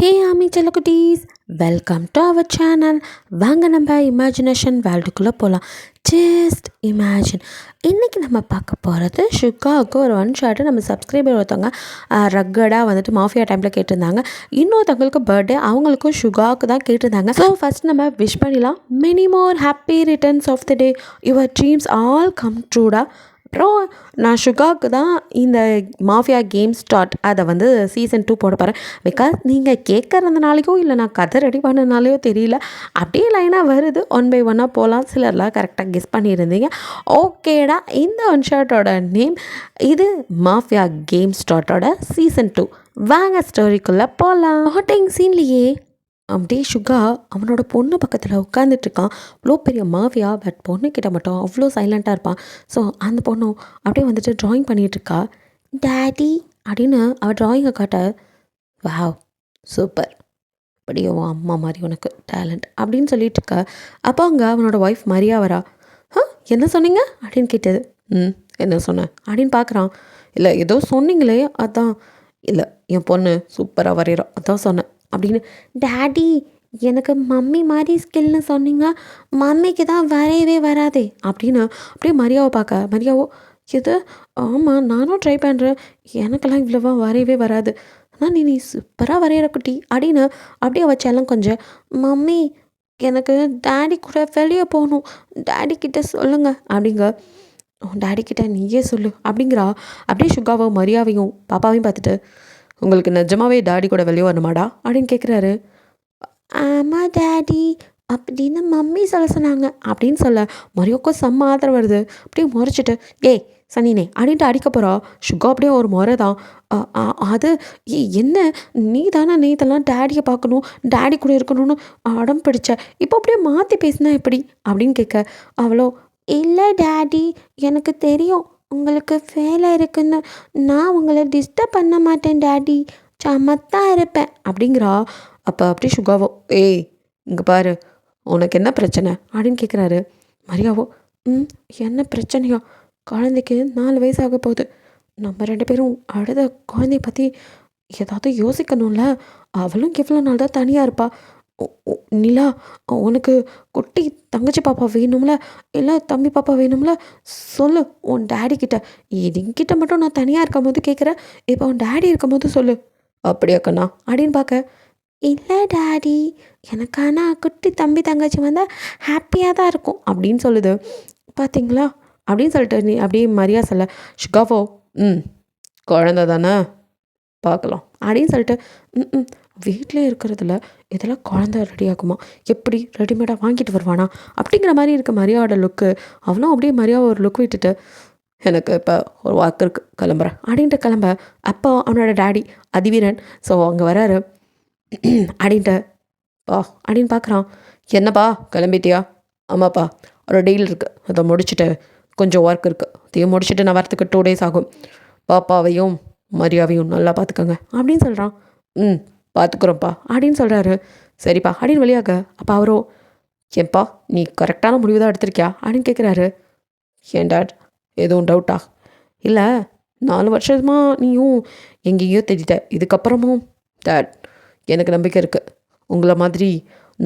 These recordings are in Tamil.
ஹே ஆமி செல்லக்குட்டீஸ், வெல்கம் டு அவர் சேனல். வாங்க நம்ம இமேஜினேஷன் வேர்ல்டுக்குள்ளே போகலாம். Just imagine. இன்றைக்கி நம்ம பார்க்க போகிறது ஷுகாவுக்கு ஒரு ஒன் ஷார்ட்டு நம்ம சப்ஸ்கிரைபர் ஒருத்தவங்க ரக்கடாக வந்துட்டு மாஃபியா டைமில் கேட்டிருந்தாங்க. இன்னொருத்தவங்களுக்கு பர்த்டே, அவங்களுக்கும் ஷுகாவுக்கு தான் கேட்டிருந்தாங்க. ஸோ ஃபஸ்ட் நம்ம விஷ் பண்ணிடலாம். Many more happy returns of the day, your dreams all come ட்ரூடா. அப்புறம் நான் ஷுகாவுக்கு தான் இந்த மாஃபியா கேம் ஸ்டார்ட் அதை வந்து சீசன் 2 போட போகிறேன். பிகாஸ் நீங்கள் கேட்குறதுனாலையோ இல்லை நான் கதை ரெடி பண்ணனாலையோ தெரியல, அப்படியே லைனாக வருது. ஒன் பை ஒன்னாக போகலாம். சிலர்லாம் கரெக்டாக கெஸ் பண்ணியிருந்தீங்க. ஓகேடா, இந்த ஒன் ஷார்ட்டோட நேம் இது மாஃபியா கேம் ஸ்டார்ட்டோட சீசன் 2. வாங்க ஸ்டோரிக்குள்ளே போகலாம். ஹாட்டிங் சீன்லேயே அப்படியே ஷுகா அவனோட பொண்ணு பக்கத்தில் உட்காந்துட்ருக்கான். அவ்வளோ பெரிய மாஃபியா, பட் பொண்ணுக்கிட்ட மட்டும் அவ்வளோ சைலண்ட்டாக இருப்பான். ஸோ அந்த பொண்ணும் அப்படியே வந்துட்டு ட்ராயிங் பண்ணிகிட்ருக்கா. டேடி அப்படின்னு அவள் ட்ராயிங்கை காட்ட, வாவ் சூப்பர், அப்படியே உன் அம்மா மாதிரி உனக்கு டேலண்ட் அப்படின்னு சொல்லிட்டு இருக்கா. அப்போ அங்கே அவனோட ஒய்ஃப் மரியா வரா. என்ன சொன்னீங்க அப்படின்னு கேட்டது. என்ன சொன்னேன் அப்படின்னு பார்க்குறான். இல்லை ஏதோ சொன்னீங்களே அதான். இல்லை என் பொண்ணு சூப்பராக வரைகிறோம் அதான் சொன்னேன் அப்படின்னு. டேடி எனக்கு மம்மி மாதிரி ஸ்கில்னு சொன்னீங்க, மம்மிக்கு தான் வரையவே வராதே அப்படின்னு அப்படியே மரியாவை பார்க்க. மரியாவோ இது ஆமாம் நானும் ட்ரை பண்ணுறேன், எனக்கெல்லாம் இவ்வளோவா வரையவே வராது, ஆனால் நீ சூப்பராக வரைகிற குட்டி அப்படின்னு அப்படியே வச்சாலும் கொஞ்சம். மம்மி எனக்கு டேடி கூட வெளியே போகணும், டேடி கிட்ட சொல்லுங்க அப்படிங்க. டேடி கிட்ட நீயே சொல்லு அப்படிங்கிறா. அப்படியே ஷுகாவோ மரியாவையும் பாப்பாவையும் பார்த்துட்டு, உங்களுக்கு நிஜமாவே டேடி கூட வெளியே வரணுமாடா அப்படின்னு கேட்குறாரு. ஆமாம் டேடி அப்படின்னு மம்மி சொல்ல சொன்னாங்க அப்படின்னு சொல்ல மரியோக்கும் செம்ம ஆதரவு வருது. அப்படியே முறைச்சிட்டு ஏய் சனினே அப்படின்ட்டு அடிக்க போகிறா. ஷுகா அப்படியே ஒரு முறை தான். அது என்ன நீ தானே நேத்தெல்லாம் டேடியை பார்க்கணும், டேடி கூட இருக்கணும்னு அடம் பிடிச்ச, இப்போ அப்படியே மாற்றி பேசினா எப்படி அப்படின்னு கேட்க. அவளோ இல்லை டேடி எனக்கு தெரியும் உங்களுக்கு வேலை இருக்குன்னு, நான் உங்களை டிஸ்டர்ப் பண்ண மாட்டேன் டேடி, சமத்தான் இருப்பேன் அப்படிங்கிறா. அப்போ அப்படியே ஷுகாவோ ஏய் இங்கே பாரு உனக்கு என்ன பிரச்சனை அப்படின்னு கேட்குறாரு. மரியாவோ என்ன பிரச்சனையா, குழந்தைக்கு 4 வயசு ஆக போகுது, நம்ம 2 பேரும் அழுத குழந்தைய பற்றி ஏதாவது யோசிக்கணும்ல, அவளும் எவ்வளோ நாள் தான் தனியாக இருப்பா. நிலா உனக்கு குட்டி தங்கச்சி பாப்பா வேணும்ல, இல்லை தம்பி பாப்பா வேணும்ல, சொல்லு உன் டேடி கிட்ட. என்கிட்ட மட்டும் நான் தனியாக இருக்கும் போது கேட்குறேன், இப்போ உன் டேடி இருக்கும் போது சொல்லு. அப்படியா கண்ணா அப்படின்னு பார்க்க. இல்லை டேடி எனக்கு ஆனால் குட்டி தம்பி தங்கச்சி வந்தால் ஹாப்பியாக தான் இருக்கும் அப்படின்னு சொல்லுது. பார்த்தீங்களா அப்படின்னு சொல்லிட்டு நீ அப்படியே மரியா சொல்ல. ஷுகாவோ குழந்த தானே பார்க்கலாம் அப்படின்னு சொல்லிட்டு வீட்டிலே இருக்கிறதுல இதெல்லாம் குழந்த ரெடி ஆகுமா, எப்படி ரெடிமேடாக வாங்கிட்டு வருவானா அப்படிங்கிற மாதிரி இருக்க மரியாவோட லுக்கு. அவனும் அப்படியே மரியாவை ஒரு லுக் விட்டுட்டு, எனக்கு இப்போ ஒரு வாக்கு இருக்குது கிளம்புறேன் அப்படின்ட்டு கிளம்ப. அப்போ அவனோட டேடி அதிவீரன் ஸோ அங்கே வராரு. அப்படின்ட்டு பா அப்படின்னு பார்க்குறான். என்னப்பா கிளம்பிட்டியா? ஆமாப்பா ஒரு டீல் இருக்குது, அதை முடிச்சுட்டு கொஞ்சம் ஒர்க் இருக்குது, அதையும் முடிச்சுட்டு நான் வரத்துக்கு 2 days ஆகும், பாப்பாவையும் மரியாவையும் நல்லா பார்த்துக்கோங்க அப்படின்னு சொல்கிறான். பார்த்துக்குறோம்ப்பா அப்படின்னு சொல்கிறாரு. சரிப்பா அப்படின்னு வெளியாக. அப்போ அவரோ ஏன்பா நீ கரெக்டான முடிவு தான் எடுத்திருக்கியா அப்படின்னு கேட்குறாரு. ஏன் டேட் எதுவும் டவுட்டா? இல்லை 4 வருஷமாக நீயும் எங்கேயோ தேடிட்ட, இதுக்கப்புறமும் டேட் எனக்கு நம்பிக்கை இருக்குது, உங்களை மாதிரி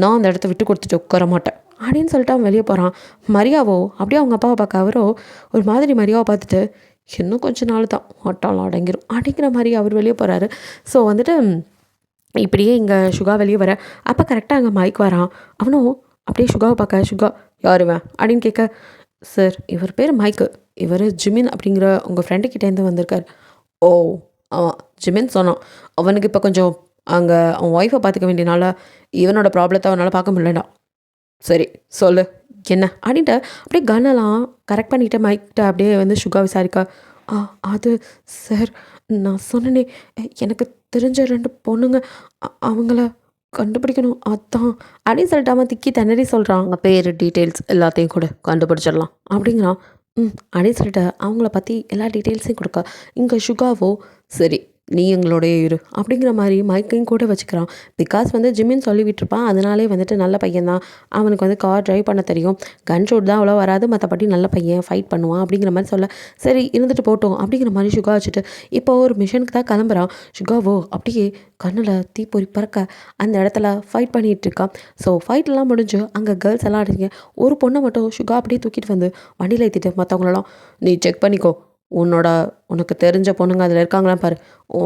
நான் அந்த இடத்த விட்டு கொடுத்துட்டு உட்கார மாட்டேன் அப்படின்னு சொல்லிட்டு அவன் வெளியே போகிறான். மரியாவோ அப்படியே அவங்க அப்பாவை பார்க்க. அவரோ ஒரு மாதிரி மரியாவை பார்த்துட்டு, இன்னும் கொஞ்சம் நாள் தான் ஆட்டாலும் அடங்கிடும் அப்படிங்கிற மாதிரி அவர் வெளியே போகிறாரு. ஸோ வந்துட்டு இப்படியே இங்கே ஷுகா வெளியே வர. அப்போ கரெக்டாக அங்கே மைக் வரான். அவனும் அப்படியே ஷுகாவை பார்க்க. ஷுகா யாருவேன் அப்படின்னு கேட்க. சார் இவர் பேர் மைக்கு, இவர் ஜிமின் அப்படிங்கிற உங்கள் ஃப்ரெண்டுக்கிட்டேருந்து வந்திருக்கார். ஓ ஆமாம் ஜிமின் சொன்னான், அவனுக்கு இப்போ கொஞ்சம் அங்கே அவன் ஒய்ஃபை பார்த்துக்க வேண்டியனால இவனோட ப்ராப்ளத்தை அவனால் பார்க்க முடியலடா. சரி சொல்லு என்ன அப்படின்ட்டு அப்படியே கன்னெல்லாம் கரெக்ட் பண்ணிவிட்டு மைக்கிட்ட அப்படியே வந்து ஷுகா விசாரிக்கா. அது சார் நான் சொன்னேனே எனக்கு தெரிஞ்ச 2 பொண்ணுங்க, அவங்கள கண்டுபிடிக்கணும் அதான் அப்படின்னு சொல்லிட்டு அவன் திக்கி திணறி சொல்கிறான். அவங்க பேர் டீட்டெயில்ஸ் எல்லாத்தையும் கூட கண்டுபிடிச்சிடலாம் அப்படிங்கிறான். அப்படின்னு சொல்லிட்டு அவங்கள பற்றி எல்லா டீட்டெயில்ஸையும் கொடுக்க. இங்கே ஷுகாவோ சரி நீ எங்களோடயே இரு அப்படிங்கிற மாதிரி மைக்கையும் கூட வச்சுக்கிறான். பிகாஸ் வந்து ஜிம்மின்னு சொல்லி விட்டுருப்பான். அதனாலே வந்துட்டு நல்ல பையன்தான், அவனுக்கு வந்து கார் ட்ரைவ் பண்ண தெரியும், கன் ஷூட் தான் அவ்வளோ வராது, மற்றபடி நல்ல பையன், ஃபைட் பண்ணுவான் அப்படிங்கிற மாதிரி சொல்ல, சரி இருந்துட்டு போட்டோம் அப்படிங்கிற மாதிரி சுகா வச்சுட்டு இப்போ ஒரு மிஷனுக்கு தான் கிளம்புறான். சுகாவோ அப்படியே கண்ணில் தீப்பொறி பறக்க அந்த இடத்துல ஃபைட் பண்ணிகிட்டு இருக்கான். ஸோ ஃபைட்லாம் முடிஞ்சு அங்கே கேர்ள்ஸ் எல்லாம் அடிங்க. ஒரு பொண்ணை மட்டும் சுகா அப்படியே தூக்கிட்டு வந்து வண்டியில் ஏற்றிட்டு மற்றவங்களெல்லாம் நீ செக் பண்ணிக்கோ, உனக்கு தெரிஞ்ச பொண்ணுங்க அதில் இருக்காங்களாம் பாரு,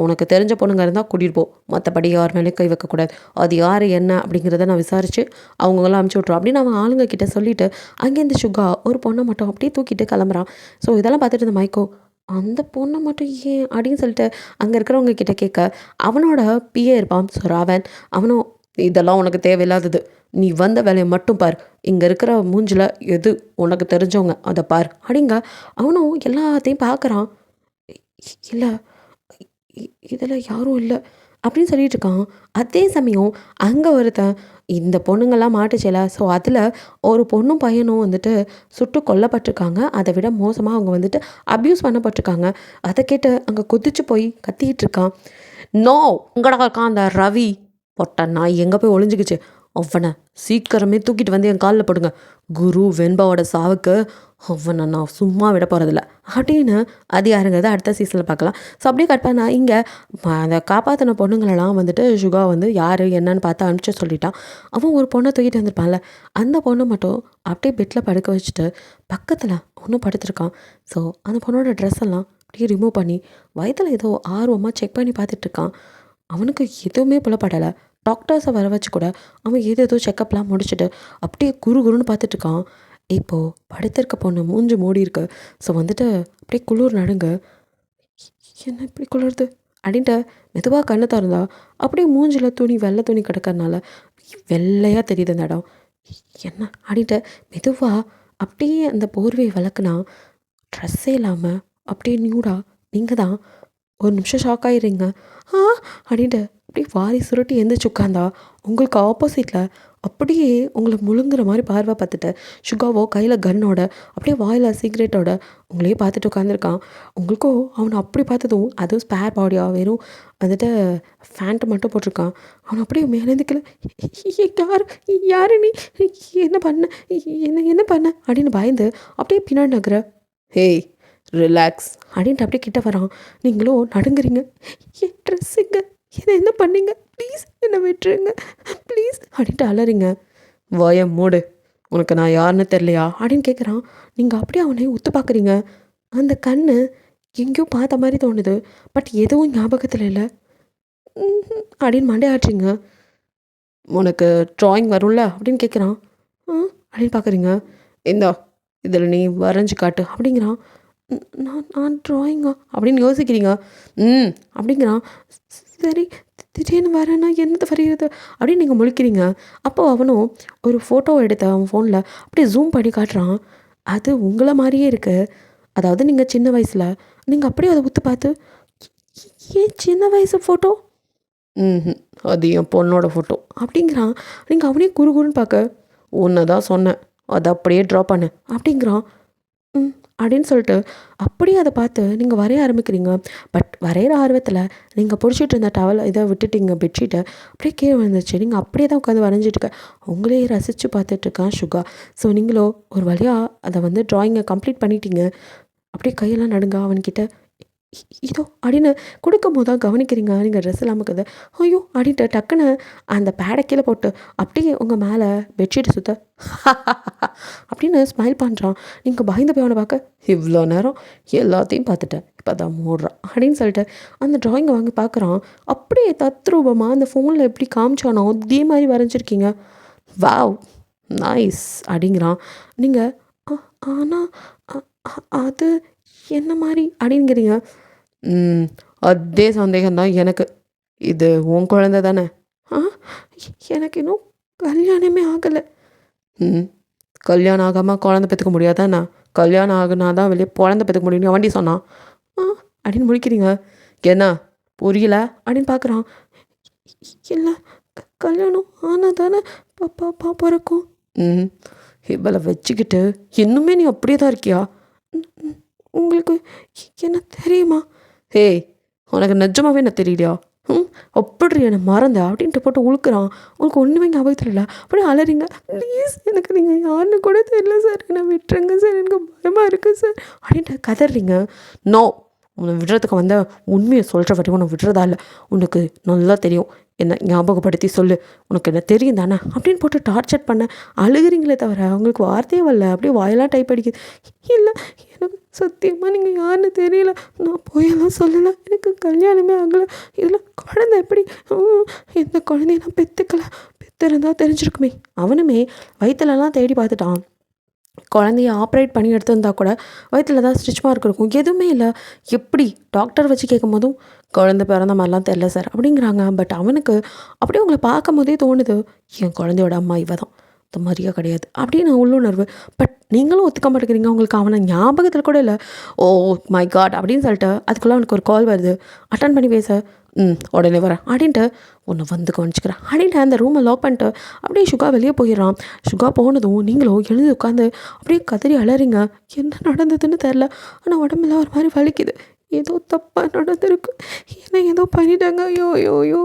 உனக்கு தெரிஞ்ச பொண்ணுங்க இருந்தால் கூட்டிகிட்டு போ, மற்றபடி யார் மேலேயும் கை வைக்கக்கூடாது, அது யார் என்ன அப்படிங்கிறத நான் விசாரித்து அவங்களாம் அனுப்பிச்சி விட்ருவோம் அப்படின்னு அவன் ஆளுங்க கிட்ட சொல்லிவிட்டு அங்கேருந்து சுகா ஒரு பொண்ணை மட்டும் அப்படியே தூக்கிட்டு கிளம்புறான். ஸோ இதெல்லாம் பார்த்துட்டு இருந்த மைக்கோ அந்த பொண்ணை மட்டும் ஏன் அப்படின்னு சொல்லிட்டு அங்கே இருக்கிறவங்க கிட்ட கேட்க, அவனோட பிஏ இருப்பான் ஸோ ராவன், அவனும் இதெல்லாம் உனக்கு தேவையில்லாதது, நீ வந்த வேலையை மட்டும் பார், இங்கே இருக்கிற மூஞ்சில் எது உனக்கு தெரிஞ்சவங்க அதை பார் அப்படிங்க. அவனும் எல்லாத்தையும் பார்க்குறான். இல்லை இதில் யாரும் இல்லை அப்படின்னு சொல்லிட்டு இருக்கான். அதே சமயம் அங்கே ஒருத்தன் இந்த பொண்ணுங்கள்லாம் மாட்டுச்சல, ஸோ அதில் ஒரு பொண்ணும் பையனும் வந்துட்டு சுட்டு கொல்லப்பட்டிருக்காங்க, அதை விட மோசமாக அவங்க வந்துட்டு அப்யூஸ் பண்ணப்பட்டிருக்காங்க. அதை கேட்டு அங்கே கொதிச்சு போய் கத்திக்கிட்டு இருக்கான். நோ உங்கடா இருக்கான் அந்த ரவி பொட்ட நாய், எங்கே போய் ஒளிஞ்சிக்கிச்சு, அவனை சீக்கிரமே தூக்கிட்டு வந்து என் காலில் போடுங்க, குரு வெண்பாவோட சாவுக்கு அவனை நான் சும்மா விட போகிறதில்ல அப்படின்னு. அது யாருங்கிறத அடுத்த சீசனில் பார்க்கலாம். ஸோ அப்படியே கட் பண்ணால் இங்கே அந்த காப்பாற்றின பொண்ணுங்களெல்லாம் வந்துட்டு சுகா வந்து யார் என்னன்னு பார்த்து அனுப்பிச்சு சொல்லிட்டான். அவன் ஒரு பொண்ணை தூக்கிட்டு வந்திருப்பான்ல, அந்த பொண்ணை மட்டும் அப்படியே பெட்டில் படுக்க வச்சுட்டு பக்கத்தில் ஒன்றும் படுத்துருக்கான். ஸோ அந்த பொண்ணோட ட்ரெஸ் எல்லாம் அப்படியே ரிமூவ் பண்ணி வயதில் ஏதோ ஆர்வமாக செக் பண்ணி பார்த்துட்ருக்கான். அவனுக்கு எதுவுமே புலப்படலை. டாக்டர்ஸை வர வச்சு கூட அவன் ஏதோ செக்கப்லாம் முடிச்சுட்டு அப்படியே குருன்னு பார்த்துட்ருக்கான். இப்போது படுத்திருக்க பொண்ணு மூஞ்சி மூடி இருக்கு. ஸோ வந்துட்டு அப்படியே குளிர் நடுங்க, என்ன இப்படி குளிருது அப்படின்ட்டு மெதுவாக கண்ணை திறந்தா அப்படியே மூஞ்சில் துணி வெள்ளை துணி கிடக்கிறதுனால வெள்ளையாக தெரியுது அந்த இடம். என்ன அப்படின்ட்டு மெதுவாக அப்படியே அந்த போர்வையை விளக்குனா ட்ரெஸ்ஸே இல்லாமல் அப்படியே நியூடா. நீங்கள் தான் ஒரு நிமிஷம் ஷாக் ஆகிடுறீங்க. அப்படின்ட்டு அப்படியே வாரி சுருட்டி எந்திரிச்சு உட்காந்தா உங்களுக்கு ஆப்போசிட்டில் அப்படியே உங்களை முழுங்குற மாதிரி பார்வை பார்த்துட்டு சுகாவோ கையில் கன்னோட அப்படியே வாயில் சிகரெட்டோட உங்களையே பார்த்துட்டு உட்காந்துருக்கான். உங்களுக்கும் அவனை அப்படி பார்த்ததும் அதுவும் ஸ்பேர் பாடியாக வெறும் வந்துட்டு ஃபேண்ட்டு மட்டும் போட்டிருக்கான். அவன் அப்படியே மேலேந்துக்கல, யார் யார் நீ என்ன பண்ண என்ன பண்ண அப்படின்னு பயந்து அப்படியே பின்னாடி நகர. ஹேய் ரிலாக்ஸ் அப்படின்ட்டு அப்படியே கிட்ட வரான். நீங்களும் நடுங்குறீங்க. என் ட்ரெஸ்ஸுங்க என்ன பண்ணீங்க, ப்ளீஸ் என்னை விட்டுருங்க ப்ளீஸ் அப்படின்ட்டு அலறிங்க. வாய மூடு, உனக்கு நான் யாருன்னு தெரியலையா அப்படின்னு கேட்குறான். நீங்கள் அப்படியே அவனை உத்து பார்க்குறீங்க. அந்த கண் எங்கேயோ பார்த்த மாதிரி தோணுது, பட் எதுவும் ஞாபகத்தில் இல்லை அப்படின்னு மண்டையாட்டுறீங்க. உனக்கு ட்ராயிங் வரும்ல அப்படின்னு கேட்குறான். அப்படின்னு பார்க்குறீங்க. இந்தா இதில் நீ வரைஞ்சி காட்டு அப்படிங்கிறான். நான் ட்ராயிங்கா அப்படின்னு யோசிக்கிறீங்க. அப்படிங்கிறான். சரி திடீர்னு வரேன்னா என்னது வரைகிறது அப்படின்னு நீங்கள் முழிக்கிறீங்க. அப்போது அவனும் ஒரு ஃபோட்டோ எடுத்து அவன் ஃபோனில் அப்படியே ஜூம் பண்ணி காட்டுறான். அது உங்களை மாதிரியே இருக்குது. அதாவது நீங்கள் சின்ன வயசில் நீங்கள் அப்படியே அதை உத்து பார்த்து, ஏன் சின்ன வயசு ஃபோட்டோ, அது என் பொண்ணோட ஃபோட்டோ அப்படிங்கிறான். நீங்கள் அவனே குறுன்னு பார்க்க, உன்னை தான் சொன்னேன் அதை அப்படியே ட்ரா பண்ணு அப்படிங்கிறான். அப்படின்னு சொல்லிட்டு அப்படியே அதை பார்த்து நீங்கள் வரைய ஆரம்பிக்கிறீங்க. பட் வரைகிற ஆர்வத்தில் நீங்கள் பிடிச்சிட்டு இருந்த டவலை இதை விட்டுட்டீங்க, பெட்ஷீட்டை அப்படியே கீழே வந்துச்சு. நீங்கள் அப்படியே தான் உட்காந்து வரைஞ்சிட்ருக்க, உங்களே ரசித்து பார்த்துட்ருக்கான் சுகா. ஸோ நீங்களோ ஒரு வழியாக அதை வந்து ட்ராயிங்கை கம்ப்ளீட் பண்ணிட்டீங்க. அப்படியே கையெல்லாம் நடுங்க. அவன்கிட்ட இதோ அப்படின்னு கொடுக்கும் போது தான் கவனிக்கிறீங்க நீங்கள் ட்ரெஸ் இல்லாமல் இருக்குது. ஐயோ அப்படின்ட்டு டக்குன்னு அந்த பேடை கீழே போட்டு அப்படியே உங்கள் மேலே பெட்ஷீட்டை சுற்ற அப்படின்னு ஸ்மைல் பண்ணுறான். நீங்கள் பயந்து போய் அவனை பார்க்க, இவ்வளோ நேரம் எல்லாத்தையும் பார்த்துட்டேன், இப்போ தான் மூடுறான் அப்படின்னு சொல்லிட்டு அந்த ட்ராயிங்கை வாங்கி பார்க்குறான். அப்படியே தத்ரூபமாக அந்த ஃபோனில் எப்படி காமிச்சானோ அதே மாதிரி வரைஞ்சிருக்கீங்க. வாவ் நைஸ் அப்படிங்கிறான். நீங்கள் ஆனால் அது என்ன மாதிரி அப்படிங்கிறீங்க. அதே சந்தேகம்தான் எனக்கு. இது உன் குழந்தை தானே? எனக்கு இன்னும் கல்யாணமே ஆகலை. கல்யாணம் ஆகாமல் குழந்தை பெற்றுக்க முடியாதாண்ணா? கல்யாணம் ஆகுனா தான் வெளியே குழந்தை பெற்றுக்க முடியும் வண்டி சொன்னான் அப்படின்னு முடிக்கிறீங்க. என்ன புரியல அப்படின்னு பார்க்குறான். இல்லை கல்யாணம் ஆனால் தானே பாப்பா இருக்கும். இவளை வச்சுக்கிட்டு இன்னுமே நீ அப்படியே தான் இருக்கியா? உங்களுக்கு என்ன தெரியுமா? ஹே உனக்கு நிஜமாவே என்ன தெரியலையா? அப்படி என்னை மறந்த அப்படின்ட்டு போட்டு உழுக்குறான். உங்களுக்கு ஒன்றுமே ஞாபகத்தில் இல்லை. அப்படியே அலறிங்க. ப்ளீஸ் எனக்கு நீங்கள் யாருன்னு கூட தெரியல சார், என்னை விட்டுருங்க சார், எனக்கு பயமாக இருக்குது சார் அப்படின்ட்டு கதறீங்க. நோ, உன்னை விடுறதுக்கு வந்த உண்மையை சொல்கிற வரைக்கும் உன்னை விடுறதா இல்லை. உனக்கு நல்லா தெரியும், என்ன ஞாபகப்படுத்தி சொல்லு, உனக்கு என்ன தெரியும் தானே அப்படின்னு போட்டு டார்ச்சர் பண்ண. அழுகிறீங்களே தவிர அவங்களுக்கு வார்த்தையே வரல. அப்படியே வாயெல்லாம் டைப் அடிக்குது. இல்லை, எனக்கு சத்தியமாக நீங்கள் யாருன்னு தெரியல, நான் போயெல்லாம் சொல்லலை, எனக்கு கல்யாணமே ஆகலை, இதில் குழந்தை எப்படி, எந்த குழந்தைய நான் பெற்றுக்கல, பெற்றிருந்தா தெரிஞ்சிருக்குமே. அவனுமே வயிற்றுலலாம் தேடி பார்த்துட்டான். குழந்தைய ஆப்ரேட் பண்ணி எடுத்திருந்தா கூட வயிற்றில் தான் ஸ்டிச் மார்க் இருக்கும், எதுவுமே இல்லை. எப்படி டாக்டர் வச்சு கேட்கும் போதும் குழந்தை பிறந்த மாதிரிலாம் தெரில சார் அப்படிங்கிறாங்க. பட் அவனுக்கு அப்படியே உங்களை பார்க்கும் போதே தோணுது, என் குழந்தையோட அம்மா இவ தான், இந்த மாதிரியா கிடையாது அப்படின்னு உள்ளுணர்வு. பட் நீங்களும் ஒத்துக்க மாட்டேங்கிறீங்க, உங்களுக்கு அவனை ஞாபகத்தில் கூட இல்லை. ஓ மை காட் அப்படின்னு சொல்லிட்டு அதுக்குள்ளே அவனுக்கு ஒரு கால் வருது. அட்டன் பண்ணி பேச, உடனே வரேன் அப்படின்ட்டு ஒன்று வந்து கவனிச்சிக்கிறேன் அப்படின்ட்டு அந்த ரூமை லாக் பண்ணிட்டு அப்படியே சுகா வெளியே போயிடுறான். சுகா போனதும் நீங்களும் எழுந்து உட்காந்து அப்படியே கதறி அலறீங்க. என்ன நடந்ததுன்னு தெரில, ஆனால் உடம்புல ஒரு மாதிரி வலிக்குது, ஏதோ தப்பாக நடந்திருக்கு, ஏன்னா ஏதோ பண்ணிட்டாங்க, ஐயோ ஐயோ ஐயோ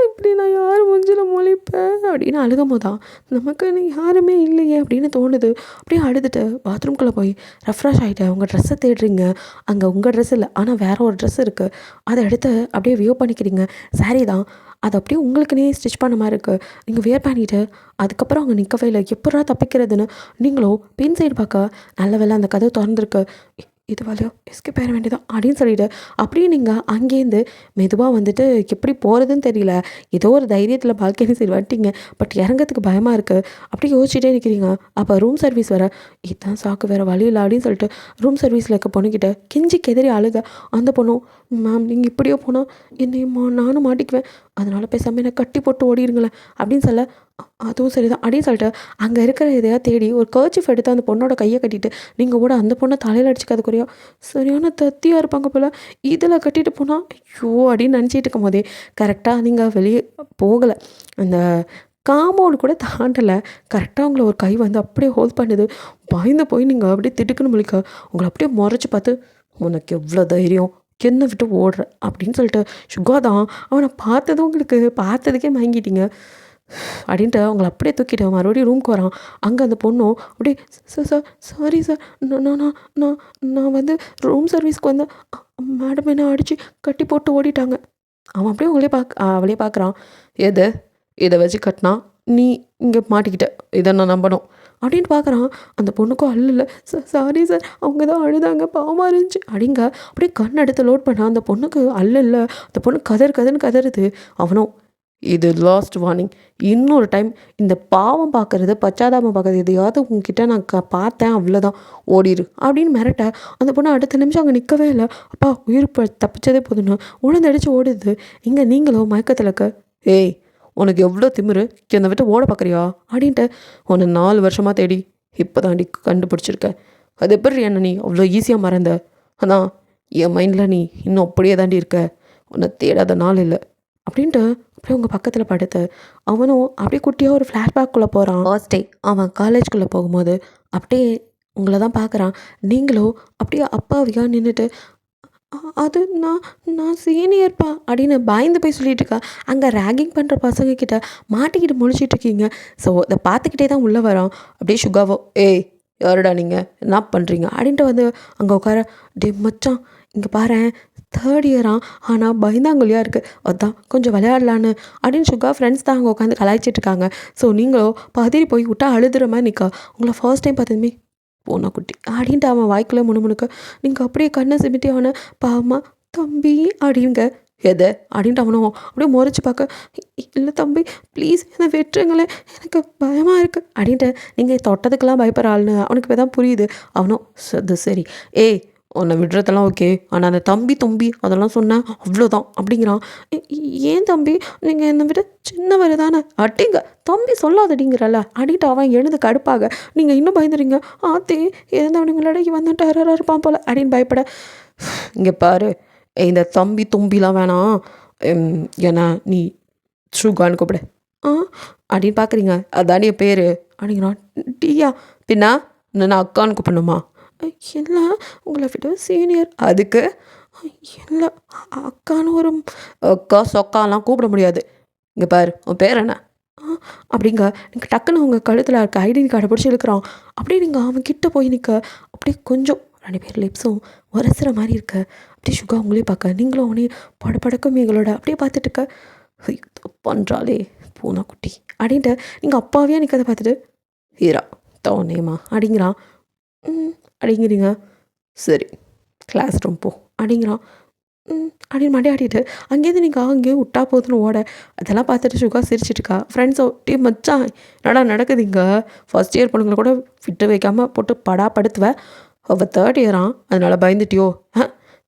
இப்படி நான் யார் மூஞ்சில் முழிப்பேன் அப்படின்னு அழுகும் போதான் நமக்கு யாருமே இல்லையே அப்படின்னு தோணுது. அப்படியே அழுதுட்டு பாத்ரூம்குள்ளே போய் ரெஃப்ரெஷ் ஆகிட்டு உங்கள் ட்ரெஸ்ஸை தேடுறீங்க. அங்கே உங்கள் ட்ரெஸ் இல்லை, ஆனால் வேறு ஒரு ட்ரெஸ் இருக்குது, அதை எடுத்து அப்படியே வியூ பண்ணிக்கிறீங்க. சாரீ தான், அது அப்படியே உங்களுக்குன்னே ஸ்டிச் பண்ண மாதிரி இருக்குது. நீங்கள் வியர் பண்ணிவிட்டு அதுக்கப்புறம் அங்கே நிற்கவே இல்லை. எப்படா தப்பிக்கிறதுன்னு நீங்களும் பின் சைடு பார்க்க நல்ல வேலை அந்த கதவு திறந்துருக்கு, இது வழியோ எஸ்கேப் ஆயிட வேண்டியதான் அப்படின்னு சொல்லிட்டு அப்படியே நீங்கள் அங்கேருந்து மெதுவாக வந்துட்டு எப்படி போகிறதுன்னு தெரியல. ஏதோ ஒரு தைரியத்தில் பால்கனி சைடு வந்துட்டீங்க. பட் இறங்கிறதுக்கு பயமாக இருக்குது. அப்படியே யோசிச்சுட்டே இருக்கிறீங்க. அப்போ ரூம் சர்வீஸ் வர, இதுதான் சாக்கு, வேறு வழி இல்லை அப்படின்னு சொல்லிட்டு ரூம் சர்வீஸில் இருக்க பொண்ணுக்கிட்ட கெஞ்சி கெதறி அழுக. அந்த பொண்ணும், மேம் நீங்கள் இப்படியோ போனால் என்னையுமா நானும் மாட்டிக்குவேன், அதனால் பேசாமல் என்னை கட்டி போட்டு ஓடிடுங்களேன் அப்படின்னு சொல்ல, அதுவும் சரிதான் அப்படின்னு சொல்லிட்டு அங்கே இருக்கிற இதையா தேடி ஒரு கர்ச்சிஃப் எடுத்து அந்த பொண்ணோட கையை கட்டிட்டு நீங்கள் கூட அந்த பொண்ணை தலையில் அடிச்சுக்காது குறையா சரியான தத்தியாக இருப்பாங்க போல், இதில் கட்டிட்டு போனால் ஐயோ அப்படின்னு நினச்சிட்டு இருக்கும் போதே கரெக்டாக நீங்கள் வெளியே போகலை, அந்த காம்பவுண்டு கூட தாண்டலை, கரெக்டாக உங்களை ஒரு கை வந்து அப்படியே ஹோல்ட் பண்ணுது. பயந்து போய் நீங்கள் அப்படியே திட்டுக்குன்னு முழிக்க உங்களை அப்படியே முறைச்சி பார்த்து, உனக்கு எவ்வளோ தைரியம் என்ன விட்டு ஓடுற அப்படின்னு சொல்லிட்டு, சுகா தான் அவனை பார்த்ததும் உங்களுக்கு பார்த்ததுக்கே மயங்கிட்டீங்க அப்படின்ட்டு அவங்கள அப்படியே தூக்கிட்டு மறுபடியும் ரூம்க்கு வரான். அங்கே அந்த பொண்ணும் அப்படியே, சார் சார் சாரி சார், நான் நான் நான் நான் வந்து ரூம் சர்வீஸ்க்கு வந்து மேடம் என்ன அடித்து கட்டி போட்டு ஓடிட்டாங்க. அவன் அப்படியே அவளே பார்க்குறான். எது இதை வச்சு கட்டினா நீ இங்கே மாட்டிக்கிட்ட, இதை நான் நம்பணும் அப்படின்னு பார்க்குறான். அந்த பொண்ணுக்கும் அல்ல சார், சாரி சார், அவங்க தான் அழுதாங்க, பாவமாக இருந்துச்சு அப்படிங்க. அப்படியே கண் எடுத்து லோட் பண்ணான். அந்த பொண்ணுக்கு அல்ல, அந்த பொண்ணு கதறுன்னு கதறுது. அவனும், இது லாஸ்ட் வார்னிங், இன்னொரு டைம் இந்த பாவம் பார்க்குறது பச்சாதாபம் பார்க்குறது எதையாவது உங்ககிட்ட நான் பார்த்தேன் அவ்வளோதான், ஓடிடு அப்படின்னு மிரட்ட. அந்த பொண்ணு அடுத்த நிமிஷம் அங்கே நிற்கவே இல்லை. அப்பா உயிர் தப்பிச்சதே போதுன்னு உணர்ந்தடிச்சு ஓடுது. இங்கே நீங்களும் மயக்கத்தில் இருக்க, ஏய் உனக்கு எவ்வளோ திமிரு, என்னை விட்டு ஓட பார்க்குறியா அப்படின்ட்டு, உன்னை 4 வருஷமாக தேடி இப்போ தாண்டி கண்டுபிடிச்சிருக்க, அது எப்படி என்ன நீ அவ்வளோ ஈஸியாக மறந்த, ஆனால் என் மைண்டில் நீ இன்னும் அப்படியே தாண்டி இருக்க, உன்னை தேடாத நாள் இல்லை அப்படின்ட்டு அப்படியே உங்கள் பக்கத்தில் படுத்து அவனும் அப்படியே குட்டியாக ஒரு ஃப்ளாஷ்பேக்குள்ளே போகிறான். ஃபர்ஸ்ட் டே அவன் காலேஜ்குள்ளே போகும்போது அப்படியே உங்களை தான் பார்க்குறான். நீங்களும் அப்படியே அப்பாவியாக நின்றுட்டு, அது நான் நான் சீனியர்ப்பா அப்படின்னு பயந்து போய் சொல்லிட்டு இருக்கா. அங்கே ரேகிங் பண்ணுற பசங்கக்கிட்ட மாட்டிக்கிட்டு முழிச்சிட்டு இருக்கீங்க. ஸோ இதை பார்த்துக்கிட்டே தான் உள்ளே வரோம். அப்படியே சுகாவோ, ஏய் யாருடா நீங்கள் என்ன பண்ணுறீங்க அப்படின்ட்டு வந்து அங்கே உட்கார, டே மச்சான் இங்கே பாரேன், 3rd இயராக ஆனால் பயந்தாங்குழியாக இருக்குது, அதான் கொஞ்சம் விளையாடலான்னு அப்படின்னு சுகா ஃப்ரெண்ட்ஸ் தான் அங்கே உட்காந்து கலாய்ச்சிட்ருக்காங்க. ஸோ நீங்களும் பதறி போய் விட்டா அழுதுற மாதிரி நிற்கா. உங்களை ஃபர்ஸ்ட் டைம் பார்த்ததுமே போனா குட்டி அப்படின்ட்டு அவன் வாய்க்குள்ளே முணுமுணுக்க, நீங்கள் அப்படியே கண்ணை சிமிட்டி அவனை பாவமா தம்பி அப்படிங்க, எதை அப்படின்ட்டு அவனும் அப்படியே முறைச்சி பார்க்க, இல்லை தம்பி ப்ளீஸ் என்னை வெட்டுருங்களேன், எனக்கு பயமாக இருக்குது அப்படின்ட்டு. நீங்கள் தொட்டதுக்கெல்லாம் பயப்படுற ஆள்னு அவனுக்கு இப்போ தான் புரியுது. அவனும் அது சரி, ஏய் உன்னை விடுறதெல்லாம் ஓகே, ஆனால் அந்த தம்பி அதெல்லாம் சொன்னேன் அவ்வளோதான் அப்படிங்கிறான். ஏன் தம்பி நீங்கள் என்னை விட சின்னவர் தானே, அட்டிங்க தம்பி சொல்லாதடிங்கிறல்ல அடிட்டு அவன் எழுந்து கடுப்பாக, நீங்கள் இன்னும் பயந்துறீங்க, ஆத்தே இறந்தவனுங்களோட இவன் டெரராக இருப்பான் போல் அப்படின்னு பயப்பட. இங்கே பாரு, இந்த தம்பிலாம் வேணாம், ஏன்னா நீ சுகான்னு கூப்பிடு அப்படின்னு பார்க்குறீங்க, அதான் என் பேர் அப்படிங்கிறான். டீயா பின்னா நான் அக்கான்னு கூப்பிடணுமா, இல்லை உங்களை விட சீனியர், அதுக்கு இல்லை அக்கான்னு ஒரு அக்கா சொக்காலாம் கூப்பிட முடியாது. இங்கே பாரு உன் பேர் என்ன அப்படிங்க. நீங்கள் டக்குன்னு அவங்க கழுத்தில் இருக்க ஐடென்டி கார்டை பிடிச்சி இழுக்கிறான். அப்படியே நீங்கள் அவன் கிட்ட போய் நிற்க அப்படியே கொஞ்சம் 2 பேர் லிப்ஸும் உரசுற மாதிரி இருக்க. அப்படியே சுகா உங்களே பார்க்க நீங்களும் அவனே படப்படக்கும் எங்களோட அப்படியே பார்த்துட்டு இருக்க. ஐயோ தப்பான்றாலே பூனாக்குட்டி அப்படின்ட்டு நீங்கள் அப்பாவே நிற்கிறத பார்த்துட்டு ஹீரா தோனேம்மா அப்படிங்கிறான். அப்படிங்கிறீங்க. சரி கிளாஸ் ரூம் போ அப்படிங்கிறான். அப்படின்னு மண்டையாடிட்டு அங்கேருந்து நீங்கள் அங்கேயும் விட்டா போதுன்னு ஓட. அதெல்லாம் பார்த்துட்டு சுகா சிரிச்சிட்டுருக்கா. ஃப்ரெண்ட்ஸோ டீ மச்சான் என்னடா நடக்குது இங்கே, ஃபஸ்ட் இயர் பொண்ணுங்களை கூட விட்டு வைக்காமல் போட்டு படுத்துவேன். அவள் 3rd இயரான் அதனால் பயந்துட்டியோ?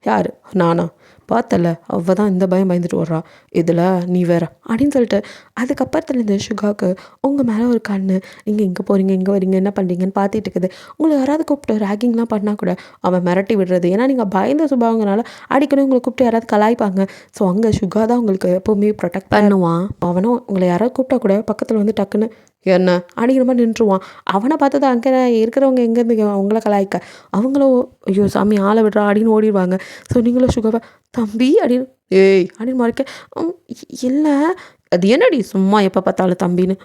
யார் நானா? பார்த்தல அவள் தான் இந்த பயந்துட்டு வர்றா, இதில் நீ வேற அப்படின்னு சொல்லிட்டு அதுக்கப்புறத்துலேருந்து சுகாவுக்கு உங்கள் மேலே ஒரு கண்ணு. நீங்கள் இங்கே போகிறீங்க இங்கே வரீங்க என்ன பண்ணுறீங்கன்னு பார்த்துட்டு இருக்குது. உங்களை யாராவது கூப்பிட்டு ரேக்கிங்லாம் பண்ணால் கூட அவன் மிரட்டி விடுறது. ஏன்னா நீங்கள் பயந்த சுபாவங்கனால அடிக்கடி உங்களை கூப்பிட்டு யாராவது கலாய்ப்பாங்க. ஸோ அங்கே சுகா தான் உங்களுக்கு எப்போவுமே ப்ரொடெக்ட் பண்ணுவான். அவனும் உங்களை யாராவது கூப்பிட்டா கூட பக்கத்தில் வந்து டக்குன்னு என்ன அப்படிங்கிற மாதிரி நின்றுவான். அவனை பார்த்து தான் அங்கே இருக்கிறவங்க எங்கேருந்து அவங்கள கலாய்க்க அவங்களோ ஐயோ சாமி ஆளை விடுறா அப்படின்னு ஓடிடுவாங்க. ஸோ நீங்களும் சுகாவை தம்பி அப்படின்னு ஏய் அப்படின்னு மறைக்க இல்லை அது என்னடி சும்மா எப்போ பார்த்தாலும் தம்பின்னு.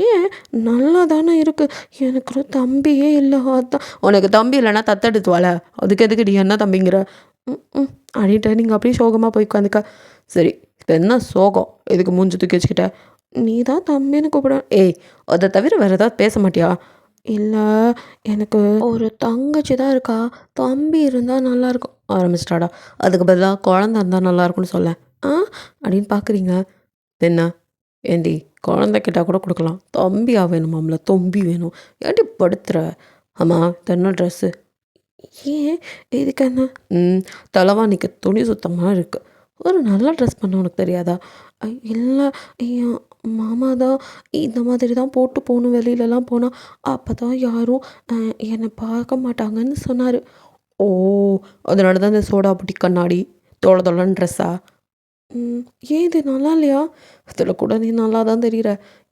ஏன் நல்லா தானே இருக்குது, எனக்கு ஒரு தம்பியே இல்லை. அதான் உனக்கு தம்பி இல்லைன்னா தத்தெடுத்துவாள, அதுக்கு எதுக்குடி என்ன தம்பிங்கிற அப்படின்ட்டு நீங்கள் அப்படியே சோகமாக போய் உட்காந்துக்க. சரி இப்போ என்ன சோகம் எதுக்கு மூஞ்சி தூக்கி வச்சுக்கிட்ட? நீ தான் தம்பின்னு கூப்பிட. ஏய் அதை தவிர வேறு ஏதாவது பேச மாட்டியா? இல்லை எனக்கு ஒரு தங்கச்சி தான் இருக்கா, தம்பி இருந்தால் நல்லாயிருக்கும் ஆரம்பிச்சிட்டாடா. அதுக்கு பதிலாக குழந்த இருந்தால் நல்லாயிருக்கும்னு சொல்ல அப்படின்னு பார்க்குறீங்க. என்ன ஏண்டி குழந்த கேட்டால் கூட கொடுக்கலாம், தம்பியா வேணுமாம்ல, தொம்பி வேணும் ஏண்டி படுத்துற? ஆமாம் தென்ன ட்ரெஸ்ஸு ஏன் இதுக்கு என்ன? தலைவாணிக்கு துணி சுத்தமாக இருக்குது, ஒரு நல்ல ட்ரெஸ் பண்ண உனக்கு தெரியாதா? இல்லை என் மாமா தான் இந்த மாதிரி தான் போட்டு போகணும், வெளியிலலாம் போனால் அப்போ தான் யாரும் என்னை பார்க்க மாட்டாங்கன்னு சொன்னார். ஓ அதனால தான் இந்த சோடா புட்டி கண்ணாடி தொலைன்னு ட்ரெஸ்ஸா? ஏன் இது நல்லா இல்லையா? அதில் கூட நீ நல்லா தான் தெரியுற.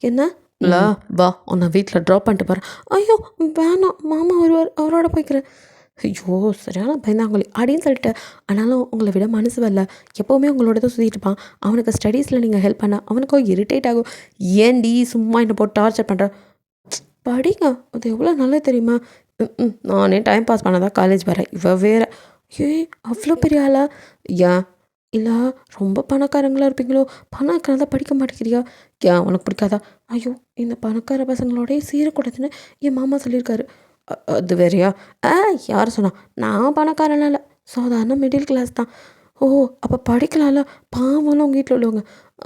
என்ன இல்லை வா உன்னை வீட்டில் ட்ராப் பண்ணிட்டு போகிறேன். ஐயோ வேணாம் மாமா வருவார் அவரோட போய்க்கிறேன். ஐயோ சரியான பயந்தாங்களே அப்படின்னு சொல்லிட்டு. ஆனாலும் உங்களை விட மனசு வரல, எப்போவுமே உங்களோட தான் சுற்றிட்டு இருப்பான். அவனுக்கு ஸ்டடீஸில் நீங்கள் ஹெல்ப் பண்ண அவனுக்கும் இரிட்டேட் ஆகும். ஏன்டி சும்மா என்னை போட்டு டார்ச்சர் பண்ணுற? படிங்க அது எவ்வளோ நல்லா தெரியுமா? நானே டைம் பாஸ் பண்ணதான் காலேஜ் வரேன், இவ வேற. அவ்வளோ பெரிய ஆளா? ஏன் இல்லை ரொம்ப பணக்காரங்களாக இருப்பீங்களோ, பணம் இருக்கிறதா படிக்க மாட்டேங்கிறியா? ஏன் உனக்கு பிடிக்காதா? ஐயோ இந்த பணக்கார பசங்களோடய சேரக்கூடாதுன்னு என் மாமா சொல்லியிருக்காரு. அது வேறையா? யார் சொன்னா? நான் பணக்காரனால சாதாரண மிடில் கிளாஸ் தான். ஓ அப்போ படிக்கலாம்ல, பாவம்லாம் உங்கள் வீட்டில் உள்ளவங்க.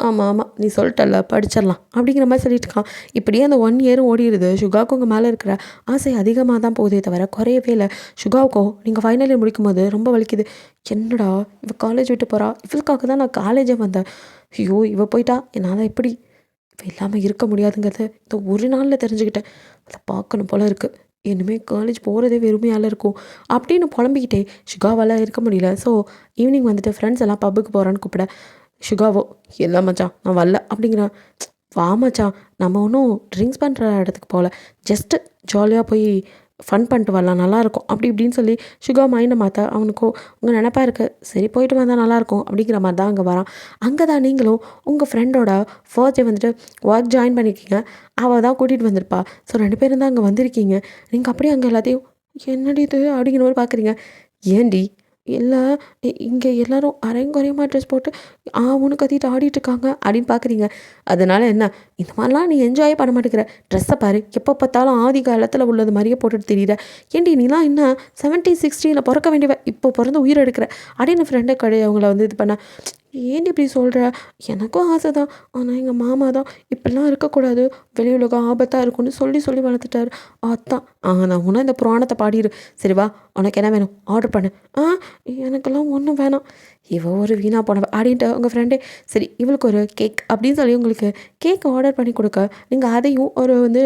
ஆமாம் ஆமாம் நீ சொல்லிட்டல படிச்சிடலாம் அப்படிங்கிற மாதிரி சொல்லிட்டு இருக்கான். இப்படியே அந்த 1 இயரும் ஓடிடுது. சுகாவுக்கு உங்கள் மேலே இருக்கிற ஆசை அதிகமாக தான் போதே தவிர குறையவே இல்லை. சுகாவுக்கோ நீங்கள் ஃபைனல் இயர் முடிக்கும் போது ரொம்ப வலிக்குது. என்னடா இவள் காலேஜ் விட்டு போகிறா, இவளுக்காக தான் நான் காலேஜே வந்தேன். ஐயோ இவள் போயிட்டா என்னால் எப்படி இவள் இல்லாமல் இருக்க முடியாதுங்கிறத இந்த ஒரு நாளில் தெரிஞ்சுக்கிட்டேன். அதை பார்க்கணும் போல் இருக்குது. இனிமேல் காலேஜ் போகிறதே வெறுமையால் இருக்கும் அப்படின்னு புலம்பிக்கிட்டே சுகாவால் இருக்க முடியல. ஸோ ஈவினிங் வந்துட்டு ஃப்ரெண்ட்ஸ் எல்லாம் பப்புக்கு போகிறான்னு கூப்பிட. சுகாவோ இல்லை மச்சான் நான் வரல அப்படிங்கிறான். வா மச்சான் நம்ம ஒன்றும் ட்ரிங்க்ஸ் பண்ணுற இடத்துக்கு போகல, ஜஸ்ட்டு ஜாலியாக போய் ஃபன் பண்ணிட்டு வரலாம் நல்லாயிருக்கும் அப்படி இப்படின்னு சொல்லி சுகா மைண்டை மாற்ற அவனுக்கும் உங்கள் நினப்பா இருக்குது. சரி போயிட்டு வந்தால் நல்லாயிருக்கும் அப்படிங்கிற மாதிரி தான் அங்கே வரான். அங்கே தான் நீங்களும் உங்கள் ஃப்ரெண்டோட ஃபர்ஸ்ட் டே வந்துட்டு ஒர்க் ஜாயின் பண்ணியிருக்கீங்க, அவள் தான் கூட்டிகிட்டு வந்திருப்பா. ஸோ 2 பேரும் தான் அங்கே வந்திருக்கீங்க. நீங்கள் அப்படியே அங்கே எல்லாத்தையும் என்னடி இது அப்படிங்கிற மாதிரி பார்க்குறீங்க. ஏண்டி இல்லை இங்கே எல்லோரும் அரைங்குறையமாக ட்ரெஸ் போட்டு ஆவுன்னு கத்திட்டு ஆடிட்டுருக்காங்க அப்படின்னு பார்க்குறீங்க. அதனால் என்ன இந்த மாதிரிலாம் நீ என்ஜாயே பண்ண மாட்டேங்கிற, ட்ரெஸ்ஸை பாரு எப்போ பார்த்தாலும் ஆதி காலத்தில் உள்ளது மாதிரியே போட்டுட்டு தெரியுற. ஏண்டி நீலாம் என்ன 70s 60s பிறக்க வேண்டியவ, இப்போ பிறந்து உயிர் எடுக்கிற அப்படின்னு ஃப்ரெண்டை அவங்கள வந்து இது பண்ண. ஏன்டி இப்படி சொல்கிற? எனக்கும் ஆசை தான், ஆனால் எங்கள் மாமா தான் இப்படிலாம் இருக்கக்கூடாது, வெளி உலகம் ஆபத்தாக இருக்கும்னு சொல்லி சொல்லி வளர்த்துட்டாரு. அதான் நான் உன்ன இந்த புராணத்தை பாடிடு. சரி வா உனக்கு என்ன வேணும் ஆர்டர் பண்ணு. எனக்கெல்லாம் ஒன்றும் வேணாம், இவ ஒரு வீணா போனவ அப்படின்ட்டு உங்கள் ஃப்ரெண்டே சரி இவளுக்கு ஒரு கேக் அப்படின்னு சொல்லி உங்களுக்கு கேக் ஆர்டர் பண்ணி கொடுக்க, நீங்கள் அதையும் ஒரு வந்து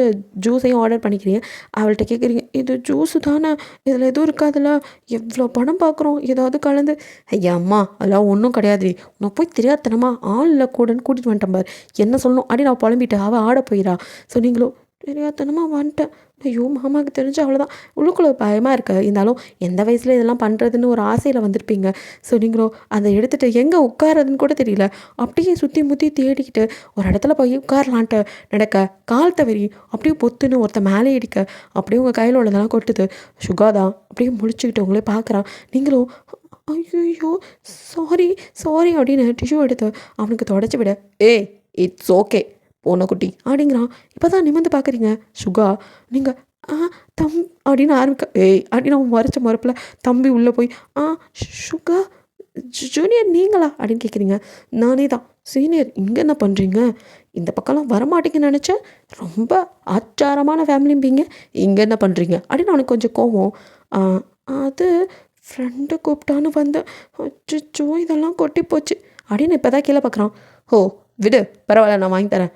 ஜூஸையும் ஆர்டர் பண்ணிக்கிறீங்க. அவள்கிட்ட கேட்குறீங்க இது ஜூஸு தானே, இதில் எதுவும் இருக்காதுல்ல, எவ்வளோ பணம் பார்க்குறோம் ஏதாவது கலந்து. ஐயா அம்மா அதெல்லாம் ஒன்றும் கிடையாது, நான் போய் தெரியாதனமா ஆள் இல்லை கூடன்னு கூட்டிகிட்டு வந்துட்டேன் பாரு, என்ன சொல்லணும் அப்படின்னு நான் புலம்பிட்டு அவள் ஆட போயிடா. ஸோ நீங்களும் தெரியாதனமாக வந்துட்டேன். ஐயோ மாமாவுக்கு தெரிஞ்சு அவ்வளோதான். உள்ளுக்குள்ளே பயமாக இருக்கு. இருந்தாலும் எந்த வயசில் இதெல்லாம் பண்ணுறதுன்னு ஒரு ஆசையில் வந்திருப்பீங்க. ஸோ நீங்களும் அதை எடுத்துகிட்டு எங்கே உட்காரதுன்னு கூட தெரியல. அப்படியே சுற்றி முற்றி தேடிக்கிட்டு ஒரு இடத்துல போய் உட்காரலான்ட்டு நடக்க கால் தவறி அப்படியே பொத்துன்னு ஒருத்தன் மேலே இடிக்க அப்படியே உங்கள் கையில் உள்ளதெல்லாம் கொட்டுது. சுகாதான் அப்படியே முழிச்சுக்கிட்டு உங்களே பார்க்குறான். நீங்களும் ஐயோ சாரி சாரி அப்படின்னு டிஷ்யூ எடுத்து அவனுக்கு தொடச்சி விட, ஏய் இட்ஸ் ஓகே பூனைக்குட்டி அப்படிங்கிறான். இப்போ தான் நிமிர்ந்து பார்க்குறீங்க. சுகா நீங்கள் தம் அப்படின்னு ஆரம்பிக்க, ஏய் அப்படின்னு அவன் மறைச்ச மறுப்பில் தம்பி உள்ளே போய் சுகா ஜூனியர் நீங்களா அப்படின்னு கேட்குறீங்க. நானே தான் சீனியர். இங்கே என்ன பண்ணுறீங்க? இந்த பக்கம்லாம் வரமாட்டேங்கன்னு நினச்சேன். ரொம்ப ஆச்சாரமான ஃபேமிலிம்பிங்க. இங்கே என்ன பண்ணுறீங்க அப்படின்னு அவனுக்கு கொஞ்சம் கோவம். அது ஃப்ரெண்டு கூப்பிட்டான்னு வந்தேன். அச்சோ இதெல்லாம் கொட்டி போச்சு அப்படின்னு இப்போ தான் கீழே பார்க்குறான். ஓ விடு பரவாயில்ல நான் வாங்கி தரேன்.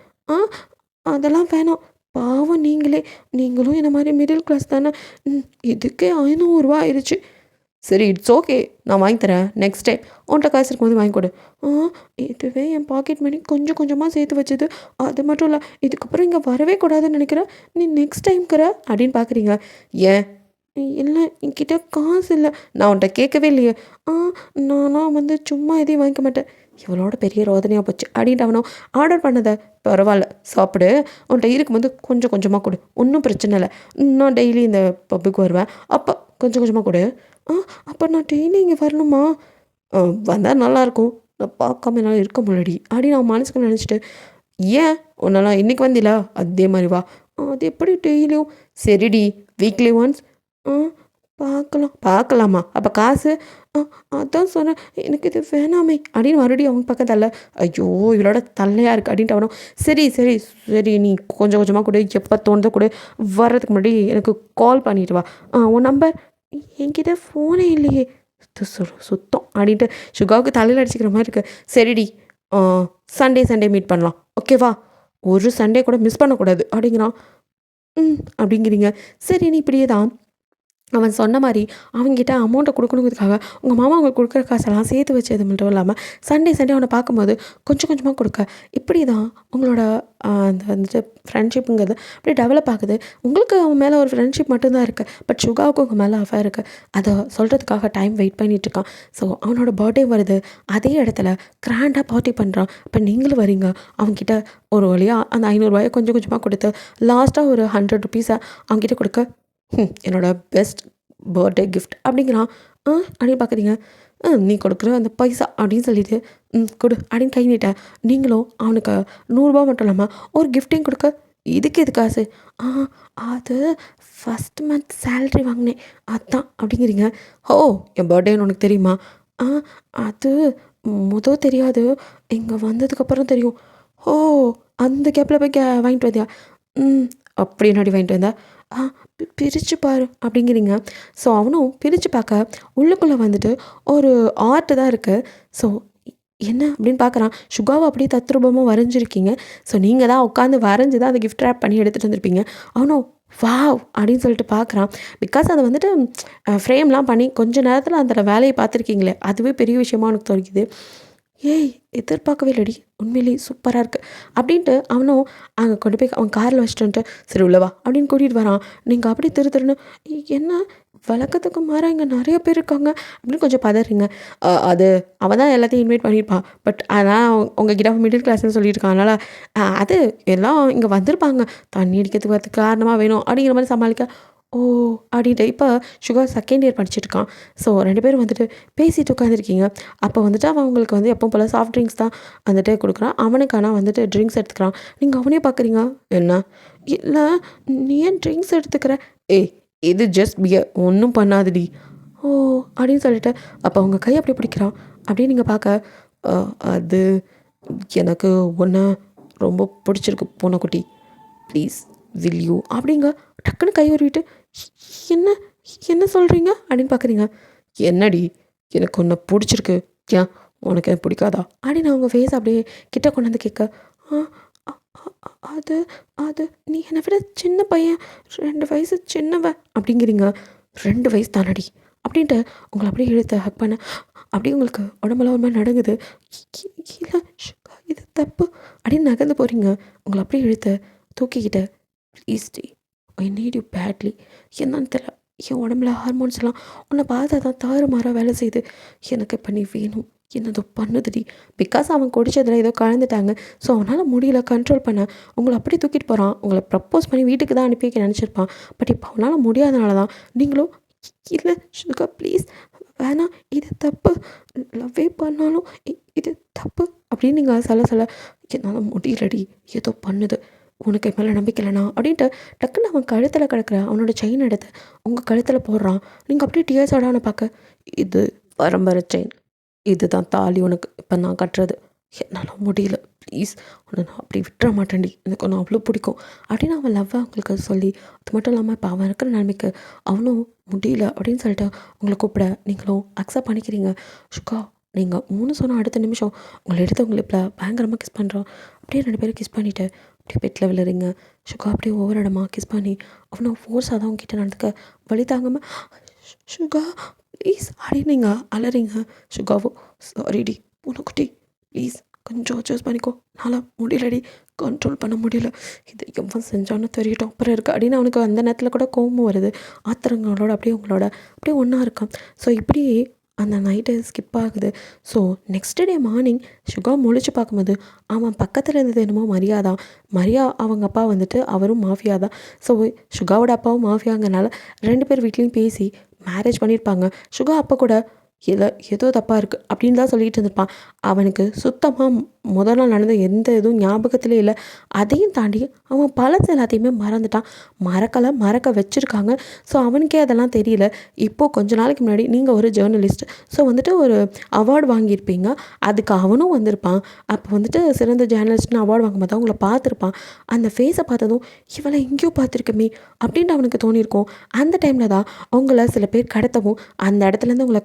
அதெல்லாம் வேணாம் பாவம் நீங்களும் என்ன மாதிரி மிடில் கிளாஸ் தானே. இதுக்கே 500 ஆயிடுச்சு. சரி இட்ஸ் ஓகே நான் வாங்கி தரேன். நெக்ஸ்ட் டைம் உன்கிட்ட காசு இருக்கும்போது வாங்கி கொடு. இதுவே என் பாக்கெட் மணி கொஞ்சம் கொஞ்சமாக சேர்த்து வச்சது. அது மட்டும் இல்லை இதுக்கப்புறம் இங்கே வரவே கூடாதுன்னு நினைக்கிறேன். நீ நெக்ஸ்ட் டைம்க்கிற அப்படின்னு பார்க்குறீங்க. ஏன்? இல்லை என்கிட்ட காசு இல்லை. நான் உன்கிட்ட கேட்கவே இல்லையே. நானாக சும்மா எதையும் வாங்கிக்க மாட்டேன். இவளோட பெரிய ரோதனையாக போச்சு அப்படின்ட்டு அவனும் ஆர்டர் பண்ணதை பரவாயில்ல சாப்பிடு. உன்கிட்ட இருக்கும்போது கொஞ்சம் கொஞ்சமாக கொடு. ஒன்றும் பிரச்சனை இல்லை. நான் டெய்லி இந்த பப்புக்கு வருவேன். அப்போ கொஞ்சம் கொஞ்சமாக கொடு. அப்போ நான் டெய்லி இங்கே வரணுமா? வந்தால் நல்லாயிருக்கும். நான் பார்க்காம என்னால் இருக்க முடியலடி அப்படின்னு நான் மனசுக்கு நினச்சிட்டு, ஏன் உன்னால இன்றைக்கி வந்தில அதே மாதிரி வா. அது எப்படி டெய்லியும்? சரிடி வீக்லி ஒன்ஸ். பார்க்கலாமா? அப்போ காசு? அதான் சொன்னேன் எனக்கு இது வேணாமே அப்படின்னு மறுபடியும் அவங்க பக்கத்தில். ஐயோ இவளோட தலையாக இருக்குது அப்படின்ட்டு அவனும் சரி சரி சரி நீ கொஞ்சம் கொஞ்சமாக கூட எப்போ தோணுதோ கூட வர்றதுக்கு முன்னாடி எனக்கு கால் பண்ணிட்டு வா. உன் நம்பர்? என்கிட்ட ஃபோனே இல்லையே. சுத்தம் அப்படின்ட்டு சுகாவுக்கு தலையில் அடிச்சுக்கிற மாதிரி இருக்குது. சரிடி சண்டே மீட் பண்ணலாம் ஓகேவா? ஒரு சண்டே கூட மிஸ் பண்ணக்கூடாது அப்படிங்கிறான். அப்படிங்கிறீங்க. சரி நீ இப்படியே தான் அவன் சொன்ன மாதிரி அவங்ககிட்ட அமௌண்ட்டை கொடுக்கணுங்கிறதுக்காக உங்கள் மாமா அவங்க கொடுக்குற காசெல்லாம் சேர்த்து வச்சது மட்டும் இல்லாமல் சண்டே அவனை பார்க்கும்போது கொஞ்சம் கொஞ்சமாக கொடுக்க இப்படி தான் உங்களோட அந்த வந்துட்டு ஃப்ரெண்ட்ஷிப்புங்கிறது அப்படியே டெவலப் ஆகுது. உங்களுக்கு அவன் மேலே ஒரு ஃப்ரெண்ட்ஷிப் மட்டும்தான் இருக்குது. பட் சுகாவுக்கு உங்கள் மேலே அஃபேர் இருக்குது. அதை சொல்கிறதுக்காக டைம் வெயிட் பண்ணிகிட்ருக்கான். ஸோ அவனோட பர்த்டே வருது. அதே இடத்துல கிராண்டாக பார்ட்டி பண்ணுறான். இப்போ நீங்களும் வரீங்க. அவங்ககிட்ட ஒரு வழியாக அந்த 500 கொஞ்சம் கொஞ்சமாக கொடுத்து லாஸ்ட்டாக ஒரு 100 ருபீஸை அவங்ககிட்ட கொடுக்க, என்னோட பெஸ்ட் பர்த்டே கிஃப்ட் அப்படிங்கிறான். அப்படின்னு பார்க்குறீங்க. நீ கொடுக்குற அந்த பைசா அப்படின்னு சொல்லிட்டு கொடு அப்படின்னு கை நீட்ட நீங்களும் அவனுக்கு 100 மட்டும் இல்லாமல் ஒரு கிஃப்டையும் கொடுக்க, இதுக்கு எது காசு? அது ஃபஸ்ட் மந்த் சேல்ரி வாங்கினேன் அதான் அப்படிங்கிறீங்க. ஓ என் பர்த்டேன்னு உனக்கு தெரியுமா? அது தெரியாது, இங்கே வந்ததுக்கப்புறம் தெரியும். ஓ அந்த கேப்பில் போய் வாங்கிட்டு வந்தியா? அப்படி என்னடி வாங்கிட்டு வந்தா? பிரித்து பாரு அப்படிங்கிறீங்க. ஸோ அவனும் பிரித்து பார்க்க உள்ளுக்குள்ளே வந்துட்டு ஒரு ஆர்ட்டு தான் இருக்குது. ஸோ என்ன அப்படின்னு பார்க்குறான். சுகாவை அப்படியே தத்ரூபமாக வரைஞ்சிருக்கீங்க. ஸோ நீங்கள் தான் உட்காந்து வரைஞ்சி தான் அதை கிஃப்ட் ரேப் பண்ணி எடுத்துகிட்டு வந்திருப்பீங்க. அவனும் வாவ் அப்படின்னு சொல்லிட்டு பார்க்குறான். பிகாஸ் அதை வந்துட்டு ஃப்ரேம்லாம் பண்ணி கொஞ்சம் நேரத்தில் அந்த வேலையை பார்த்துருக்கீங்களே அதுவே பெரிய விஷயமா உனக்கு தோணுது. ஏய் எதிர்பார்க்கவே இல்லடி உண்மையிலேயே சூப்பராக இருக்குது அப்படின்ட்டு அவனும் அங்கே கொண்டு போய் அவன் காரில் வச்சுட்டு வந்துட்டு சரி உள்ளவா அப்படின்னு கூட்டிகிட்டு வரான். நீங்கள் அப்படி திருன்னு என்ன வழக்கத்துக்கு மாற இங்கே நிறைய பேர் இருக்காங்க அப்படின்னு கொஞ்சம் பதறீங்க. அது அவன் தான் எல்லாத்தையும் இன்வைட் பண்ணியிருப்பான். பட் ஆனால் உங்ககிட்ட மிடில் கிளாஸ்ன்னு சொல்லியிருக்கான். அதனால் அது எல்லாம் இங்கே வந்திருப்பாங்க தண்ணி அடிக்கிறதுக்கு வரதுக்கு காரணமாக வேணும் அப்படிங்கிற மாதிரி சமாளிக்க. ஓ அப்படின்ட்டு இப்போ சுகர் செகண்ட் இயர் படிச்சுட்ருக்கான். ஸோ 2 பேரும் வந்துட்டு பேசிகிட்டு உட்காந்துருக்கீங்க. அப்போ வந்துட்டு அவன் உங்களுக்கு வந்து எப்போ போல் சாஃப்ட் ட்ரிங்க்ஸ் தான் வந்துட்டு கொடுக்குறான். அவனுக்கான வந்துட்டு ட்ரிங்க்ஸ் எடுத்துக்கிறான். நீங்கள் அவனே பார்க்குறீங்க. என்ன இல்லை நீ ஏன் ட்ரிங்க்ஸ் எடுத்துக்கிற? ஏய் இது ஜஸ்ட் பியர் ஒன்றும் பண்ணாதுடி. ஓ அப்படின்னு சொல்லிட்டு அப்போ அவங்க கை அப்படி பிடிக்கிறான். அப்படின்னு நீங்கள் பார்க்க அது எனக்கு ஒன்று ரொம்ப பிடிச்சிருக்கு பூனைக்குட்டி, ப்ளீஸ் வில் யூ அப்படிங்க டக்குன்னு கை உருவிட்டு என்ன சொல்கிறீங்க அப்படின்னு பார்க்குறீங்க. என்னடி எனக்கு ஒன்று பிடிச்சிருக்கு, ஏன் உனக்கு எனக்கு பிடிக்காதா அப்படின்னு அவங்க ஃபேஸ் அப்படியே கிட்ட கொண்டு வந்து கேட்க, அது அது நீ என்னை விட சின்ன பையன், 2 வயசு சின்னவன் அப்படிங்கிறீங்க. 2 வயசு தானடி அப்படின்ட்டு உங்களை அப்படியே இழுத்து ஹக் பண்ண அப்படியே உங்களுக்கு உடம்புல ஒரு மாதிரி நடங்குது. இல்லை இது தப்பு அப்படின்னு நகர்ந்து போகிறீங்க. உங்களை அப்படியே இழுத்து தூக்கிக்கிட்டு ப்ளீஸ் டி, ஐ நீட் யூ பேட்லி. என்னன்னு தெரியல, என் உடம்புல ஹார்மோன்ஸ் எல்லாம் உன்னை பார்த்தா தான் தாறுமாறாக வேலை செய்யுது. எனக்கு இப்போ நீ வேணும். என்னதோ பண்ணுதுடி. பிகாஸ் அவன் குடிச்சதில் ஏதோ கலந்துட்டாங்க. ஸோ அவனால் முடியல கண்ட்ரோல் பண்ண. உங்களை அப்படியே தூக்கிட்டு போகிறான். உங்களை ப்ரப்போஸ் பண்ணி வீட்டுக்கு தான் அனுப்பி வைக்க நினச்சிருப்பான். பட் இப்போ அவனால் முடியாதனால தான் நீங்களும் இல்லை சுகா ப்ளீஸ் வேணாம், இது தப்பு, லவ்வே பண்ணாலும் இது தப்பு அப்படின்னு நீங்கள் சொல்ல என்னால் முடியலடி, ஏதோ பண்ணுது, உனக்கு என் மேலே நம்பிக்கை இல்லைனா அப்படின்ட்டு டக்குன்னு அவன் கழுத்தில் கிடக்குற அவனோட செயின் எடுத்து உங்கள் கழுத்தில் போடுறான். நீங்கள் அப்படியே டியர்ஸோட அவனை பார்க்க, இது பரம்பரை செயின், இதுதான் தாலி உனக்கு இப்போ நான் கட்டுறது, என்னால் முடியல ப்ளீஸ், உன்னை நான் அப்படி விட்டுற மாட்டேன்டி, எனக்கு ஒன்று அவ்வளோ பிடிக்கும் அப்படின்னு அவன் லவ்வை அவங்களுக்கு சொல்லி, அது மட்டும் இல்லாமல் இப்போ அவன் இருக்கிற நிலைமைக்கு அவனும் முடியல அப்படின்னு சொல்லிட்டு உங்களை கூப்பிட நீங்களும் அக்செப்ட் பண்ணிக்கிறீங்க. சுகா நீங்கள் 3 சொன்ன அடுத்த நிமிஷம் உங்களை எடுத்து உங்களை இப்போ பயங்கரமாக கிஸ் பண்ணுறான். அப்படியே 2 பேரும் கிஸ் பண்ணிவிட்டு அப்படியே பெட்டில் விழுறீங்க. சுகா அப்படியே ஒவ்வொரு இடமா கிஸ் பண்ணி அவனை ஃபோர்ஸாக தான் உங்ககிட்ட நடந்துக்க வழி தாங்காமல் சுகா ப்ளீஸ் அப்படின்னு நீங்கள் அலறீங்க. சுகாவோ சாரிடி பூனைக்குட்டி ப்ளீஸ் கொஞ்சம் அட்ஜஸ்ட் பண்ணிக்கோ, என்னால் முடியலடி, கண்ட்ரோல் பண்ண முடியல, இது எவன் செஞ்சான்னு தெரியட்டும் அப்புறம் இருக்குது அப்படின்னு அவனுக்கு அந்த நேரத்தில் கூட கோபமும் வருது. ஆத்திரங்களோட அப்படியே உங்களோட அப்படியே ஒன்றா இருக்கான். ஸோ இப்படி அந்த நைட்டு ஸ்கிப் ஆகுது. ஸோ நெக்ஸ்ட் டே மார்னிங் சுகா முழிச்சு பார்க்கும்போது அவன் பக்கத்தில் இருந்தது என்னமோ மரியா அவங்க அப்பா வந்துட்டு அவரும் மாஃபியா தான். ஸோ சுகாவோட அப்பாவும் மாஃபியாங்கிறனால 2 பேர் வீட்லேயும் பேசி மேரேஜ் பண்ணியிருப்பாங்க. சுகா அப்போ கூட ஏதோ தப்பாக இருக்குது அப்படின்னு தான் சொல்லிகிட்டு இருந்திருப்பான். அவனுக்கு சுத்தமாக முதல் நாள் நடந்த எந்த இதுவும் ஞாபகத்திலே இல்லை. அதையும் தாண்டி அவன் பழசு எல்லாத்தையுமே மறந்துட்டான். மறக்க வச்சுருக்காங்க. ஸோ அவனுக்கே அதெல்லாம் தெரியல. இப்போது கொஞ்ச நாளைக்கு முன்னாடி நீங்கள் ஒரு ஜேர்னலிஸ்ட், ஸோ வந்துட்டு ஒரு அவார்டு வாங்கியிருப்பீங்க. அதுக்கு அவனும் வந்திருப்பான். அப்போ வந்துட்டு சிறந்த ஜேர்னலிஸ்ட்னு அவார்டு வாங்கும்போது அவங்கள பார்த்துருப்பான். அந்த ஃபேஸை பார்த்ததும் இவளை எங்கேயோ பார்த்துருக்கமே அப்படின்ட்டு அவனுக்கு தோணியிருக்கும். அந்த டைமில் தான் அவங்கள சில பேர் கடத்தவும் அந்த இடத்துலேருந்து உங்களை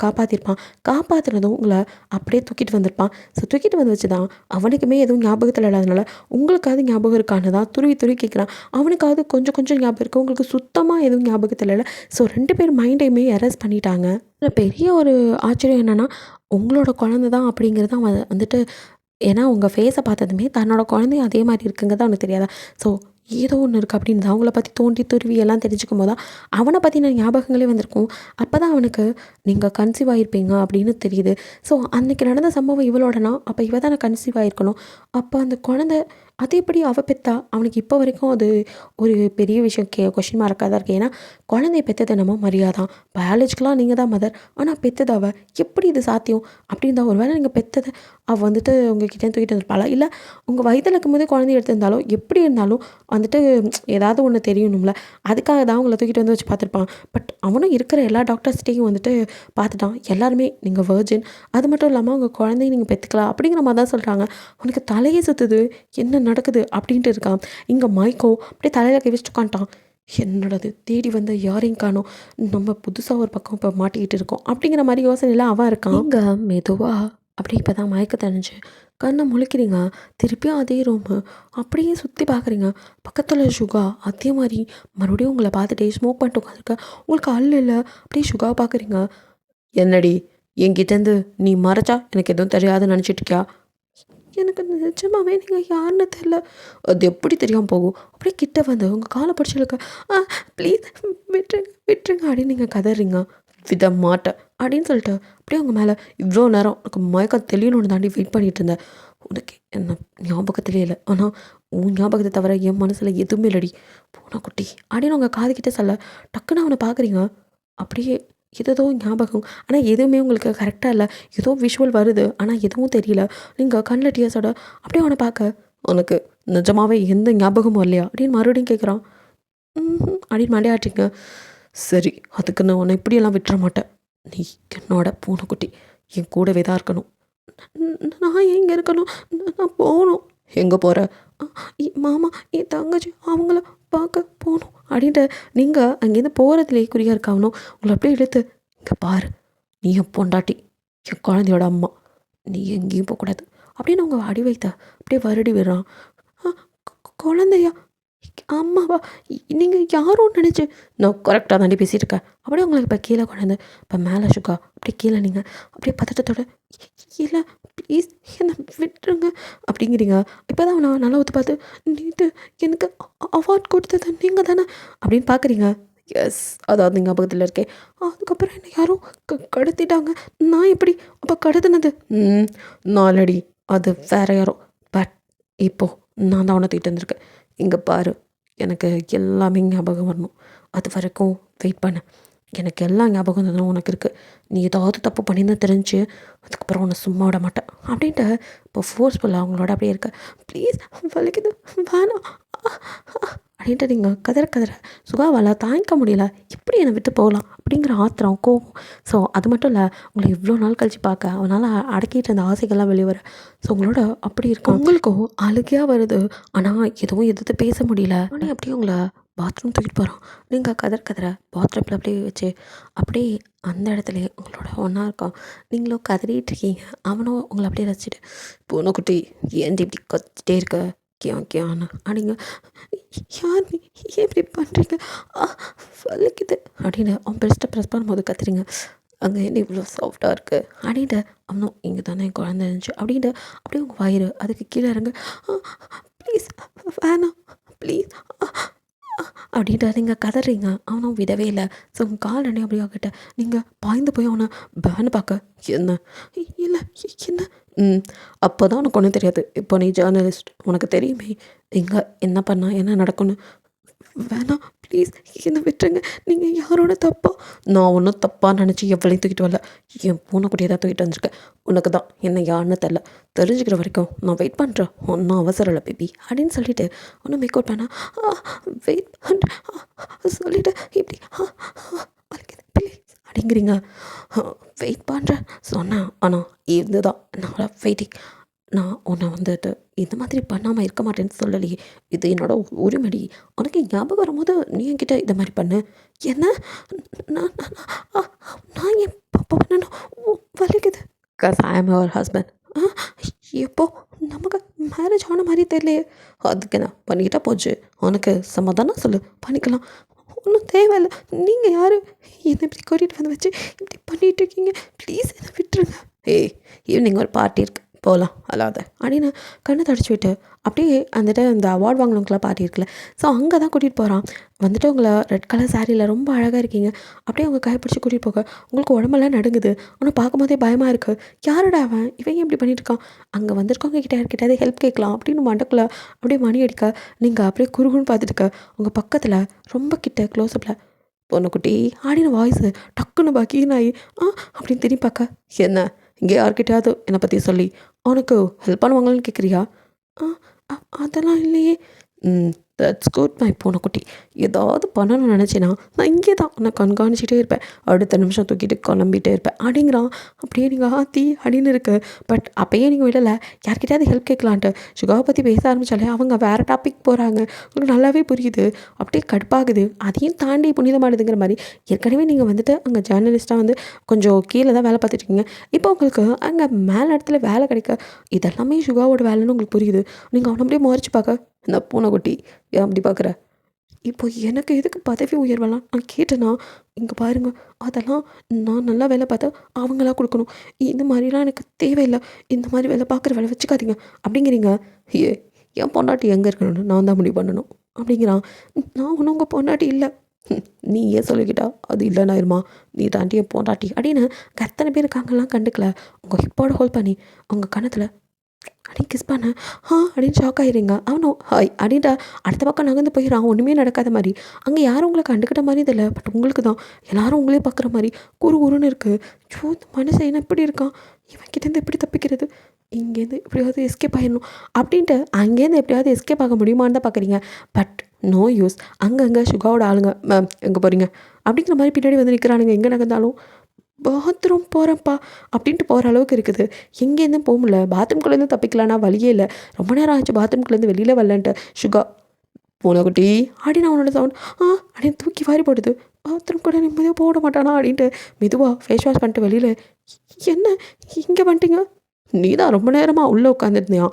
காப்பாற்றுனதும் உங்களை அப்படியே தூக்கிட்டு வந்திருப்பான். ஸோ தூக்கிட்டு வந்து வச்சு தான் அவனுக்குமே எதுவும் ஞாபகத்தில் இல்லாதனால உங்களுக்காவது ஞாபகம் இருக்கான்னு தான் துருவி கேட்குறான். அவனுக்காவது கொஞ்சம் ஞாபகம் இருக்குது, உங்களுக்கு சுத்தமாக எதுவும் ஞாபகத்தில் இல்லை. ஸோ 2 பேர் மைண்டையுமே அரெஸ்ட் பண்ணிட்டாங்க. இதில் பெரிய ஒரு ஆச்சரியம் என்னென்னா உங்களோட குழந்தை தான் அப்படிங்கிறது அவன் வந்துட்டு, ஏன்னா உங்கள் ஃபேஸை பார்த்ததுமே தன்னோட குழந்தையும் அதே மாதிரி இருக்குங்கிறது அவனுக்கு தெரியாதா. ஸோ ஏதோ ஒன்று இருக்குது அப்படின்னு அவங்கள பற்றி தோண்டி துருவி எல்லாம் தெரிஞ்சுக்கும் போது தான் அவனை பற்றின ஞாபகங்களே வந்திருக்கும். அப்போ தான் அவனுக்கு நீங்கள் கன்சீவ் ஆகிருப்பீங்க அப்படின்னு தெரியுது. ஸோ அன்றைக்கி நடந்த சம்பவம் இவளோடனா, அப்போ இவ தானே கன்சீவ் ஆகிருக்கணும். அப்போ அந்த குழந்தை அது எப்படி பெற்றா அவனுக்கு இப்போ வரைக்கும் அது ஒரு பெரிய விஷயம் கொஷின் மார்க்காக தான் இருக்குது. ஏன்னா குழந்தைய பெற்றது என்னமோ மரியாதான், பயாலஜிக்கலாக நீங்கள் தான் மதர், ஆனால் பெற்றது அவள், எப்படி இது சாத்தியம் அப்படின்னு தான். ஒரு வேளை நீங்கள் பெற்றதை அவள் வந்துட்டு உங்ககிட்ட தூக்கிட்டு வந்திருப்பாளா, இல்லை உங்கள் வயிற்றில் இருக்கும்போதே குழந்தைய எடுத்திருந்தாலும் எப்படி இருந்தாலும் வந்துட்டு ஏதாவது ஒன்று தெரியணும்ல, அதுக்காக தான் உங்களை தூக்கிட்டு வந்து வச்சு பார்த்துருப்பான். பட் அவனும் இருக்கிற எல்லா டாக்டர்ஸ்கிட்டையும் வந்துட்டு பார்த்துட்டான். எல்லாருமே நீங்கள் வெர்ஜின், அது மட்டும் இல்லாமல் உங்கள் குழந்தைய நீங்கள் பெற்றுக்கலாம் அப்படிங்கிற மாதிரி தான் சொல்கிறாங்க. அவனுக்கு தலையே சுற்றுது, என்ன நடக்குது அப்படின்ட்டு இருக்கான். இங்கே மைக்கோ அப்படியே தலையில் கை வச்சுட்டு உட்காந்துட்டான். என்னோடது தேடி வந்த யாரையும் காணோம், நம்ம புதுசாக ஒரு பக்கம் இப்போ மாட்டிக்கிட்டு இருக்கோம் அப்படிங்கிற மாதிரி யோசனையில் அவன் இருக்கான். இங்கே மெதுவாக அப்படி இப்போ தான் மயக்க தெரிஞ்சு கண்ணை முழிக்கிறீங்க. திருப்பியும் அதே ரூமு அப்படியே சுற்றி பார்க்குறீங்க. பக்கத்தில் சுகா அதே மாதிரி மறுபடியும் உங்களை பார்த்துட்டே ஸ்மோக் பண்ணிட்டு உட்காந்துருக்க. உங்களுக்கு இல்லை அப்படியே சுகா பார்க்குறீங்க. என்னடி என்கிட்டேருந்து நீ மறைச்சா எனக்கு எதுவும் தெரியாதுன்னு நினச்சிட்டு இருக்கியா? எனக்கு நிஜமாவே நீங்கள் யாருன்னு தெரில. அது எப்படி தெரியாமல் போகும்? அப்படியே கிட்ட வந்து உங்கள் காலை பிடிச்சிருக்க, ப்ளீஸ் விட்டுருங்க அப்படின்னு நீங்கள் கதறீங்க. வித மாட்டேன் அப்படின்னு சொல்லிட்டு அப்படியே உங்கள் மேலே இவ்வளோ நேரம் எனக்கு மயக்கம் தெளியணுன்னு தாண்டி வெயிட் பண்ணிகிட்டு இருந்தேன். உனக்கு என்ன ஞாபகத்திலே இல்லை, ஆனால் உன் ஞாபகத்தை தவிர என் மனசில் எதுவுமே இல்லடி பூனைக்குட்டி அப்படின்னு உங்கள் காதுகிட்ட சொல்ல டக்குன்னு அவனை பார்க்குறீங்க. அப்படியே ஏதோ ஞாபகம், ஆனால் எதுவுமே உங்களுக்கு கரெக்டாக இல்லை. ஏதோ விஷுவல் வருது, ஆனால் எதுவும் தெரியல. நீங்கள் கண்ணில் டியர்ஸோட அப்படியே அவனை பார்க்க, உனக்கு நிஜமாவே எந்த ஞாபகமும் இல்லையா அப்படின்னு மறுபடியும் கேட்குறான். அப்படின்னு மண்டையாட்டிங்க. சரி, அதுக்கு நான் உன்னை இப்படியெல்லாம் விட்டுற மாட்டேன். நீ என்னோட பூனைக்குட்டி, என் கூடவே தான் இருக்கணும். நான் எங்கே இருக்கணும்? நான் போகணும். எங்கே போகிற? மாமா என் தங்கச்சி அவங்கள பார்க்க போகணும் அப்படின்ட்டு நீங்கள் அங்கேருந்து போகிறதுலேயே குறியாக இருக்காவணும். உங்களை அப்படியே இழுத்து, இங்கே பாரு, நீ என் பொண்டாட்டி, என் குழந்தையோட அம்மா, நீ எங்கேயும் போகக்கூடாது அப்படின்னு அவங்க அடி வைத்த அப்படியே வருடி விடுறான். குழந்தையா? ஆமாவா? நீங்கள் யாரும் நினச்சி நான் கரெக்டாக தாண்டி பேசிகிட்டு இருக்கேன். அப்படியே உங்களுக்கு இப்போ கீழே கொண்டாந்து இப்போ மேலே சுகா அப்படியே கீழே நீங்கள் அப்படியே பதட்டத்தோட இல்லை ப்ளீஸ் என்னை விட்டுருங்க அப்படிங்கிறீங்க. இப்போ தான் நான் நல்லா ஒத்து பார்த்து நீட்டு எனக்கு அவார்ட் கொடுத்தது நீங்கள் தானே அப்படின்னு பார்க்குறீங்க. எஸ், அதாவது நீங்கள் ஞாபகத்தில் இருக்கேன். அதுக்கப்புறம் என்ன யாரும் கடத்திட்டாங்க. நான் எப்படி அப்போ கடத்தினது? நாலடி அது வேற யாரோ. பட் இப்போது நான் தான் உன்னை தூக்கிட்டு வந்திருக்கேன். இங்கே பாரு, எனக்கு எல்லாமே ஞாபகம் வரணும். அது வரைக்கும் வெயிட் பண்ண. எனக்கு எல்லாம் ஞாபகம் தானே உனக்கு இருக்குது. நீ ஏதாவது தப்பு பண்ணியிருந்தா தெரிஞ்சு அதுக்கப்புறம் உன்னை சும்மா விட மாட்டேன் அப்படின்ட்டு இப்போ ஃபோர்ஸ்ஃபுல்லாக அவங்களோட அப்படியே இருக்க. ப்ளீஸ் வலிக்குது வேணாம் அப்படின்ட்டு நீங்கள் கதற சுகாவால் தாங்கிக்க முடியல. எப்படி என்னை விட்டு போகலாம் அப்படிங்கிற ஆத்திரம் கோவம். ஸோ அது மட்டும் இல்லை, உங்களை இவ்வளோ நாள் கழித்து பார்க்க அவனால் அடக்கிட்டு இருந்த ஆசைகள்லாம் வெளியே வர. ஸோ உங்களோட அப்படி இருக்கும். உங்களுக்கும் அழுகையாக வருது, ஆனால் எதுவும் எதிர்த்து பேச முடியல. ஆனால் அப்படியே உங்களை பாத்ரூம் தூக்கிட்டு போகிறோம். நீங்கள் கதற பாத்ரூமில் அப்படியே வச்சு அப்படியே அந்த இடத்துல உங்களோட ஒன்றா இருக்கும். நீங்களும் கதறிட்டு இருக்கீங்க, அவனும் உங்களை அப்படியே ரசிச்சுட்டு பூனைக்குட்டி ஏன் இப்படி கத்திட்டே இருக்க கேன்னு அப்படிங்க. யார் நீ, ஏன் இப்படி பண்ணுறீங்க, வலிக்குது அப்படின்னு அவன் பெருஸ்ட்டை ப்ரெஸ் பண்ணும்போது கத்துறீங்க. அங்கே என்ன இவ்வளோ சாஃப்டாக இருக்குது அப்படின்ட்டு அவனும் இங்கே தானே என் குழந்தை இருந்துச்சு அப்படின்ட்டு அப்படியே உங்கள் வயிறு அதுக்கு கீழே இறங்க. ப்ளீஸ் வேணாம் ப்ளீஸ் அப்படின்ட்டு நீங்கள் கதறீங்க. அவனும் விடவே இல்லை. ஸோ உங்கள் கால் ரெண்டையும் அப்படியே கிட்ட நீங்கள் பாய்ந்து போய் அவனை பேனு பார்க்க. என்ன இல்லை என்ன அப்போ தான் உனக்கு ஒன்றும் தெரியாது. இப்போ நீ ஜேர்னலிஸ்ட், உனக்கு தெரியுமே இங்கே என்ன பண்ணால் என்ன நடக்கும்னு. வேணாம் ப்ளீஸ் என்னை விட்டுருங்க. நீங்கள் யாரோட தப்பா? நான் ஒன்றும் தப்பாக நினச்சி எவ்வளையும் தூக்கிட்டு வரல. என் பூனைக்குட்டியை தான் தூக்கிட்டு வந்திருக்கேன். உனக்கு தான் என்ன யாருன்னு தெரில. தெரிஞ்சுக்கிற வரைக்கும் நான் வெயிட் பண்ணுறேன். ஒன்றும் அவசரம் இல்லை பேபி அப்படின்னு சொல்லிவிட்டு ஒன்றும் மேக் அவுட் பண்ணா வெயிட் பண்ணுறேன் சொல்லிவிட்டு இப்படி ப்ளீஸ் அப்படிங்கிறீங்க. வெயிட் பண்ணுறேன் சொன்னேன், ஆனால் இது தான் நான் வெயிட்டிங். நான் உன்னை வந்துட்டு இந்த மாதிரி பண்ணாமல் இருக்க மாட்டேன்னு சொல்லலையே. இது என்னோட உரிமைடி. உனக்கு ஞாபகம் வரும்போது நீ என்கிட்ட இந்த மாதிரி பண்ணு. என்ன நான் நான் என் பாப்பா பண்ணணும் வலிக்குது. Because I am your husband. எப்போ நமக்கு மேரேஜ் ஆன மாதிரி தெரியலையே. அதுக்கு நான் பண்ணிக்கிட்டா போச்சு. உனக்கு சமாதானம் சொல்லு, பண்ணிக்கலாம். ஒன்றும் தேவையில்லை. நீங்கள் யார் என்னை இப்படி கூட்டிகிட்டு வந்து வச்சு இப்படி பண்ணிகிட்டு இருக்கீங்க. ப்ளீஸ் என்னை விட்டுருங்க. ஏய், ஈவினிங் ஒரு பார்ட்டி இருக்குது போகலாம் அல்லாத அப்படின்னு கண்ணை தொடச்சி விட்டு அப்படியே வந்துட்டு அந்த அவார்ட் வாங்கினவங்களாம் பார்ட்டி இருக்குல்ல, ஸோ அங்கே தான் கூட்டிகிட்டு போகிறான். வந்துட்டு உங்களை ரெட் கலர் சாரியில் ரொம்ப அழகாக இருக்கீங்க. அப்படியே அவங்க கைப்பிடிச்சி கூட்டிகிட்டு போக உங்களுக்கு உடம்பெல்லாம் நடுங்குது. ஆனால் பார்க்கும்போதே பயமாக இருக்குது. யாரோட அவன் இவன் எப்படி பண்ணிட்டு இருக்கான்? அங்கே வந்திருக்கவங்க கிட்ட யார்கிட்டயாவது ஹெல்ப் கேட்கலாம் அப்படின்னு மண்டக்குள்ளே அப்படியே மணி அடிக்க நீங்கள் அப்படியே குறுகுன்னு பார்த்துட்டு உங்கள் பக்கத்தில் ரொம்ப கிட்ட க்ளோஸ்அப்பில் பொண்ணுக்குட்டி ஆடின வாய்ஸு டக்குன்னு பாக்கினாயி அப்படின்னு திரும்பி பார்க்க. என்ன இங்கே யார்கிட்டயாவது என்னை பற்றி சொல்லி உனக்கு ஹெல்ப் பண்ணுவாங்கன்னு கேட்குறியா? அதெல்லாம் இல்லையே. தட்ஸ் குட் மை பூனைக்குட்டி. ஏதாவது பண்ணணும்னு நினச்சின்னா நான் இங்கே தான் உன்னை கண்காணிச்சிட்டே இருப்பேன். அடுத்த நிமிஷம் தூக்கிட்டு கிளம்பிட்டே இருப்பேன் அப்படிங்கிறான். அப்படியே நீங்கள் ஆத்தி அப்படின்னு இருக்கு. பட் அப்போயே நீங்கள் விடலை, யார்கிட்டயாவது ஹெல்ப் கேட்கலான்ட்டு. சுகாவை பற்றி பேச ஆரம்பித்தாலே அவங்க வேறு டாபிக் போகிறாங்க. உங்களுக்கு நல்லாவே புரியுது. அப்படியே கடுப்பாகுது. அதையும் தாண்டி புனிதமானதுங்கிற மாதிரி ஏற்கனவே நீங்கள் வந்துட்டு அங்கே ஜேர்னலிஸ்ட்டாக வந்து கொஞ்சம் கீழே தான் வேலை பார்த்துட்ருக்கீங்க. இப்போ உங்களுக்கு அங்கே மேலே இடத்துல வேலை கிடைக்க இதெல்லாமே சுகாவோட வேலைன்னு உங்களுக்கு புரியுது. நீங்கள் அவனை அப்படியே முறைச்சி பார்க்க. இந்த பூனைக்குட்டி ஏன் அப்படி பார்க்குற? இப்போ எனக்கு எதுக்கு பதவி உயர்வெல்லாம் நான் கேட்டேன்னா, இங்கே பாருங்க, அதெல்லாம் நான் நல்லா வேலை பார்த்தா அவங்களா கொடுக்கணும். இந்த மாதிரிலாம் எனக்கு தேவையில்லை. இந்த மாதிரி வேலை பார்க்குற வேலை வச்சுக்காதீங்க அப்படிங்கிறீங்க. என் பொண்டாட்டி எங்கே இருக்கணும்னு நான் தான் முடிவு பண்ணணும் அப்படிங்கிறான். நான் ஒன்றும் உங்கள் பொண்டாட்டி இல்லை. நீ ஏன் சொல்லிக்கிட்டா அது இல்லைன்னா இருமா, நீ தாண்டி என் பொண்டாட்டி அப்படின்னு எத்தனை பேர் இருக்காங்கலாம் கண்டுக்கல. உங்கள் ஹிப்போட ஹோல்ட் பண்ணி உங்கள் கணத்தில் அப்படின்னு கிஸ் பண்ண அப்படின்னு ஷாக் ஆகிடுங்க. அவனும் ஹாய் அப்படின்ட்டா அடுத்த பக்கம் நகர்ந்து போயிடறான். ஒன்றுமே நடக்காத மாதிரி. அங்கே யாரும் உங்களை கண்டுக்கிட்ட மாதிரி தெரியல. பட் உங்களுக்கு தான் எல்லாரும் உங்களே பார்க்குற மாதிரி குறுன்னு இருக்குது. ஸோ இந்த மனுஷன் என்ன இப்படி இருக்கான், இவன் கிட்டேருந்து எப்படி தப்பிக்கிறது, இங்கேருந்து எப்படியாவது எஸ்கேப் ஆகிடணும் அப்படின்ட்டு அங்கேருந்து எப்படியாவது எஸ்கேப் ஆக முடியுமான்னு தான் பார்க்குறீங்க. But no use. அங்கங்கே சுகாவோட ஆளுங்க மேம் எங்கே போகிறீங்க அப்படிங்கிற மாதிரி பின்னாடி வந்து நிற்கிறானுங்க. எங்கே நகர்ந்தாலும் பாத்ரூம் போகிறேன்ப்பா அப்படின்ட்டு போகிற அளவுக்கு இருக்குது. எங்கேருந்து போக முடியல. பாத்ரூம்குள்ளேருந்து தப்பிக்கலான்னா வழியே இல்லை. ரொம்ப நேரம் ஆச்சு பாத்ரூம்குள்ளேருந்து வெளியில் வரலன்ட்டு. சுகா பூனைக்குட்டி அப்படின்னு அவனோட சவுண்ட் அப்படின்னு தூக்கி வாரி போடுது. பாத்ரூம் கூட நிம்மதியாக போட மாட்டானா அப்படின்ட்டு மெதுவாக ஃபேஸ் வாஷ் பண்ணிட்டு வெளியில். என்ன இங்கே வந்துட்டீங்க? நீ தான் ரொம்ப நேரமாக உள்ளே உட்காந்துருந்தியா,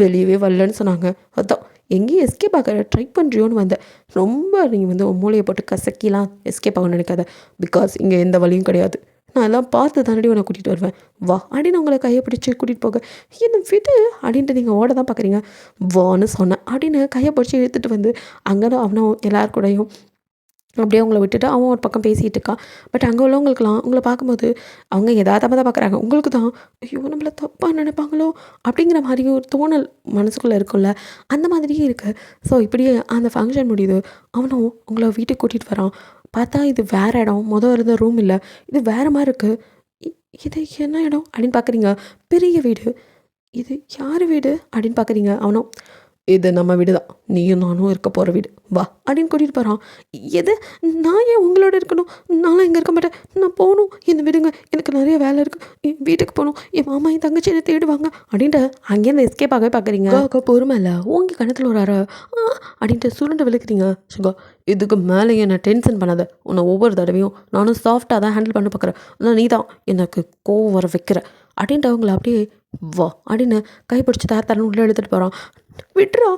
வெளியவே வரலன்னு சொன்னாங்க. அதான் எங்கேயும் எஸ்கேப் ஆக ட்ரை பண்ணுறியோன்னு வந்தேன். ரொம்ப நீங்கள் வந்து உன் மூளையை போட்டு கசக்கிலாம் எஸ்கேப் ஆக நினைக்காத. பிகாஸ் இங்கே எந்த வழியும் கிடையாது. நான் எல்லாம் பார்த்து தானடி உன்னை கூட்டிகிட்டு வருவேன். வா அப்படின்னு உங்களை கையை பிடிச்சி கூட்டிகிட்டு போக என்ன விடு அப்படின்ட்டு நீங்கள் ஓட தான் பார்க்குறீங்க. வான்னு சொன்னேன் அப்படின்னு கையை பிடிச்சி இழுத்துட்டு வந்து அங்கே அவனும் எல்லார் கூடயும் அப்படியே அவங்கள விட்டுட்டு அவன் ஒரு பக்கம் பேசிகிட்டு இருக்கான். பட் அங்கே உள்ளவங்களுக்குலாம் உங்களை பார்க்கும்போது அவங்க எதார்த்தமாக தான் பார்க்குறாங்க. உங்களுக்கு தான் ஐயோ நம்மளை தப்பாக நினைப்பாங்களோ அப்படிங்கிற மாதிரி ஒரு தோணல் மனசுக்குள்ளே இருக்கும்ல, அந்த மாதிரியே இருக்குது. ஸோ இப்படியே அந்த ஃபங்க்ஷன் முடியுது. அவனும் உங்களை வீட்டுக்கு கூட்டிகிட்டு வரான். பார்த்தா இது வேறு இடம், இருந்த ரூம் இல்லை, இது வேறு மாதிரி இருக்குது. இது என்ன இடம் அப்படின்னு பார்க்குறீங்க. பெரிய வீடு. இது யார் வீடு அப்படின்னு பார்க்குறீங்க. அவனும் இது நம்ம வீடு தான், நீயும் நானும் இருக்க போகிற வீடு, வா அப்படின்னு கூட்டிகிட்டு போகிறான். எது, நான் ஏன் உங்களோட இருக்கணும்? நான்லாம் இங்கே இருக்க மாட்டேன், நான் போகணும், என்னை விடுங்க, எனக்கு நிறைய வேலை இருக்குது, என் வீட்டுக்கு போகணும், என் மாமா என் தங்கச்சி என்னை தேடுவாங்க அப்படின்ட்டு அங்கேருந்து எஸ்கேப் ஆகவே பார்க்குறீங்க. அக்கா பொறுமை இல்லை, உங்கள் கணத்தில் ஒரு அரை அப்படின்ட்டு சுருண்டு விழுக்கிறீங்க. சுகா இதுக்கு மேலே என்னை டென்ஷன் பண்ணாத. உன்னை ஒவ்வொரு தடவையும் நானும் சாஃப்டாக தான் ஹேண்டில் பண்ண பார்க்குறேன். ஆனால் நீ தான் எனக்கு கோவம் வர வைக்கிற அப்படின்ட்டு அவங்கள அப்படியே வா அப்படின்னு கைப்பிடிச்சி தரன்னு உள்ளே எடுத்துகிட்டு போகிறான். விட்றா,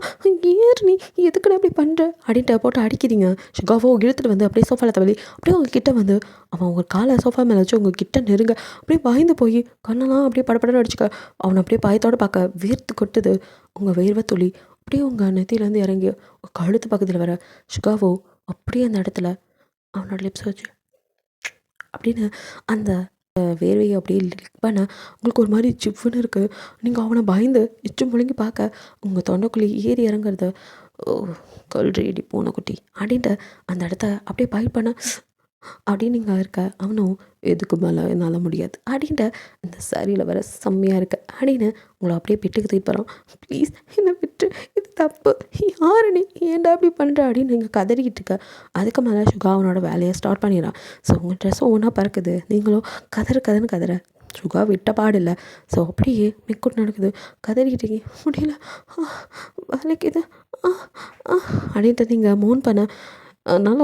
ஏறு நீ எதுக்குடா அப்படி பண்ணுற அப்படின்ட்டு போட்டு அடிக்கிறீங்க. சுகாவோ இழுத்துட்டு வந்து அப்படியே சோஃபாவில் தவளி அப்படியே அவங்க கிட்டே வந்து அவன் உங்கள் காலை சோஃபா மேலே வச்சு உங்கள் கிட்ட நெருங்க அப்படியே பயந்து போய் கண்ணெல்லாம் அப்படியே படப்படன்னு அடிச்சுக்க. அவனை அப்படியே பயத்தோடு பார்க்க வேர்த்து கொட்டுது. உங்கள் வேர்வை துளி அப்படியே உங்கள் நெத்தியிலேருந்து இறங்கி கழுத்து பக்கத்தில் வர சுகாவோ அப்படியே அந்த இடத்துல அவனோட லிப்ஸ் வச்சு அப்படின்னு அந்த வேர்வையை அப்படியே லிக் பண்ண உங்களுக்கு ஒரு மாதிரி சிப்புன்னு இருக்குது. நீங்கள் அவனை பயந்து எச்சு முழுங்கி பார்க்க உங்கள் தொண்டைக்குள்ளே ஏறி இறங்குறது. ஓ கல்றி பூனைக்குட்டி அப்படின்ட்டு அந்த இடத்த அப்படியே பைட் பண்ண அப்படின்னு நீங்கள் இருக்க. அவனும் எதுக்கு மேலே என்னால் முடியாது அப்படின்ட்டு இந்த சரியில் வர செம்மையாக இருக்கு அப்படின்னு உங்களை அப்படியே பெட்டுக்கு தூக்கிட்டு போகிறான். ப்ளீஸ் என்னை விட்டு, இது தப்பு, யாரு நீ, ஏன்டா அப்படி பண்ணுற அப்படின்னு நீங்கள் கதறிக்கிட்டு இருக்க. அதுக்கு மேலே சுகா அவனோட வேலையை ஸ்டார்ட் பண்ணிடுறான். ஸோ உங்கள் ட்ரெஸ்ஸும் ஒன்றா பறக்குது, நீங்களும் கதறுன்னு கதற. சுகா விட்ட பாடில்லை. ஸோ அப்படியே மிக்கூட்டு நடக்குது. கதறிக்கிட்டீங்க, முடியல, வேலைக்குது அப்படின்ட்டு நீங்கள் மோன் பண்ண. அதனால்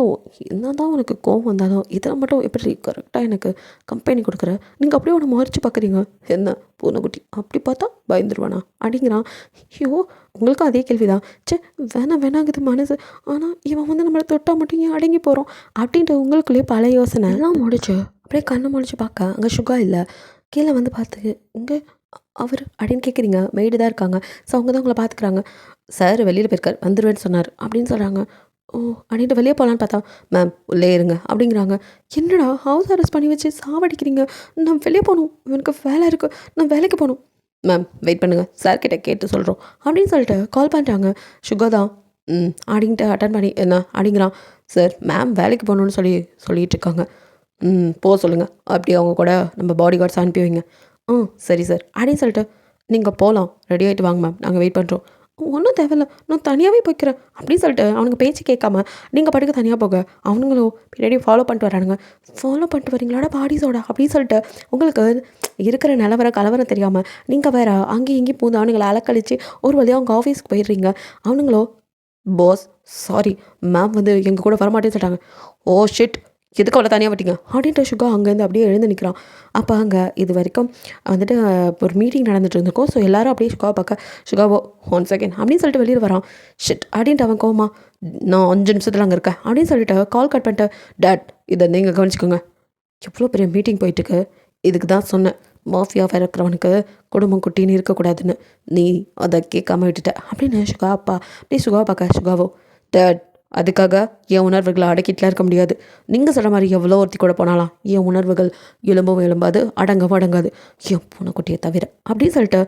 என்ன தான் உனக்கு கோவம் வந்தாலும் இதில் மட்டும் எப்படி கரெக்டாக எனக்கு கம்பெனி கொடுக்குற, நீங்கள் அப்படியே உன்னை மறைச்சி பார்க்குறீங்க. என்ன பூனைக்குட்டி அப்படி பார்த்தா பயந்துருவானா அப்படிங்கிறான். ஐயோ உங்களுக்கும் அதே கேள்விதான். சே வேணாங்குது மனசு. ஆனால் இவன் வந்து நம்மளை தொட்டால் மட்டும் ஏன் அடங்கி போகிறோம் அப்படின்ட்டு உங்களுக்குள்ளேயே பல யோசனை எல்லாம் முடிச்சு அப்படியே கண்ணை முடிச்சு பார்க்க அங்கே சுகா இல்லை. கீழே வந்து பார்த்து இங்கே அவர் அப்படின்னு கேட்குறீங்க. மெய்டு தான் இருக்காங்க. ஸோ அவங்க தான் உங்களை பார்த்துக்குறாங்க. சார் வெளியில் போயிருக்கார், வந்துடுவேன்னு சொன்னார் அப்படின்னு சொல்கிறாங்க. ஓ அப்படின்ட்டு வெளியே போகலான்னு பார்த்தா மேம் உள்ளே இருங்க அப்படிங்கிறாங்க. என்னடா ஹவுஸ் அரெஸ்ட் பண்ணி வச்சு சாவடிக்கிறீங்க, நான் வெளியே போகணும், எனக்கு வேலை இருக்குது, நான் வேலைக்கு போகணும். மேம் வெயிட் பண்ணுங்கள், சார்கிட்ட கேட்டு சொல்கிறோம் அப்படின்னு சொல்லிட்டு கால் பண்ணுறாங்க. சுகா தான் அப்படின்ட்டு அட்டன் பண்ணி என்ன அப்படிங்கிறான். சார் மேம் வேலைக்கு போகணுன்னு சொல்லிகிட்டு இருக்காங்க. போக சொல்லுங்கள், அப்படியே அவங்க கூட நம்ம பாடி கார்ட்ஸ் அனுப்பி வைங்க. சரி சார் அப்படின்னு சொல்லிட்டு நீங்கள் போகலாம், ரெடி ஆகிட்டு வாங்க மேம், நாங்கள் வெயிட் பண்ணுறோம். ஒன்றும் தேவையில்ல, நான் தனியாகவே போய்க்கிறேன் அப்படின்னு சொல்லிட்டு அவனுக்கு பேச்சு கேட்காம நீங்கள் படுக்க தனியாக போக அவனுங்களும் பின்னாடி ஃபாலோ பண்ணிட்டு வரானுங்க. ஃபாலோ பண்ணிட்டு வரீங்களாடா பாடிஸோட அப்படின்னு சொல்லிட்டு உங்களுக்கு இருக்கிற கலவரம் தெரியாமல் நீங்கள் வேறு அங்கேயும் இங்கேயும் பூந்து அவனுங்களை அலக்கழிச்சு ஒரு வழியாக அவங்க ஆஃபீஸ்க்கு போயிடுறீங்க. அவனுங்களோ பாஸ் சாரி மேம் வந்து எங்கள் கூட வரமாட்டேன்னு சொல்லிட்டாங்க. ஓ ஷிட், எதுக்கு அவ்வளோ தனியாக விட்டீங்க அப்படின்ட்டு சுகா அங்கேருந்து அப்படியே எழுந்து நிற்கிறான். அப்போ அங்கே இது வரைக்கும் வந்துட்டு ஒரு மீட்டிங் நடந்துட்டு இருந்திருக்கும். ஸோ எல்லாரும் அப்படியே சுகாவை பார்க்க சுகாவோ 1 செகண்ட் அப்படின்னு சொல்லிட்டு வெளியில் வரான். ஷிட் அப்படின்ட்டு அவன் கோமா நான் 5 நிமிஷத்தில் அங்கே இருக்கேன் அப்படின்னு சொல்லிட்டு கால் கட் பண்ணிட்டு டேட் இதை நீங்கள் கவனிச்சிக்கோங்க, எவ்வளோ பெரிய மீட்டிங் போயிட்டுருக்கு, இதுக்கு தான் சொன்னேன் மாஃபியாவாக இருக்கிறவனுக்கு குடும்பம் குட்டின்னு இருக்கக்கூடாதுன்னு, நீ அதை கேட்காம விட்டுட்ட அப்படின்னு சுகா அப்பா அப்படியே சுகாவை பார்க்க சுகாவோ டேட் அதுக்காக என் உணர்வுகளை அடக்கிட்டுலாம் இருக்க முடியாது. நீங்கள் சொல்கிற மாதிரி எவ்வளோ ஒருத்தி கூட போனாலாம் என் உணர்வுகள் எழும்பாது அடங்காது என் பூனைக்குட்டியை தவிர அப்படின்னு சொல்லிட்டு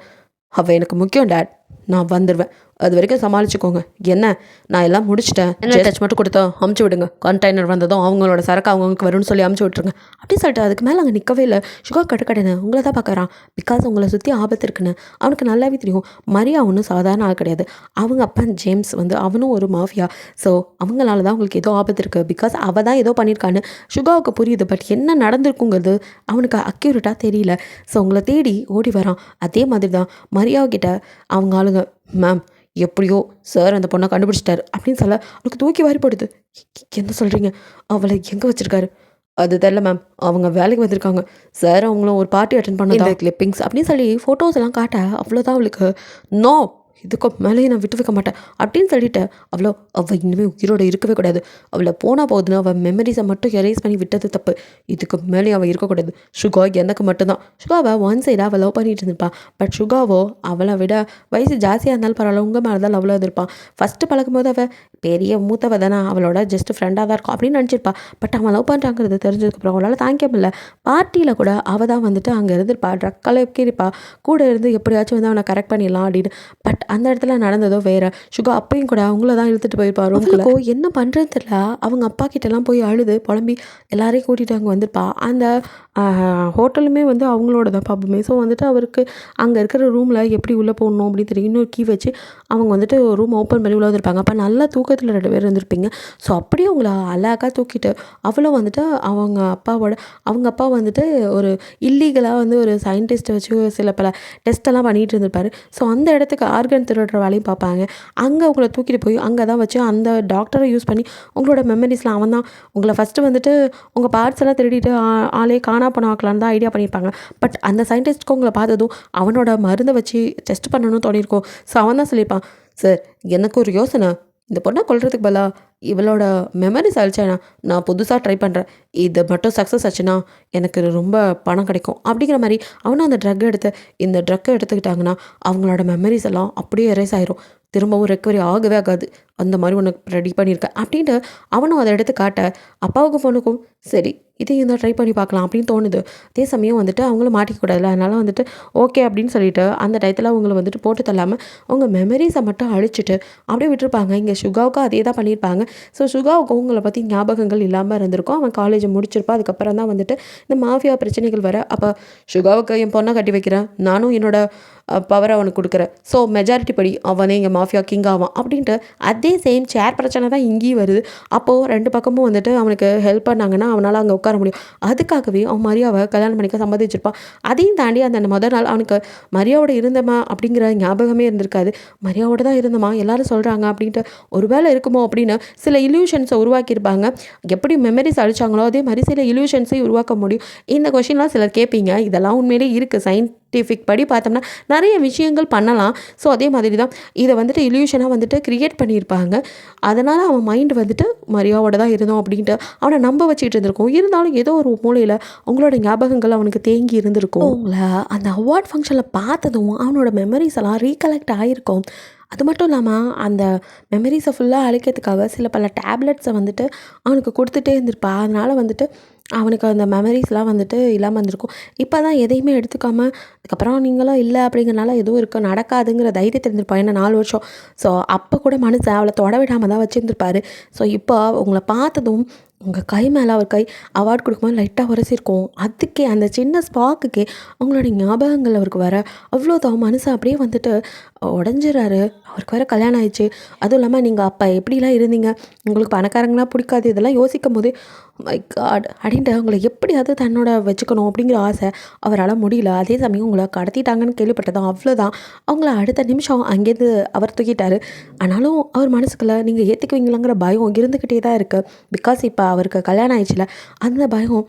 அவள் எனக்கு முக்கியம் டேட், நான் வந்துடுவேன், அது வரைக்கும் சமாளிச்சுக்கோங்க. என்ன நான் எல்லாம் முடிச்சிட்டேன், டச் மட்டும் கொடுத்தா அமுச்சு விடுங்க, கண்டெய்னர் வந்ததும் அவங்களோட சரக்கு அவங்களுக்கு வரும்னு சொல்லி அமுச்சு விட்ருங்க அப்படின்னு சொல்லிட்டு அதுக்கு மேலே அங்கே நிற்கவே இல்லை. சுகா கடைன்னு உங்களை தான் பார்க்குறான். பிகாஸ் உங்களை சுற்றி ஆபத்து இருக்குன்னு அவனுக்கு நல்லாவே தெரியும். மரியா ஒன்றும் சாதாரண ஆள் கிடையாது. அவங்க அப்பா ஜேம்ஸ் வந்து அவனும் ஒரு மாஃபியா. ஸோ அவங்களால தான் அவங்களுக்கு ஏதோ ஆபத்து இருக்குது. பிகாஸ் அவள் தான் ஏதோ பண்ணியிருக்கான்னு சுகாவுக்கு புரியுது. பட் என்ன நடந்திருக்குங்கிறது அவனுக்கு அக்யூரேட்டாக தெரியல. ஸோ உங்களை தேடி ஓடி வரான். அதே மாதிரி தான் மரியாக்கிட்ட அவங்க ஆளுங்க மேம் எப்படியோ சார் அந்த பொண்ணை கண்டுபிடிச்சிட்டாரு அப்படின்னு சொல்ல அவளுக்கு தூக்கி வாரி போடுது. என்ன சொல்கிறீங்க, அவளை எங்கே வச்சுருக்காரு? அது தெரில மேம், அவங்க வேலைக்கு வந்திருக்காங்க சார், அவங்களும் ஒரு பார்ட்டி அட்டென்ட் பண்ண கிளிப்பிங்ஸ் அப்படின்னு சொல்லி ஃபோட்டோஸ் எல்லாம் காட்ட அவ்வளோதான் அவளுக்கு. நோ இதுக்கு மேலேயும் நான் விட்டு வைக்க மாட்டேன் அப்படின்னு சொல்லிட்டு அவள் இனிமேல் உயிரோடு இருக்கவே கூடாது. அவளை போனால் போகுதுன்னு அவள் மெமரிஸை மட்டும் எரேஸ் பண்ணி விட்டது தப்பு. இதுக்கு மேலே அவள் இருக்கக்கூடாது. சுகா எனக்கு மட்டும்தான். சுகாவை ஒன் சைடாக அவள் லவ் பண்ணிட்டு இருந்திருப்பான். பட் சுகாவோ அவளை விட வயசு ஜாஸ்தியாக இருந்தாலும் பரவாயில்ல, உங்கள் மேலே தான் லவ்வில் இருந்திருப்பான். ஃபஸ்ட்டு பழகும்போது அவள் பெரிய மூத்தவ தானே, அவளோட ஜஸ்ட் ஃப்ரெண்டாக தான் இருக்கும் அப்படின்னு நினச்சிருப்பா. பட் அவன் லவ் பண்ணுறாங்கிறது தெரிஞ்சதுக்கப்புறம் அவளால் தாங்கிக்க முடியல. பார்ட்டியில் கூட அவள் தான் வந்துட்டு அங்கே இருந்திருப்பா, ட்ரக்கெல்லாம் இருப்பா, கூட இருந்து எப்படியாச்சும் வந்து அவனை கரெக்ட் பண்ணிடலாம் அப்படின்னு. பட் அந்த இடத்துல நடந்ததோ வேறு. சுகா அப்பையும் கூட அவங்கள தான் இழுத்துட்டு போயிருப்பா ரூம்குள்ளே. என்ன பண்ணுறது தெரியல, அவங்க அப்பா கிட்டலாம் போய் அழுது புலம்பி எல்லாரையும் கூட்டிகிட்டு அங்கே வந்திருப்பா. அந்த ஹோட்டலுமே வந்து அவங்களோட தான் பாப்புமே. ஸோ வந்துட்டு அவருக்கு அங்கே இருக்கிற ரூமில் எப்படி உள்ளே போடணும் அப்படின்னு தெரியும். இன்னொரு கீ வச்சு அவங்க வந்துட்டு ரூம் ஓப்பன் பண்ணி உள்ள வந்திருப்பாங்க. அப்போ நல்லா தூக்கத்தில் 2 பேர் இருந்திருப்பீங்க. ஸோ அப்படியே அவங்கள அழகாக தூக்கிட்டு அவளும் வந்துட்டு அவங்க அப்பா வந்துட்டு ஒரு இல்லீகலாக வந்து ஒரு சயின்டிஸ்ட்டை வச்சு சில பல டெஸ்ட்டெல்லாம் பண்ணிகிட்டு இருந்திருப்பாரு. ஸோ அந்த இடத்துக்கு ஆர்கன் திருடுற வேலையும் பார்ப்பாங்க. அங்கே உங்களை தூக்கிட்டு போய் அங்கே தான் வச்சு அந்த டாக்டரை யூஸ் பண்ணி உங்களோட மெமரிஸ்லாம் அவன் தான் உங்களை ஃபஸ்ட்டு வந்துட்டு உங்கள் பார்ட்ஸ் எல்லாம் திருடிட்டு ஆளே காணா போனாக்கலான்னு தான் ஐடியா பண்ணியிருப்பாங்க. பட் அந்த சயின்டிஸ்ட்க்கு உங்களை பார்த்ததும் அவனோட மருந்தை வச்சு டெஸ்ட் பண்ணணும்னு தோணியிருக்கும். ஸோ அவன் தான் சொல்லியிருப்பான், சார் எனக்கு ஒரு யோசனை, இந்த பொண்ணை கொல்றதுக்கு பதிலாக இவளோட மெமரிஸ் அழிச்சேன்னா நான் புதுசாக ட்ரை பண்ணுறேன், இது மட்டும் சக்ஸஸ் ஆச்சுன்னா எனக்கு ரொம்ப பணம் கிடைக்கும் அப்படிங்கிற மாதிரி அவனும் அந்த இந்த ட்ரக்கை எடுத்துக்கிட்டாங்கன்னா அவங்களோட மெமரிஸ் எல்லாம் அப்படியே எரேஸ் ஆயிரும், திரும்பவும் ரெக்கவரி ஆகவே ஆகாது, அந்த மாதிரி உனக்கு ரெடி பண்ணியிருக்கேன் அப்படின்ட்டு அவனும் அதை எடுத்து காட்ட அப்பாவுக்கும் பொண்ணுக்கும் சரி இதையும் தான் ட்ரை பண்ணி பார்க்கலாம் அப்படின்னு தோணுது. அதே சமயம் வந்துட்டு அவங்களும் மாட்டிக்கூடாதுல, அதனால் வந்துட்டு ஓகே அப்படின்னு சொல்லிட்டு அந்த டயத்தில் அவங்கள வந்துட்டு போட்டு தள்ளாமல் அவங்க மெமரிஸை மட்டும் அழிச்சிட்டு அப்படியே விட்டுருப்பாங்க. இங்கே சுகாவுக்கும் அதே தான் பண்ணியிருப்பாங்க. ஸோ சுகாவுக்கு அவங்கள பற்றி ஞாபகங்கள் இல்லாமல் இருந்திருக்கும். அவன் காலேஜை முடிச்சிருப்பா. அதுக்கப்புறம் தான் வந்துட்டு இந்த மாஃபியா பிரச்சனைகள் வர, அப்போ சுகாவுக்கு என் பொண்ணை கட்டி வைக்கிறேன், நானும் என்னோட பவரை அவனுக்கு கொடுக்குறேன், ஸோ மெஜாரிட்டி படி அவனே இங்கே மாஃபியா கிங் ஆவான் அப்படின்ட்டு அதே சேம் சேர் பிரச்சனை தான் இங்கேயும் வருது. அப்போது 2 பக்கமும் வந்துட்டு அவனுக்கு ஹெல்ப் பண்ணாங்கன்னா அவனால் அங்கே உட்கார முடியும். அதுக்காகவே அவன் மரியாவை கல்யாணம் பண்ணிக்க சம்மதிச்சிருப்பான். அதையும் தாண்டி அந்த முதல் நாள் அவனுக்கு மரியாவோட இருந்தமா அப்படிங்கிற ஞாபகமே இருந்திருக்காது. மரியாவோட தான் இருந்தமா எல்லாரும் சொல்கிறாங்க அப்படின்ட்டு ஒரு வேளை இருக்குமோ அப்படின்னு சில இல்யூஷன்ஸை உருவாக்கியிருப்பாங்க. எப்படி மெமரிஸ் அழிச்சாங்களோ அதே மாதிரி சில இல்யூஷன்ஸையும் உருவாக்க முடியும். இந்த கொஷின்லாம் சிலர் கேட்பீங்க, இதெல்லாம் உண்மையிலே இருக்குது, சயின்டிஃபிக் படி பார்த்தோம்னா நிறைய விஷயங்கள் பண்ணலாம். ஸோ அதே மாதிரி தான் இதை வந்துட்டு இல்யூஷனாக வந்துட்டு கிரியேட் பண்ணியிருப்பாங்க. அதனால் அவன் மைண்டு வந்துட்டு மரியாவோட தான் இருந்தோம் அப்படின்ட்டு அவனை நம்ப வச்சுக்கிட்டு இருந்திருக்கும். இருந்தாலும் ஏதோ ஒரு மூலையில் அவங்களோட ஞாபகங்கள் அவனுக்கு தேங்கி இருந்திருக்கும். அவங்கள அந்த அவார்ட் ஃபங்க்ஷனில் பார்த்ததும் அவனோட மெமரிஸ் எல்லாம் ரீகலெக்ட் ஆகிருக்கும். அது மட்டும் இல்லாமல் அந்த மெமரிஸை ஃபுல்லாக அழிக்கிறதுக்காக சில பல டேப்லெட்ஸை வந்துட்டு அவனுக்கு கொடுத்துட்டே இருந்திருப்பா. அதனால் வந்துட்டு அவனுக்கு அந்த மெமரிஸ்லாம் வந்துட்டு இல்லாமல் இருந்திருக்கும். இப்போ தான் எதையுமே எடுத்துக்காமல் அதுக்கப்புறம் நீங்களும் இல்லை அப்படிங்கிறனால எதுவும் இருக்க நடக்காதுங்கிற தைரியத்தை இருந்திருப்பா. ஏன்னா 4 வருஷம். ஸோ அப்போ கூட மனுஷன் அவளை தொட விடாமல் தான் வச்சுருந்துருப்பாரு. ஸோ இப்போ உங்களை பார்த்ததும் உங்கள் கை மேலே அவர் கை அவார்ட் கொடுக்கும்போது லைட்டாக உரசிருக்கும். அதுக்கே அந்த சின்ன ஸ்பாக்குக்கே அவங்களோட ஞாபகங்கள் அவருக்கு வர அவ்வளோதான் மனுஷன் அப்படியே வந்துட்டு உடஞ்சிடறாரு. அவருக்கு வேறு கல்யாணம் ஆயிடுச்சு. அதுவும் இல்லாமல் நீங்கள் அப்போ எப்படிலாம் இருந்தீங்க, உங்களுக்கு பணக்காரங்கன்னா பிடிக்காது, இதெல்லாம் யோசிக்கும் போது மை காட் அப்படின்ட்டு அவங்கள எப்படியாவது தன்னோட வச்சுக்கணும் அப்படிங்கிற ஆசை அவரால் முடியல. அதே சமயம் உங்களை கடத்திட்டாங்கன்னு கேள்விப்பட்டதான் அவ்வளோதான். அவங்கள அடுத்த நிமிஷம் அங்கேருந்து அவர் தூக்கிட்டாரு. ஆனாலும் அவர் மனசுக்குள்ள நீங்கள் ஏற்றுக்குவீங்களாங்கிற பயம் இருந்துக்கிட்டே தான் இருக்குது. பிகாஸ் இப்போ அவருக்கு கல்யாணம் ஆயிடுச்சுல அந்த பயம்.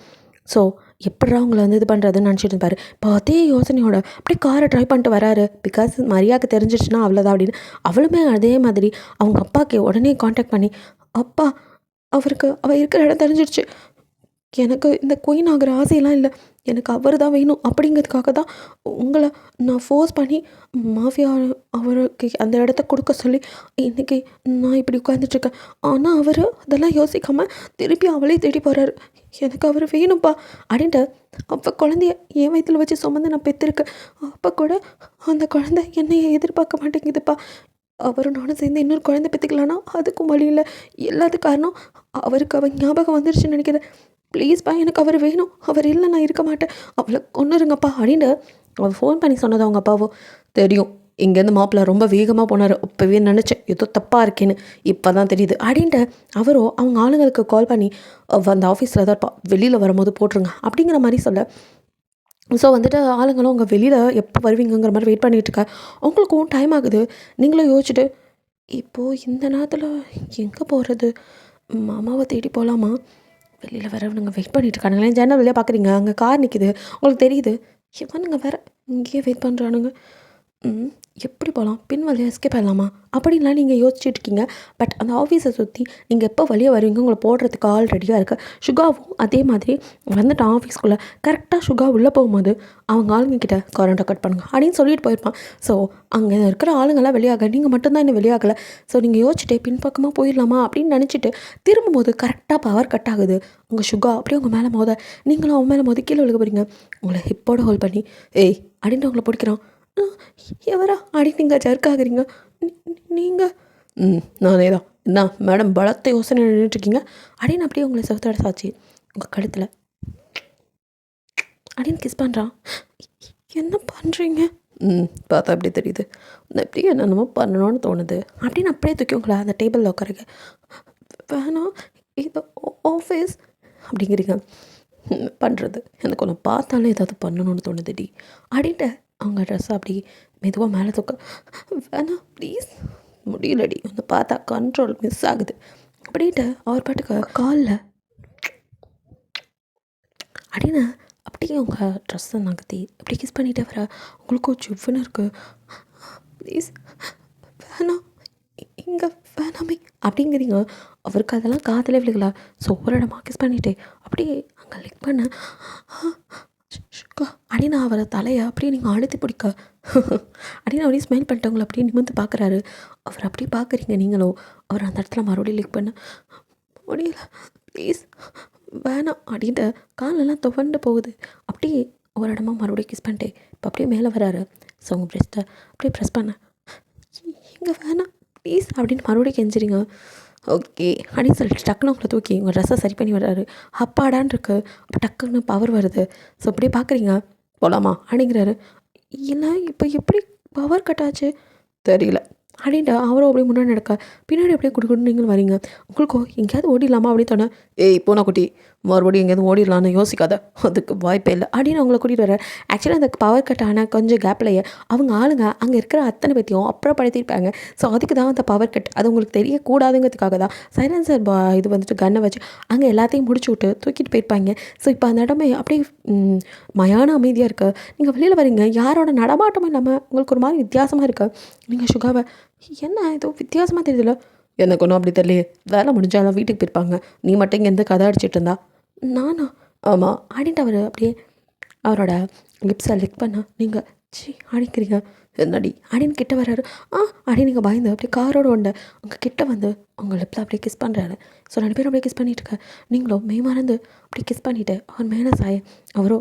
ஸோ எப்படா அவங்கள வந்து இது பண்ணுறதுன்னு நினச்சிட்டு இருப்பார். இப்போ அதே யோசனையோட அப்படியே காரை ட்ரை பண்ணிட்டு வராரு. பிகாஸ் மரியாதைக்கு தெரிஞ்சிடுச்சுன்னா அவ்வளோதான் அப்படின்னு. அவளுமே அதே மாதிரி அவங்க அப்பாவுக்கு உடனே காண்டாக்ட் பண்ணி, அப்பா அவருக்கு அவள் இருக்கிற இடம் தெரிஞ்சிடுச்சு, எனக்கு இந்த குயின் ஆகிற ஆசையெல்லாம் இல்லை, எனக்கு அவர் தான் வேணும் அப்படிங்கிறதுக்காக தான் உங்களை நான் ஃபோர்ஸ் பண்ணி மாஃபியா அவருக்கு அந்த இடத்த கொடுக்க சொல்லி இன்றைக்கி நான் இப்படி உட்காந்துட்ருக்கேன். ஆனால் அவர் அதெல்லாம் யோசிக்காமல் திருப்பி அவளே தேடி போகிறாரு. எனக்கு அவர் வேணும்ப்பா அப்படின்ட்டு அப்போ குழந்தைய என் வயிற்றில் வச்சு சுமந்து நான் பெற்றிருக்கேன். அப்போ கூட அந்த குழந்தை என்னையை எதிர்பார்க்க மாட்டேங்குதுப்பா. அவரும் நானும் சேர்ந்து இன்னொரு குழந்தை பெற்றுக்கலான்னா அதுக்கும் வழி இல்லை. எல்லாத்துக்கும் காரணம் அவருக்கு அவன் ஞாபகம் வந்துருச்சுன்னு நினைக்கிறேன். ப்ளீஸ்ப்பா எனக்கு அவர் வேணும், அவர் இல்லை நான் இருக்க மாட்டேன், அவளை கொன்னுருங்கப்பா அப்படின்னு அவள் ஃபோன் பண்ணி சொன்னது அவங்க அப்பாவோ. தெரியும் இங்கேருந்து மாப்பிள்ளை ரொம்ப வேகமாக போனார், அப்போவே நினச்சேன் ஏதோ தப்பாக இருக்கேன்னு, இப்போ தான் தெரியுது அப்படின்ட்டு அவரோ அவங்க ஆளுங்களுக்கு கால் பண்ணி அந்த ஆஃபீஸில் தான் இருப்பா, வெளியில் வரும்போது போட்டுருங்க அப்படிங்கிற மாதிரி சொல்ல. ஸோ வந்துட்டு ஆளுங்களும் உங்கள் வெளியில் எப்போ வருவீங்கிற மாதிரி வெயிட் பண்ணிகிட்ருக்க. உங்களுக்கும் டைம் ஆகுது. நீங்களும் யோசிச்சுட்டு இப்போது இந்த நேரத்தில் எங்கே போகிறது, மாமாவை தேடி போகலாமா, வெளியில் வரவனுங்க வெயிட் பண்ணிட்டு இருக்கானுங்களே, ஜன்னல் வழியாக பார்க்குறீங்க அங்கே கார் நிற்கிது, உங்களுக்கு தெரியுது, இவனுங்க வேறு இங்கேயே வெயிட் பண்ணுறானுங்க, எப்படி போகலாம், பின் வழியாக எஸ்கேப் ஆகலாமா அப்படின்லாம் நீங்கள் யோசிச்சுட்டு இருக்கீங்க. பட் அந்த ஆஃபீஸை சுற்றி நீங்கள் எப்போ வெளியே வருவீங்க உங்களை போடுறதுக்கு ஆள் ரெடியாக இருக்குது. சுகாவும் அதே மாதிரி வந்துட்டான் ஆஃபீஸ்க்குள்ளே. கரெக்டாக சுகா உள்ளே போகும்போது அவங்க ஆளுங்க கிட்ட கரண்ட்டை கட் பண்ணுங்க அப்படின்னு சொல்லிட்டு போயிருப்பான். ஸோ அங்கே இருக்கிற ஆளுங்கெல்லாம் வெளியாக, நீங்கள் மட்டும்தான் இன்னும் வெளியாகலை. ஸோ நீங்கள் யோசிச்சுட்டு பின்பக்கமாக போயிடலாமா அப்படின்னு நினச்சிட்டு திரும்பும்போது கரெக்டாக பவர் கட் ஆகுது. உங்கள் சுகா அப்படியே உங்கள் மேலே மோத, நீங்களும் அவன் மேலே மோதி கீழே விழுக போகிறீங்க. உங்களை ஹிப்போட ஹோல்ட் பண்ணி ஏய் அப்படின்ட்டு உங்களை பிடிக்கிறான். எவரா அப்படின்னு நீங்கள் ஜர்க்காகிறீங்க. நீங்கள் நானே தான். என்ன மேடம் பலத்தை யோசனை நின்றுட்டுருக்கீங்க அப்படின்னு அப்படியே உங்களை செவத்தோட சாச்சு உங்கள் கழுத்தில் அப்படின்னு கிஸ் பண்ணுறான். என்ன பண்ணுறீங்க? பார்த்தா அப்படி தெரியுது. எப்படியே என்னென்னமோ பண்ணணும்னு தோணுது அப்படின்னு அப்படியே தூக்கி உங்களை அந்த டேபிளில் உட்காருங்க. வேணாம், இது ஆஃபீஸ் அப்படிங்கிறீங்க. பண்ணுறது எனக்கு ஒன்று பார்த்தாலே ஏதாவது பண்ணணும்னு தோணுதுடி அப்படின்ட்டு அவங்க ட்ரெஸ்ஸை அப்படி மெதுவாக மேலே தூக்க. வேணாம் ப்ளீஸ், முடியலடி, வந்து பார்த்தா கண்ட்ரோல் மிஸ் ஆகுது அப்படின்ட்டு அவர் பாட்டுக்கு காலில் அப்படின்னு அப்படியே உங்கள் ட்ரெஸ்ஸை நகர்த்தி அப்படி கிஸ் பண்ணிகிட்டே வர உங்களுக்கு ஜிவ்வுன்னு இருக்குது. ப்ளீஸ் வேணாம், இங்கே வேணாமே அப்படிங்கிறீங்க. அவருக்கு அதெல்லாம் காதலே விழுகல. ஸோ ஒரு இடமா கிஸ் பண்ணிவிட்டு அப்படியே அங்கே லிக் பண்ண அப்படின்னு அவரை தலையை அப்படியே நீங்கள் அழுத்தி பிடிக்க அப்படின்னு அப்படியே ஸ்மைல் பண்ணிட்டு உங்களை அப்படியே நிமிர்ந்து பார்க்குறாரு. அவர் அப்படியே பார்க்குறீங்க நீங்களும். அவர் அந்த இடத்துல மறுபடியும் லிக் பண்ண முடியல, ப்ளீஸ் வேணாம் அப்படின்ட்டு காலெல்லாம் துவண்டு போகுது. அப்படியே ஒரு இடமா மறுபடியும் கிஸ் பண்ணிட்டு இப்போ அப்படியே மேலே வராரு. ஸோ உங்கள் ப்ரெஸ்ட்டை அப்படியே ப்ரெஸ் பண்ண இங்கே வேணாம் ப்ளீஸ் அப்படின்னு மறுபடியும் கெஞ்சிரிங்க. ஓகே அப்படின்னு சொல்லிட்டு டக்குன்னு உங்களை தூக்கி உங்கள் ட்ரெஸ்ஸை சரி பண்ணி வர்றாரு. அப்பாடான் இருக்கு. அப்போ டக்குன்னு பவர் வருது. ஸோ அப்படியே பார்க்குறீங்க. போகலாமா அப்படிங்கிறாரு. இல்லை இப்போ எப்படி பவர் கட் ஆச்சு தெரியல அப்படின்ட்டு அவரும் அப்படியே முன்னாடி நடக்க பின்னாடி அப்படியே குடுக்குன்னு நீங்களும் வரீங்க. உங்களுக்கோ எங்கேயாவது ஓடிடலாமா அப்படின்னு தோண, ஏய் போனா குட்டி மறுபடியும் எங்கேயாவது ஓடிடலான்னு யோசிக்காத, அதுக்கு வாய்ப்பே இல்லை அப்படின்னு அவங்கள கூட்டிகிட்டு வர்றாரு. ஆக்சுவலாக அந்த பவர் கட் ஆனால் கொஞ்சம் கேப்லையே அவங்க ஆளுங்க அங்கே இருக்கிற அத்தனை பற்றியும் அப்புறப்படுத்தியிருப்பாங்க. ஸோ அதுக்கு தான் அந்த பவர் கட், அது உங்களுக்கு தெரியக்கூடாதுங்கிறதுக்காக தான் சைலன்சர் இது வந்துட்டு கன்னை வச்சு அங்கே எல்லாத்தையும் முடிச்சு விட்டு தூக்கிட்டு போயிருப்பாங்க. ஸோ இப்போ அந்த இடமே அப்படியே மயான அமைதியாக இருக்குது. நீங்கள் வெளியில் வரீங்க, யாரோட நடமாட்டமும் இல்லாமல் உங்களுக்கு ஒரு மாதிரி வித்தியாசமாக இருக்குது. நீங்கள் சுகாவை என்ன ஏதோ வித்தியாசமாக தெரியுதுல்ல? எனக்கு ஒன்றும் அப்படி தெரியலையே, வேலை முடிஞ்சாலும் வீட்டுக்கு போயிருப்பாங்க, நீ மட்டும் இங்கே எந்த கதை அடிச்சிட்டு இருந்தா? நானா? ஆமாம் அப்படின்ட்டு அவர் அப்படியே அவரோட லிப்ஸை லிக் பண்ண நீங்கள் சி அடிக்கிறீங்க. என்னடி அப்படின்னு கிட்ட வர்றாரு. அப்படின்னு நீங்கள் பயந்து அப்படியே காரோட உண்ட உங்கள் கிட்ட வந்து உங்கள் லிப்பில் அப்படியே கிஸ் பண்ணுறாரு. ஸோ 2 பேரும் அப்படியே கிஸ் பண்ணிட்டு இருக்க. நீங்களும் மறந்து அப்படியே கிஸ் பண்ணிவிட்டு அவர் மேலே சாய அவரோ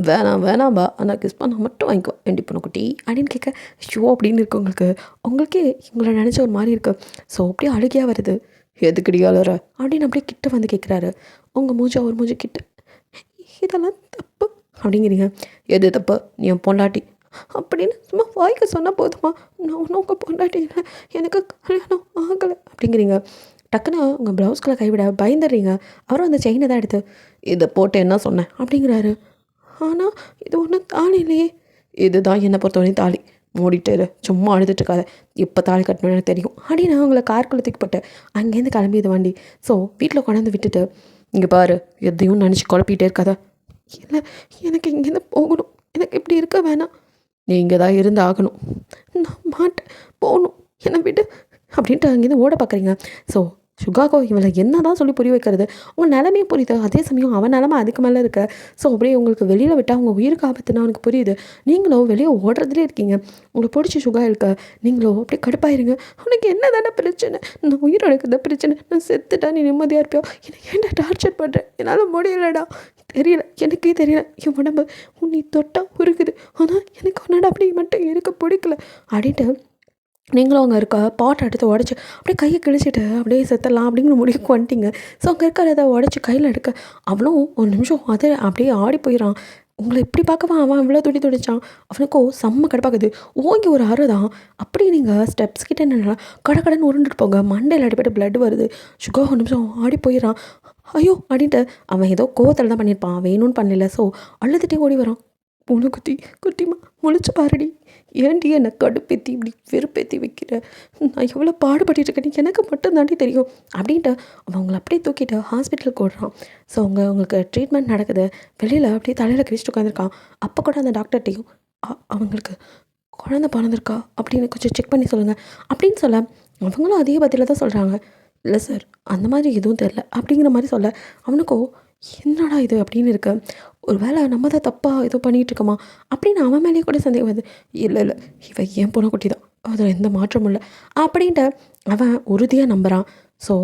வேணாம்பா ஆனால் கிஸ் பண்ணால் மட்டும் வாங்கிக்கோ வேண்டி பண்ண குட்டி அப்படின்னு கேட்க ஷோ அப்படின்னு இருக்கு உங்களுக்கு. உங்களுக்கே உங்களை நினச்ச ஒரு மாதிரி இருக்குது. ஸோ அப்படியே அழுகையாக வருது. எதுக்கடி அழுற அப்படின்னு அப்படியே கிட்ட வந்து கேட்குறாரு. உங்கள் மூஞ்சி அவர் மூஞ்சி கிட்ட. இதெல்லாம் தப்பு அப்படிங்கிறீங்க. எது தப்பு? நீ என் பொண்டாட்டி அப்படின்னு சும்மா வாய்க்கு சொன்னால் போதுமா? நான் ஒன்றும் உங்கள் பொண்டாட்டி இல்லை, எனக்கு கல்யாணம் ஆகலை அப்படிங்கிறீங்க. டக்குன்னு உங்கள் ப்ளவுஸ்குள்ளே கைவிட பயந்துடுறீங்க. அவரும் அந்த செயினை தான் எடுத்து இதை போட்டு என்ன சொன்னேன் அப்படிங்கிறாரு. ஆனால் இது ஒன்றும் தாலி இல்லையே. இதுதான் என்னை பொறுத்தவரையும் தாலி, மூடிட்டு சும்மா அழுதுட்டு இருக்காத, இப்போ தாலி கட்டணும்னு எனக்கு தெரியும் அப்படின்னு அவங்கள கார்க்குள்ளே தூக்கி போட்டு அங்கேருந்து கிளம்பிது வண்டி. ஸோ வீட்டில் கொண்டாந்து விட்டுட்டு இங்கே பாரு எதையும் நினச்சி குழப்பிகிட்டே இருக்காத. இல்லை எனக்கு இங்கேருந்து போகணும், எனக்கு இப்படி இருக்க வேணாம், நீ இங்கே தான் இருந்து ஆகணும், நான் மாட்டேன், போகணும், என்னை விடு அப்படின்ட்டு அங்கேருந்து ஓட பார்க்குறீங்க. ஸோ சுகாகோ இவளை என்ன தான் சொல்லி புரிய வைக்கிறது? உங்கள் நிலமையே புரியுது, அதே சமயம் அவன் நிலமை அதுக்கு மேலே இருக்க. ஸோ அப்படியே உங்களுக்கு வெளியில் விட்டால் அவங்க உயிருக்கு ஆபத்துன்னு அவனுக்கு புரியுது. நீங்களோ வெளியே ஓடுறதுலே இருக்கீங்க. உங்களுக்கு பிடிச்சி சுகா இருக்க. நீங்களோ அப்படியே கடுப்பாயிருங்க. அவனுக்கு என்ன தானே பிரச்சனை? நான் உயிர் எடுக்கிறத பிரச்சனை, நான் செத்துட்டா நீ நிம்மதியாக இருப்பியோ, எனக்கு ஏன்டா டார்ச்சர் பண்ணுறேன், என்னால் முடியலடா, தெரியல, எனக்கே தெரியல, என் உடம்பு நீ தொட்டா உருக்குது, ஆனால் எனக்கு உன்னோட அப்படி மட்டும் இருக்க பிடிக்கல அப்படின்ட்டு நீங்களும் அங்கே இருக்க பாட்டை எடுத்து உடச்சி அப்படியே கையை கிழிச்சிட்டு அப்படியே செத்தலாம் அப்படிங்கிற முடிவுக்கு வந்துட்டிங்க. ஸோ அங்கே இருக்கிறத உடச்சி கையில் எடுக்க அவனும் ஒரு நிமிஷம் அதை அப்படியே ஆடி போயிடறான். உங்களை இப்படி பார்க்கவா அவன் இவ்வளோ துடிச்சான். அவனுக்கும் செம்ம கடுப்பாக்குது. ஓங்கி ஒரு அறு தான். அப்படியே நீங்கள் ஸ்டெப்ஸ் கிட்டே என்னென்னா கடன்னு உருண்டுட்டு போங்க. மண்டையில் அடிப்பட்டு பிளட் வருது. சுகா ஒரு நிமிஷம் ஆடி போயிடறான். ஐயோ அப்படின்ட்டு அவன் ஏதோ கோவத்தில் தான் பண்ணியிருப்பான், வேணும்னு பண்ணல. ஸோ அழுதுகிட்டே ஓடி வரான். பொண்ணு குட்டிமா முழிச்சு பாருடி, ஏன்டி என்னை கடுப்பேற்றி இப்படி வெறுப்பேற்றி வைக்கிற, நான் எவ்வளோ பாடுபட்டு இருக்கேன் எனக்கு மட்டும் தாண்டி தெரியும் அப்படின்ட்டு அவங்கள அப்படியே தூக்கிட்டு ஹாஸ்பிட்டலுக்கு ஓடுறான். ஸோ உங்களுக்கு ட்ரீட்மெண்ட் நடக்குது. வெளியில் அப்படியே தலையில் கிழிச்சிட்டு உட்காந்துருக்கான். அப்போ கூட அந்த டாக்டர்கிட்டையும் அவங்களுக்கு குழந்தை பிறந்திருக்கா அப்படின்னு கொஞ்சம் செக் பண்ணி சொல்லுங்கள் அப்படின்னு சொல்ல அவங்களும் அதே பதில தான் சொல்கிறாங்க. இல்லை சார், அந்த மாதிரி எதுவும் தெரில அப்படிங்கிற மாதிரி சொல்ல அவனுக்கோ என்னடா இது அப்படின்னு இருக்கு. ஒரு வேளை நம்ம தான் தப்பாக ஏதோ பண்ணிகிட்ருக்கோமா அப்படின்னு அவன் மேலேயே கூட சந்தேகம் வருது. இல்லை இல்லை, இவன் ஏன் பூனைக்குட்டி தான், அதில் எந்த மாற்றமும் இல்லை அப்படின்ட்டு அவன் உறுதியாக நம்புகிறான். ஸோ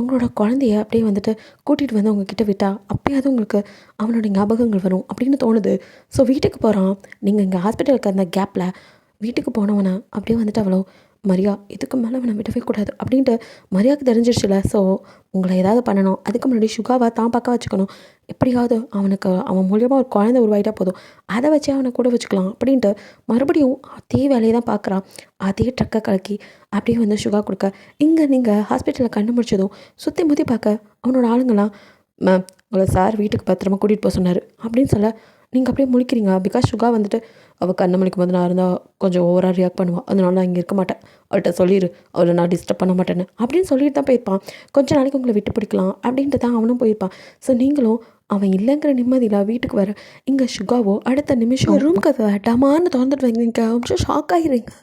உங்களோட குழந்தைய அப்படியே வந்துட்டு கூட்டிகிட்டு வந்து உங்ககிட்ட விட்டால் அப்பயாவது உங்களுக்கு அவனோட ஞாபகங்கள் வரும் அப்படின்னு தோணுது. ஸோ வீட்டுக்கு போகிறான். நீங்கள் இங்கே ஹாஸ்பிட்டலுக்கு அந்த கேப்பில் வீட்டுக்கு போனவனை அப்படியே வந்துட்டு அவ்வளோ மரியா இதுக்கு மேலே அவனை விடவே கூடாது அப்படின்ட்டு மரியாவுக்கு தெரிஞ்சிருச்சுல. ஸோ உங்களை ஏதாவது பண்ணணும், அதுக்கு முன்னாடி சுகாவை தான் பக்கம் வச்சுக்கணும். எப்படியாவது அவன் மூலியமாக ஒரு குழந்தை உருவாயிட்டா போதும், அதை வச்சு அவனை கூட வச்சுக்கலாம் அப்படின்ட்டு மறுபடியும் அதே வேலையை தான் பார்க்குறான். அதே ட்ரக்கை கலக்கி அப்படியே வந்து சுகா கொடுக்க இங்கே நீங்கள் ஹாஸ்பிட்டலில் கண்டு முடிச்சதும் சுற்றி முற்றி பார்க்க அவனோட ஆளுங்களாம் மேம் உங்களை சார் வீட்டுக்கு பத்திரமா கூட்டிகிட்டு போக சொன்னார் அப்படின்னு சொல்ல நீங்கள் அப்படியே முழிக்கிறீங்க. பிகாஸ் சுகா வந்துட்டு அவள் கண்ணை முழிக்கும் போது நான் இருந்தால் கொஞ்சம் ஓவராக ரியாக்ட் பண்ணுவாள், அதனால நான் இங்கே இருக்க மாட்டேன், அவள்கிட்ட சொல்லிடு அவளை நான் டிஸ்டர்ப் பண்ண மாட்டேன்னு அப்படின்னு சொல்லிட்டு தான் போயிருப்பான். கொஞ்ச நாளைக்கு உங்களை விட்டு பிடிக்கலாம் அப்படின்ட்டு தான் அவனும் போயிருப்பான். ஸோ நீங்களும் அவன் இல்லைங்கிற நிம்மதியில் வீட்டுக்கு வர இங்கே சுகாவோ அடுத்த நிமிஷம் ரூம் கதை டமான்னு திறந்துட்டு வைங்க. கொஞ்சம் ஷாக் ஆகிடுறீங்க.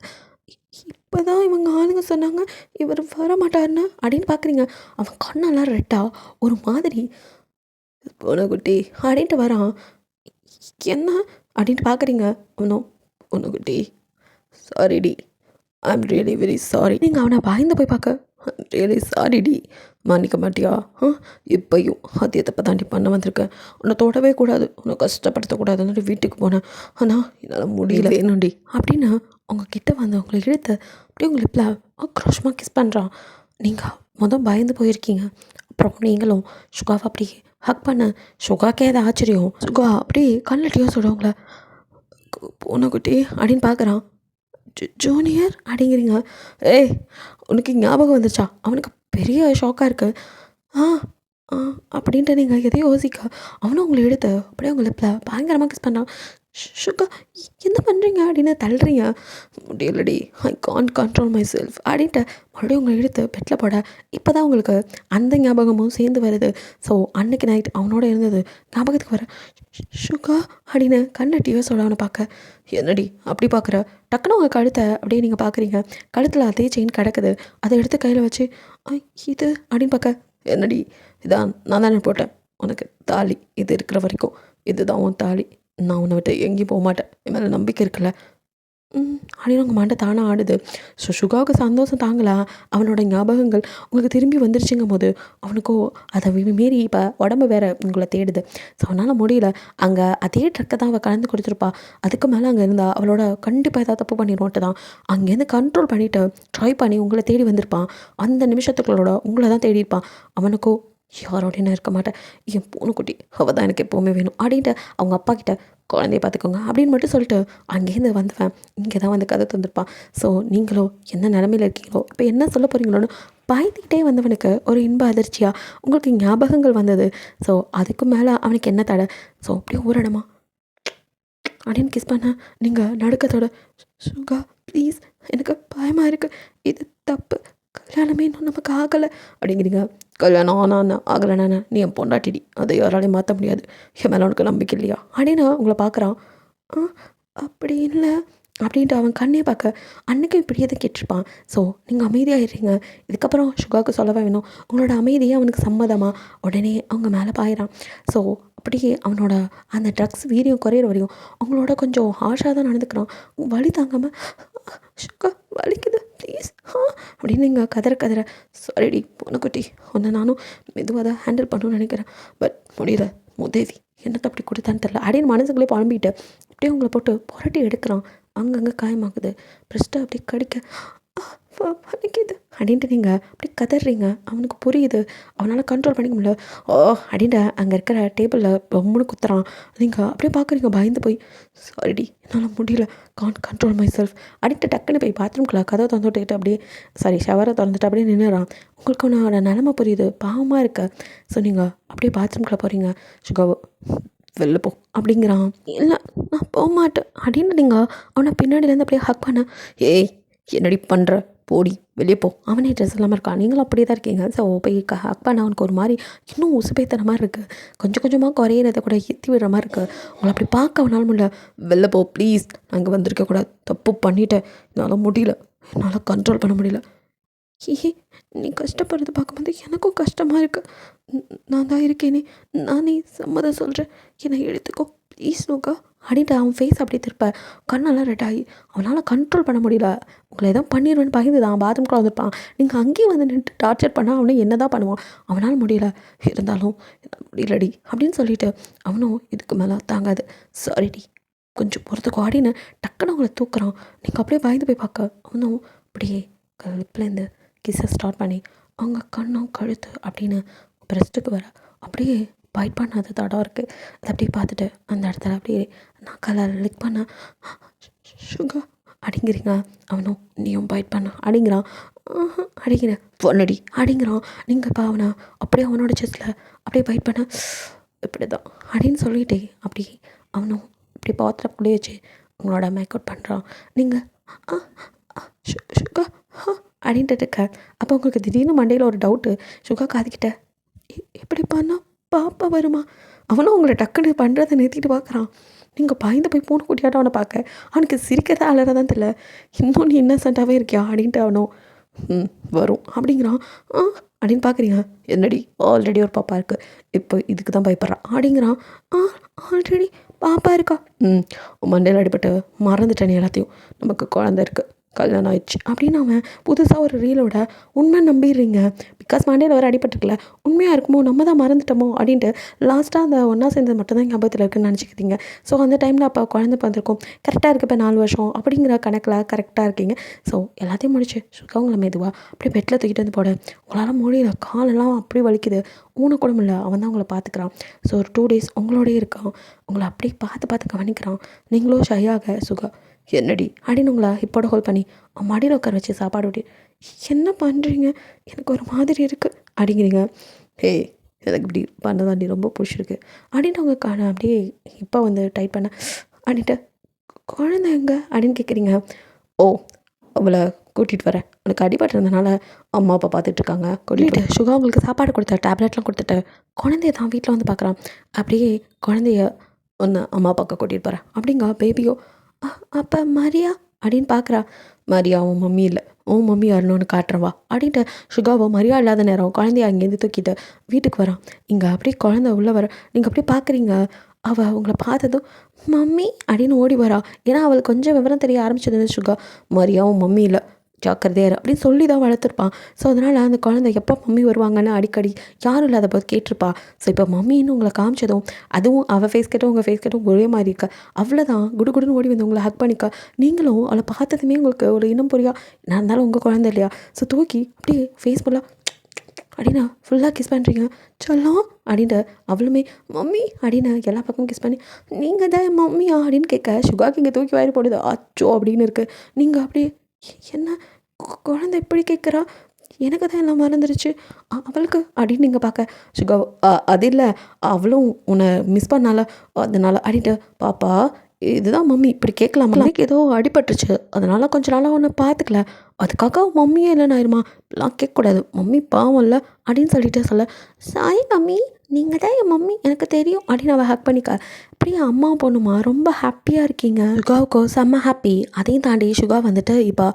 இப்போ தான் இவங்க ஆளுங்க சொன்னாங்க இவர் வர மாட்டாருன்னு அப்படின்னு பார்க்குறீங்க. அவன் கண்ணெல்லாம் ரெட்டா ஒரு மாதிரி பொண்ணுக்குட்டி அப்படின்ட்டு வரான். என்ன அப்படின்ட்டு பார்க்குறீங்க. அவனும் பொண்ணுக்குட்டி சாரிடி, ஐம் ரியலி வெரி சாரி. நீங்கள் அவனை பயந்து போய் பார்க்க ஐம் ரியலி சாரிடி, மன்னிக்க மாட்டியா? இப்பையும் அதே தப்பை தாண்டி பண்ண வந்திருக்கேன், உன்னை தொடவே கூடாது, உன்னை கஷ்டப்படுத்தக்கூடாதுன்னு வீட்டுக்கு போனேன், ஆனால் என்னால் முடியல வேணும்டி அப்படின்னு உங்ககிட்ட வந்து உங்களை இழுத்து அப்படியே உங்களை லிப்பில் ஆக்ரோஷமாக கிஸ் பண்ணுறான். நீங்கள் பயந்து போயிருக்கீங்க. அப்புறம் நீங்களும் சுகாவை அப்படி ஹக் பண்ண சுகாக்கே ஏதாவது ஆச்சரியம். சுகா அப்படியே கண்ணிட்டியோ சொல்கிறவங்கள பூனைக்குட்டி அப்படின்னு பார்க்குறான். ஜூனியர் அப்படிங்கிறீங்க. ஏய் உனக்கு ஞாபகம் வந்துச்சா? அவனுக்கு பெரிய ஷாக்காக இருக்குது. ஆ ஆ அப்படின்ட்டு நீங்கள் எதையும் யோசிக்க அவனும் உங்களை எடுத்து அப்படியே உங்களை பயங்கரமாக கிஸ் பண்ணான். சுகா என்ன பண்ணுறீங்க அப்படின்னு தள்ளுறீங்க. முடியலடி, I can't control myself அப்படின்ட்டு மறுபடியும் உங்களை எடுத்து பெட்டில் போட இப்போ தான் உங்களுக்கு அந்த ஞாபகமும் சேர்ந்து வருது. ஸோ அன்னைக்கு நைட் அவனோட இருந்தது ஞாபகத்துக்கு வர சுகா அப்படின்னு கண்ணட்டியோ சொல்ல அவனை பார்க்க என்னடி அப்படி பார்க்குற டக்குன்னு உங்கள் கழுத்தை அப்படியே நீங்கள் பார்க்குறீங்க. கழுத்தில் அதே செயின் கிடக்குது. அதை எடுத்து கையில் வச்சு இது அப்படின்னு பார்க்க என்னடி இதான் நான் தானே போட்டேன் உனக்கு தாலி, இது இருக்கிற வரைக்கும் இதுதான் உன் தாலி, நான் உன்னை விட்டு எங்கேயும் போக மாட்டேன், என் மேலே நம்பிக்கை இருக்குல்ல அப்படின்னு உங்கள் மண்டை தானே ஆடுது. ஸோ சுகாவுக்கு சந்தோஷம் தாங்கலாம். அவனோட ஞாபகங்கள் உங்களுக்கு திரும்பி வந்துருச்சுங்கும் போது அவனுக்கோ அதை மீறி இப்போ உடம்பு வேறு உங்களை தேடுது. ஸோ அவனால் முடியல. அங்கே அதே ட்ரக்கை தான் அவள் கலந்து கொடுத்துருப்பா. அதுக்கு மேலே அங்கே இருந்தால் அவளோட கண்டிப்பாக ஏதாவது தப்பு பண்ணிடுவோன்ட்டு தான் அங்கேருந்து கண்ட்ரோல் பண்ணிவிட்டு ட்ரை பண்ணி உங்களை தேடி வந்திருப்பான். அந்த நிமிஷத்துக்களோட உங்களை தான் தேடியிருப்பான். அவனுக்கோ யாரோடையும் நான் இருக்க மாட்டேன், என் பூனைக்குட்டி அவள் தான் எனக்கு எப்போவுமே வேணும் அப்படின்ட்டு அவங்க அப்பா கிட்ட குழந்தைய பார்த்துக்கோங்க அப்படின்னு மட்டும் சொல்லிட்டு அங்கேருந்து வந்தவன் இங்கே தான் வந்து கதை தந்திருப்பான். ஸோ நீங்களோ என்ன நிலமையில் இருக்கீங்களோ இப்போ என்ன சொல்ல போகிறீங்களோன்னு பயந்துக்கிட்டே வந்தவனுக்கு ஒரு இன்ப அதிர்ச்சியாக உங்களுக்கு ஞாபகங்கள் வந்தது. ஸோ அதுக்கு மேலே அவனுக்கு என்ன தடை? ஸோ அப்படியே ஊரடமா அப்படின்னு கிஸ் பண்ண நீங்கள் நடுக்கத்தோட சுகா ப்ளீஸ் எனக்கு பயமாக இருக்குது, இது தப்பு, கல்யாணமே இன்னும் நமக்கு ஆகலை அப்படிங்கிறீங்க. கல்யாணம் ஆனால் ஆகலைண்ணா நீ என் பொண்டாட்டிடி, அதை யாராலையும் மாற்ற முடியாது, என் மேலே உனக்கு நம்பிக்கை இல்லையா அப்படின்னு உங்களை பார்க்குறான். அப்படி இல்லை அப்படின்ட்டு அவன் கண்ணே பார்க்க அன்றைக்கும் இப்படியே தான் கேட்டிருப்பான். ஸோ நீங்கள் அமைதியாகிடுறீங்க. இதுக்கப்புறம் சுகாவுக்கு சொல்லவே வேணும் உங்களோட அமைதியே அவனுக்கு சம்மதமாக உடனே அவங்க மேலே பாயிறான். ஸோ அப்படியே அவனோட அந்த ட்ரக்ஸ் வீரியம் குறையிற வரையும் அவங்களோட கொஞ்சம் ஹாஷாக தான் நடந்துக்கிறான். வலி தாங்காமல் சுகா வலிக்குது ப்ளீஸ் அப்படின்னு நீங்கள் கதற சாரிடி பொண்ணுக்குட்டி, ஒன்று நானும் மெதுவாக தான் ஹேண்டில் பண்ணணும்னு நினைக்கிறேன், பட் முடியல மூதேவி என்னத்தை அப்படி கொடுத்தான்னு தெரில அப்படின்னு மனசுக்குள்ளே புலம்பிட்டு அப்படியே உங்களை போட்டு புரட்டி எடுக்கிறான். அங்கங்கே காயமாகுது. பிரஸ்ட்டை அப்படி கடிக்க வலிக்குது அப்படின்ட்டு நீங்கள் அப்படி கதறீங்க. அவனுக்கு புரியுது, அவனால் கண்ட்ரோல் பண்ணிக்க முடியல. அப்படின்ட்டு அங்கே இருக்கிற டேபிளில் ரொம்பனு குத்துறான். நீங்கள் அப்படியே பார்க்குறீங்க பயந்து போய் சாரிடி என்னால் முடியல, கான்ட் கண்ட்ரோல் மை செல்ஃப் அப்படின்ட்டு டக்குன்னு போய் பாத்ரூம்குள்ளே கதவை திறந்து விட்டுக்கிட்டு அப்படியே ஷவரை திறந்துட்டு அப்படியே நின்றுறான். உங்களுக்கு அவனோட நிலமை புரியுது, பாவமாக இருக்க. ஸோ நீங்கள் அப்படியே பாத்ரூம்குள்ளே போகிறீங்க. சுகாவோ வெளில போ அப்படிங்கிறான். இல்லை நான் போக மாட்டேன் அப்படின்னு நீங்கள் அவனை பின்னாடியிலேருந்து அப்படியே ஹக் பண்ண ஏய் என்னடி பண்ணுற போடி வெளியே போ, அவனே ட்ரெஸ் இல்லாமல் இருக்கான், நீங்களும் அப்படியே தான் இருக்கீங்க. ஸோ போய் ஹக் பண்ண அவனுக்கு ஒரு மாதிரி இன்னும் உசுப்பேத்துற மாதிரி இருக்குது, கொஞ்சம் கொஞ்சமாக குறையிறத கூட ஏற்றி விடுற மாதிரி இருக்குது. உங்களை அப்படி பார்க்க அவனால் முடியல. வெளில போ ப்ளீஸ், நான் இங்கே வந்திருக்கக்கூடாது, தப்பு பண்ணிட்டேன், என்னால் முடியல, என்னால் கண்ட்ரோல் பண்ண முடியல. ஏ நீ கஷ்டப்படுறது பார்க்கும்போது எனக்கும் கஷ்டமாக இருக்குது. நான் தான் இருக்கேனே, நானே சம்மதம் சொல்கிறேன், என்னை எடுத்துக்கோ ப்ளீஸ் நோக்கா அப்படின்ட்டு அவன் ஃபேஸ் அப்படியே திருப்ப கண்ணெல்லாம் ரெட் ஆகி அவனால் கண்ட்ரோல் பண்ண முடியல. உங்களை எதாவது பண்ணிடுவேன்னு பயந்து தான் பாத்ரூம்குள்ள வந்துருப்பான். நீங்கள் அங்கேயும் வந்து நின்று டார்ச்சர் பண்ணால் அவனை என்ன தான் பண்ணுவான், அவனால் முடியல. இருந்தாலும் என்னால் முடியலடி அப்படின்னு சொல்லிட்டு அவனும் இதுக்கு மேலே தாங்காது, சாரிடி கொஞ்சம் பொறுத்துக்கோ அப்படின்னு டக்குன்னு அவங்கள தூக்குறான். நீங்கள் அப்படியே பயந்து போய் பார்க்க அவனும் அப்படியே லிப்லேருந்து கிஸ்ஸை ஸ்டார்ட் பண்ணி அவங்க கண்ணும் கழுத்து அப்படின்னு பிரஸ்ட்டுக்கு வர அப்படியே பைட் பண்ணாத தடம் இருக்குது. அதை அப்படியே பார்த்துட்டு அந்த இடத்துல அப்படியே நான் கலர் லிக் பண்ண சுகர் அப்படிங்கிறீங்க. அவனும் நீயும் பைட் பண்ண அப்படிங்கிறான். அடிங்கிற பொண்ணடி அப்படிங்கிறான். நீங்கள் இப்போ அவனை அப்படியே அவனோட செஸ்ட்டில் அப்படியே பைட் பண்ண இப்படி தான் அப்படின்னு சொல்லிட்டே அப்படி அவனும் இப்படி பாத்திரக்குள்ளே வச்சு அவங்களோட மேக்கவுட் பண்ணுறான். நீங்கள் சுகா அப்படின்ட்டு இருக்க. அப்போ உங்களுக்கு திடீர்னு மண்டையில் ஒரு டவுட்டு, சுகா காதுக்கிட்ட எப்படி பண்ணால் பாப்பா வருமா? அவனும் உங்களை டக்குன்னு பண்ணுறதை நிறுத்திட்டு பார்க்குறான். நீங்கள் பயந்து போய் பூனை குட்டியாட்டம் அவனை பார்க்க அவனுக்கு சிரிக்கிறதா அலறதான் தெரியல. இன்னும் நீ இன்னசென்ட்டாகவே இருக்கியா அப்படின்ட்டு அவனும் வரும் அப்படிங்கிறான். அப்படின்னு பார்க்குறீங்க. என்னடி ஆல்ரெடி ஒரு பாப்பா இருக்குது, இப்போ இதுக்கு தான் பயப்படுறான் அப்படிங்கிறான். ஆல்ரெடி பாப்பா இருக்கா? மண்டையில் அடிபட்டு மறந்துட்டேன் எல்லாத்தையும், நமக்கு குழந்தை இருக்குது, கல்யாணம் ஆயிடுச்சு அப்படின்னு அவன் புதுசாக ஒரு ரீலோட உண்மை நம்பிடுறீங்க. பிகாஸ் மண்டையில் வர அடிபட்டுருக்குல, உண்மையாக இருக்குமோ நம்ம தான் மறந்துட்டோமோ அப்படின்ட்டு லாஸ்ட்டாக அந்த ஒன்றா சேர்ந்தது மட்டும்தான் ஞாபகத்தில் இருக்குன்னு நினச்சிக்கிட்டீங்க. ஸோ அந்த டைமில் அப்போ குழந்தை பிறந்திருக்கும், கரெக்டாக இருக்குது, இப்போ 4 வருஷம் அப்படிங்கிற கணக்கில் கரெக்டாக இருக்கீங்க. ஸோ எல்லாத்தையும் முடிச்சு சுகா உங்களை மெதுவாக அப்படியே பெட்டில் தூக்கிட்டு வந்து போட உங்களால் முடியல, காலெல்லாம் அப்படி வலிக்குது, ஊன கூட இல்லை. அவன் தான் உங்களை பார்த்துக்கிறான். ஸோ ஒரு 2 days உங்களோடய இருக்கான், உங்களை அப்படியே பார்த்து கவனிக்கிறான். நீங்களும் ஷையாக சுகா என்னடி அப்படின்னு உங்களை இப்போட ஹோல்ட் பண்ணி மடியில் உட்கார வச்சு சாப்பாடு விட்டு என்ன பண்ணுறீங்க, எனக்கு ஒரு மாதிரி இருக்குது அப்படிங்கிறீங்க. ஹே எனக்கு இப்படி பண்ணதாண்டி ரொம்ப பிடிச்சிருக்கு அப்படின்ட்டு அவங்க அப்படியே இப்போ வந்து டைட் பண்ண அப்படின்ட்டு குழந்தை எங்கே அப்படின்னு கேட்குறீங்க. ஓ அவளை கூட்டிகிட்டு வரேன், அவளுக்கு அடிபட்டுறதுனால அம்மா அப்பா பார்த்துட்ருக்காங்க, கூட்டிகிட்டு சுகா உங்களுக்கு சாப்பாடு கொடுத்த டேப்லெட்லாம் கொடுத்துட்டு குழந்தைய தான் வீட்டில் வந்து பார்க்குறான். அப்படியே குழந்தைய ஒன்று அம்மா அப்பாவுக்கு கூட்டிகிட்டு போகிறேன் அப்படிங்க. பேபியோ அப்போ மரியா அப்படின்னு பார்க்குறா. மரியா உன் மம்மி இல்லை, உன் மம்மி வரணும்னு காட்டுறவா அப்படின்ட்டு சுகாவோ மரியா இல்லாத நேரம் குழந்தைய அங்கேருந்து தூக்கிட்டு வீட்டுக்கு வரான். இங்கே அப்படியே குழந்தை உள்ளே வர நீங்கள் அப்படியே பார்க்குறீங்க. அவள் உங்களை பார்த்ததும் மம்மி அப்படின்னு ஓடி வரா. ஏன்னா அவளுக்கு கொஞ்சம் விவரம் தெரிய ஆரம்பிச்சது. சுகா மரியாவும் மம்மி இல்லை, ஜாக்கிரதையார் அப்படின்னு சொல்லி தான் வளர்த்துருப்பான். ஸோ அதனால் அந்த குழந்தை எப்போ மம்மி வருவாங்கன்னு அடிக்கடி யாரும் இல்லாத போது கேட்டிருப்பா. ஸோ இப்போ மம்மின்னு உங்களை காமிச்சதும் அதுவும் அவள் ஃபேஸ் கேட்டும் உங்கள் ஃபேஸ் கேட்டும் ஒரே மாதிரி இருக்கா. அவ்வளோதான் குடுகுடுன்னு ஓடி வந்து உங்களை ஹக் பண்ணிக்கா. நீங்களும் அவளை பார்த்ததுமே உங்களுக்கு ஒரு இனம் புரியா, நான் இருந்தாலும் உங்கள் குழந்தை இல்லையா. ஸோ தூக்கி அப்படியே ஃபேஸ் ஃபுல்லாக அப்படின்னா ஃபுல்லாக கிஸ் பண்ணுறீங்க. சொல்லலாம் அப்படின்ட்டு அவளுமே மம்மி அப்படின்னு எல்லா பக்கமும் கிஸ் பண்ணி நீங்கள் தான் என் மம்மியா அப்படின்னு கேட்க சுகாக்கு இங்கே தூக்கி வாரி போடுது. அச்சோ அப்படின்னு இருக்குது. நீங்கள் அப்படியே என்ன குழந்தை எப்படி கேட்குறா, எனக்கு தான் எல்லாம் மறந்துருச்சு அவளுக்கு அப்படின்னு நீங்கள் பார்க்க சுகா அது இல்லை அவளும் உன்னை மிஸ் பண்ணால அதனால் அப்படின்ட்டு பாப்பா இதுதான் மம்மி இப்படி கேட்கலாமா, எனக்கு ஏதோ அடிபட்டுருச்சு அதனால் கொஞ்ச நாளாக ஒன்று பார்த்துக்கல, அதுக்காக மம்மியே இல்லைன்னு ஆயிருமா, இப்படிலாம் கேட்கக்கூடாது, மம்மி பாவம் இல்லை அப்படின்னு சொல்லிட்டு சொல்ல சாய் மம்மி நீங்கள் தான் என் மம்மி எனக்கு தெரியும் அப்படின்னு அவள் ஹேக் பண்ணிக்க. அப்படியே அம்மா பொண்ணுமா ரொம்ப ஹாப்பியாக இருக்கீங்க. சுகாவுக்கு செம்ம ஹாப்பி. அதையும் தாண்டி சுகா வந்துட்டு இப்போ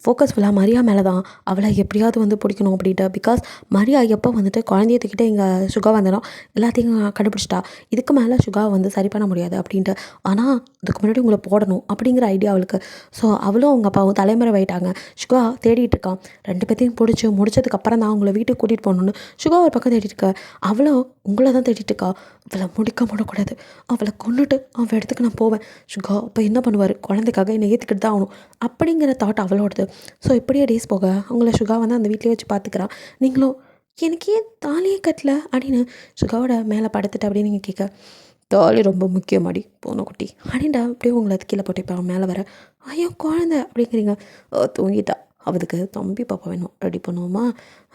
ஃபோக்கஸ் ஃபுல்லாக மரியா மேலே தான். அவளை எப்படியாவது வந்து பிடிக்கணும் அப்படின்ட்டு. பிகாஸ் மரியா எப்போ வந்துட்டு குழந்தைய தூக்கிட்டு இங்கே சுகா வந்தனோ எல்லாத்தையும் கண்டுபிடிச்சிட்டா. இதுக்கு மேலே சுகா வந்து சரி பண்ண முடியாது அப்படின்ட்டு. ஆனால் இதுக்கு முன்னாடி உங்களை போடணும் அப்படிங்கிற ஐடியா அவளுக்கு. ஸோ அவளும் அவங்க அப்பாவும் தலைமறைவாயிட்டாங்க. சுகா தேடிட்டு இருக்கான். 2 பேர்த்தையும் பிடிச்சி முடிச்சதுக்கப்புறம் தான் அவங்கள வீட்டுக்கு கூட்டிகிட்டு போகணுன்னு சுகா ஒரு பக்கம் தேடிட்டு இருக்கா. அவளோ உங்களை தான் தேடிட்டு இருக்கா. அவளை முடக்கூடாது, அவளை கொண்டுட்டு அவள் இடத்துக்கு நான் போவேன். சுகா அப்போ என்ன பண்ணுவார், குழந்தைக்காக என்னை ஏற்றுக்கிட்டு தான் ஆகணும் அப்படிங்கிற தாட் அவளோடது. ஸோ இப்படியே டேஸ் போக அவங்கள சுகா வந்து அந்த வீட்டிலே வச்சு பார்த்துக்கிறான். நீங்களும் எனக்கு ஏன் தாலியே கட்டல அப்படின்னு சுகாவோட மேலே படுத்துட்டு அப்படின்னு நீங்கள் கேட்க தாலி ரொம்ப முக்கியமாடி பூனைக்குட்டி அப்படின்டா அப்படியே உங்களை அது கீழே போட்டு இப்போ மேலே வர ஐயோ குழந்தை அப்படிங்கிறீங்க. தூங்கிட்டா, அவளுக்கு தம்பி பாப்பா வேணும், ரெடி பண்ணுவோமா,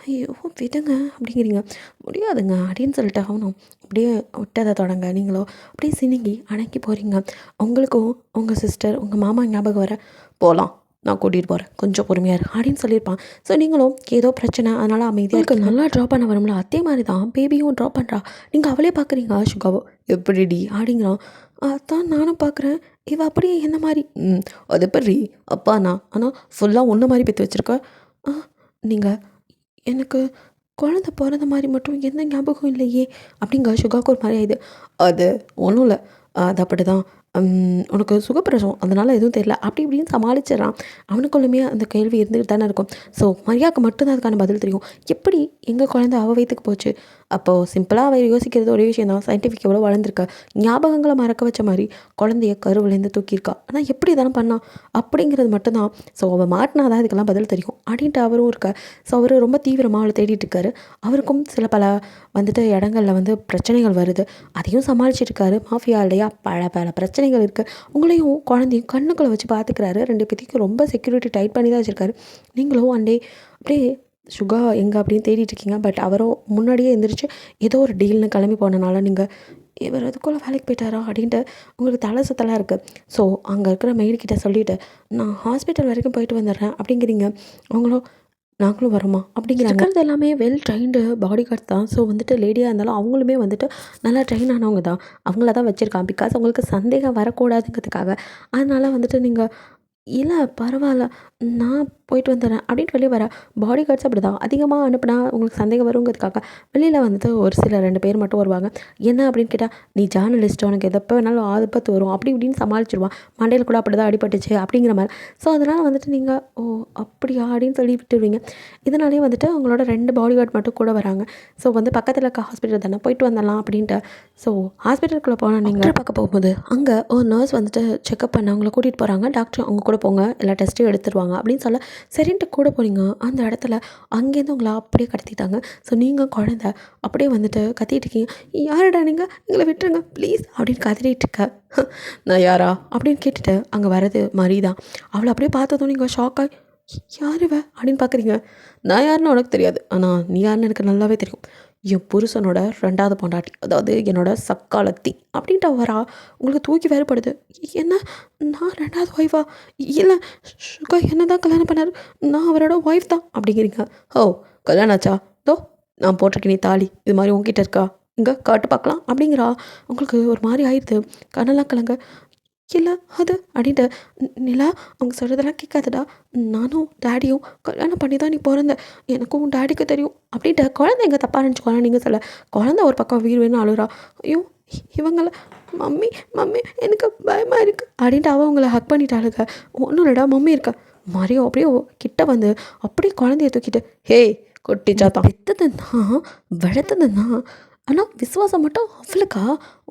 ஐயோ விடுங்க அப்படிங்கிறீங்க. முடியாதுங்க அப்படின்னு சொல்லிட்டு அவனும் அப்படியே விட்டதை தொடங்க. நீங்களோ அப்படியே சினிங்கி அடங்கி போகிறீங்க. உங்களுக்கும் உங்கள் சிஸ்டர் உங்கள் மாமா ஞாபகம் வர போகலாம் நான் கூட்டிகிட்டு போகிறேன், கொஞ்சம் பொறுமையாக இரு அப்படின்னு சொல்லியிருப்பான். ஸோ நீங்களும் ஏதோ பிரச்சனை அதனால் அமைதியாக இருக்கு, நல்லா ட்ராப் பண்ண வரும்ல, அதே மாதிரி தான் பேபியும் ட்ராப் பண்ணுறா. நீங்கள் அவளே பார்க்குறீங்க சுகாவோ. எப்படிடி அப்படிங்கிறான். அதான் நானும் பார்க்குறேன், இவ அப்படியே என்ன மாதிரி. அது எப்படி அப்பா நான் ஆனால் ஃபுல்லாக ஒன்று மாதிரி பெற்று வச்சுருக்க. நீங்கள் எனக்கு குழந்த பிறந்த மாதிரி மட்டும் எந்த ஞாபகம் இல்லையே அப்படிங்க சுகாவுக்கு ஒரு மாதிரி ஆயிடுது. அது ஒன்றும் இல்லை, அது அப்படி தான், உனக்கு சுகப்பிரசவம் அதனால் எதுவும் தெரியல அப்படி இப்படின்னு சமாளிச்சிடறான். அவனுக்குள்ளுமே அந்த கேள்வி இருந்துகிட்டு தானே இருக்கும். ஸோ மரியாவுக்கு மட்டும்தான் அதுக்கான பதில் தெரியும். எப்படி எங்கள் குழந்தை அவள் வயிற்றுக்கு போச்சு? அப்போது சிம்பிளாக அவள் யோசிக்கிறது ஒரே விஷயம் தான், சயின்டிஃபிக் எவ்வளோ வளர்ந்துருக்கா, ஞாபகங்களை மறக்க வச்ச மாதிரி குழந்தைய கருவிலேருந்து தூக்கியிருக்கா. ஆனால் எப்படி தானே பண்ணான் அப்படிங்கிறது மட்டும்தான். ஸோ அவள் மாட்டினா தான் இதுக்கெல்லாம் பதில் தெரியும் அப்படின்ட்டு அவரும் இருக்கா. ஸோ அவர் ரொம்ப தீவிரமாக அவளை தேடிட்டு இருக்காரு. அவருக்கும் சில பல வந்துட்டு இடங்களில் வந்து பிரச்சனைகள் வருது, அதையும் சமாளிச்சுட்டு இருக்காரு. மாஃபியா இல்லையா, பல பல பிரச்சனைகள் இருக்குது. உங்களையும் குழந்தையும் கண்ணுக்குள்ளே வச்சு பார்த்துக்கிறாரு. 2 பேத்துக்கும் ரொம்ப செக்யூரிட்டி டைட் பண்ணி தான் வச்சுருக்காரு. நீங்களும் ஒன் டே அப்படியே சுகா எங்கே அப்படின்னு தேடிட்டு இருக்கீங்க. பட் அவரும் முன்னாடியே எந்திரிச்சு ஏதோ ஒரு டீல்னு கிளம்பி போனனால நீங்கள் இவர் அதுக்குள்ளே வேலைக்கு போயிட்டாரா அப்படின்ட்டு உங்களுக்கு தலை சுத்தலாக இருக்குது. ஸோ அங்கே இருக்கிற மெய்டுக்கிட்ட சொல்லிவிட்டு நான் ஹாஸ்பிட்டல் வரைக்கும் போயிட்டு வந்துடுறேன் அப்படிங்கிறீங்க. அவங்களும் நாங்களும் வரோமா அப்படிங்கிறாங்க. இருக்கிறது எல்லாமே வெல் ட்ரைன்டு பாடி கார்ட் தான். ஸோ வந்துட்டு லேடியாக இருந்தாலும் அவங்களுமே வந்துட்டு நல்லா ட்ரெயின் ஆனவங்க தான். அவங்கள தான் வச்சுருக்கான். பிகாஸ் அவங்களுக்கு சந்தேகம் வரக்கூடாதுங்கிறதுக்காக. அதனால் வந்துட்டு நீங்கள் இல்லை பரவாயில்ல நான் போயிட்டு வந்துடுறேன் அப்படின்ட்டு வெளியே வர. பாடி கார்ட்ஸ் அப்படி தான், அதிகமாக அனுப்புனா உங்களுக்கு சந்தேகம் வருங்கிறதுக்காக வெளியில் வந்துட்டு ஒரு சில 2 பேர் மட்டும் வருவாங்க. என்ன அப்படின்னு கேட்டால், நீ ஜேர்னலிஸ்ட், உனக்கு எதப்போ வேணாலும் ஆபத்து வரும் அப்படி இப்படின்னு சமாளிச்சிடுவான். மண்டையில் கூட அப்படி தான் அடிபட்டுச்சு அப்படிங்கிற மாதிரி. ஸோ அதனால் வந்துட்டு நீங்கள் ஓ அப்படியா அப்படின்னு சொல்லி விட்டுருவீங்க. இதனாலே வந்துட்டு அவங்களோட 2 பாடி கார்டு மட்டும் கூட வராங்க. ஸோ வந்து பக்கத்தில் இருக்க ஹாஸ்பிட்டல் தானே போயிட்டு வந்துடலாம் அப்படின்ட்டு. ஸோ ஹாஸ்பிட்டலுக்குள்ளே போனால் நீங்கள் பார்க்க போகும்போது அங்கே ஒரு நர்ஸ் வந்துட்டு செக்அப் பண்ண அவங்கள கூட்டிகிட்டு போகிறாங்க. டாக்டர் அவங்க கூட போங்க, எல்லா டெஸ்ட்டும் எடுத்துருவாங்க அப்படின்னு சொல்ல சரின்ட்டு கூட போனீங்க. அந்த இடத்துல அங்கேருந்து உங்களை அப்படியே கடத்திட்டாங்க. ஸோ நீங்கள் குழந்த அப்படியே வந்துட்டு கத்திட்டு இருக்கீங்க. யாரடா நீங்கள், எங்களை விட்டுருங்க ப்ளீஸ் அப்படின்னு கத்திட்டு இருக்க. நான் யாரா அப்படின்னு கேட்டுட்டு அங்கே வரது மாதிரி தான். அவளை அப்படியே பார்த்ததும் நீங்கள் ஷாக்காக யார் இவ அப்படின்னு பார்க்குறீங்க. நான் யாருன்னு உனக்கு தெரியாது, ஆனால் நீ யாருன்னு எனக்கு நல்லாவே தெரியும். என் புருஷனோட 2வது பொண்டாட்டி, அதாவது என்னோட சக்காலத்தி அப்படின்ட்டு வரா. உங்களுக்கு தூக்கி வேறுபடுது. என்ன நான் 2வது ஒய்ஃபா? இல்லை சுகா என்ன தான் கல்யாணம் பண்ணார், நான் அவரோட ஒய்ஃப் தான் அப்படிங்கிறீங்க. ஓ கல்யாணம் ஆச்சா? தோ நான் போட்டிருக்கேன் நீ தாலி, இது மாதிரி உங்ககிட்ட இருக்கா, இங்கே காட்டு பார்க்கலாம் அப்படிங்கிறா. உங்களுக்கு ஒரு மாதிரி ஆயிடுது, கண்ணெல்லாம் கலங்க. இல்லை அது அப்படின்ட்டு நிலா அவங்க சொல்கிறதெல்லாம் கேட்காதடா, நானும் டேடியும் கல்யாணம் பண்ணி தான் நீ பிறந்த, எனக்கும் டேடிக்கு தெரியும் அப்படின்ட்டு குழந்தை எங்கே தப்பாக நினச்சிக்கோலாம். நீங்கள் சொல்ல குழந்தை ஒரு பக்கம் வீடு வேணும் அழுறா. ஐயோ இவங்கள மம்மி மம்மி எனக்கு பயமாக இருக்குது அப்படின்ட்டு அவள் உங்களை ஹக் பண்ணிட்டாளுங்க. ஒன்றும் இல்லைடா மம்மி இருக்கா. மரியம் அப்படியே கிட்ட வந்து அப்படியே குழந்தைய தூக்கிட்டு ஹே கொட்டிச்சா தான் பெத்ததுன்னா வளர்த்ததுன்னா, ஆனால் விசுவாசம் மட்டும் அவளுக்கா,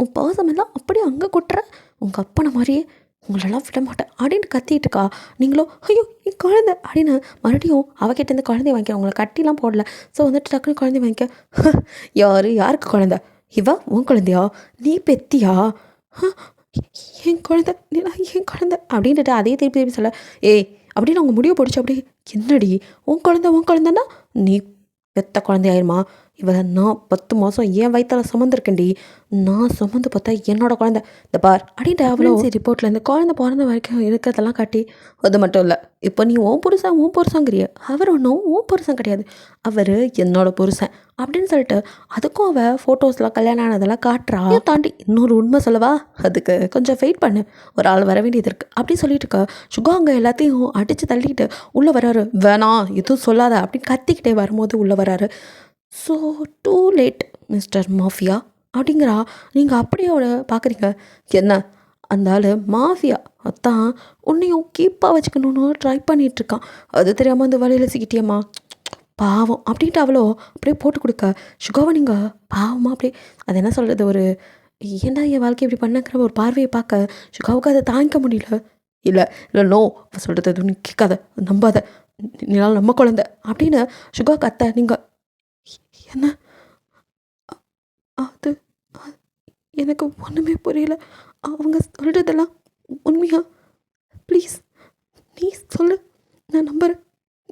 உன் பாசம் எல்லாம் அப்படியே அங்கே கொட்டுற, உங்கள் அப்பனை மாதிரியே உங்களெல்லாம் விட மாட்டேன் அப்படின்ட்டு கத்திட்டு இருக்கா. நீங்களோ ஐயோ என் குழந்தை அப்படின்னு மறுபடியும் அவகிட்ட இந்த குழந்தைய வாங்கிக்க. உங்களை கட்டிலாம் போடல. ஸோ வந்துட்டு டக்குன்னு குழந்தைய வாங்கிக்க. யாருக்கு குழந்தை? இவ உன் குழந்தையா, நீ பெத்தியா? என் குழந்தை என் குழந்தை அப்படின்ட்டு அதே திருப்பி திருப்பி சொல்ல. ஏய் அப்படின்னு அவங்க முடிவு போடிச்சு. அப்படியே என்னடி உன் குழந்தைன்னா நீ பெத்த குழந்தையாயிருமா? இவளை நான் 10 மாதம் என் வயிற்றில் சுமந்துருக்கேன்டி, நான் சுமந்து பார்த்தா என்னோட குழந்தை இந்த பார் அப்படின்ட்டு அவ்வளோ ரிப்போர்ட்டில் இந்த குழந்தை பிறந்த வரைக்கும் இருக்கிறதெல்லாம் காட்டி. அது மட்டும் இல்லை, இப்போ நீ உன் புருஷங்கிறிய, அவர் ஒன்றும் உன் புருஷன் கிடையாது, அவர் என்னோட புருஷன் அப்படின்னு சொல்லிட்டு அதுக்கும் அவள் ஃபோட்டோஸ்லாம் கல்யாணம் ஆனதெல்லாம் காட்டுறா. தாண்டி இன்னொரு உண்மை சொல்லவா, அதுக்கு கொஞ்சம் வெயிட் பண்ணு, ஒரு ஆள் வர வேண்டியது இருக்குது அப்படி சொல்லிட்டு இருக்க. சுகா அங்கே எல்லாத்தையும் அடித்து தள்ளிக்கிட்டு உள்ளே வராரு. வேணாம் எதுவும் சொல்லாத அப்படின்னு கத்திக்கிட்டே வரும்போது உள்ளே வராரு. So too late mister mafia அப்படிங்கிறா. நீங்கள் அப்படியே அவளை பார்க்குறீங்க. என்ன அந்த ஆள் மாஃபியா, அதான் உன்னையும் கீப்பாக வச்சுக்கணுன்னு ட்ரை பண்ணிகிட்ருக்கான், அது தெரியாமல் அந்த வலையில் சிக்கிட்டியம்மா பாவம் அப்படின்ட்டு அவ்வளோ அப்படியே போட்டு கொடுக்க. சுகாவை நீங்கள் பாவமாக அப்படியே அது என்ன சொல்கிறது, ஒரு ஏன்டா என் வாழ்க்கை இப்படி பண்ணக்கிற ஒரு பார்வையை பார்க்க சுகாவுக்கு அதை தாங்கிக்க முடியல. இல்லை நோ சொல்கிறது எதுவும் நீ கேட்காத, நம்பாத, நீனாலும் நம்ம குழந்தை அப்படின்னு சுகா கத்த. நீங்கள் என்ன அது எனக்கு ஒன்றுமே புரியல, அவங்க சொல்கிறதெல்லாம் உண்மையா? ப்ளீஸ் நீ சொல்லு, நான் நம்புகிறேன்,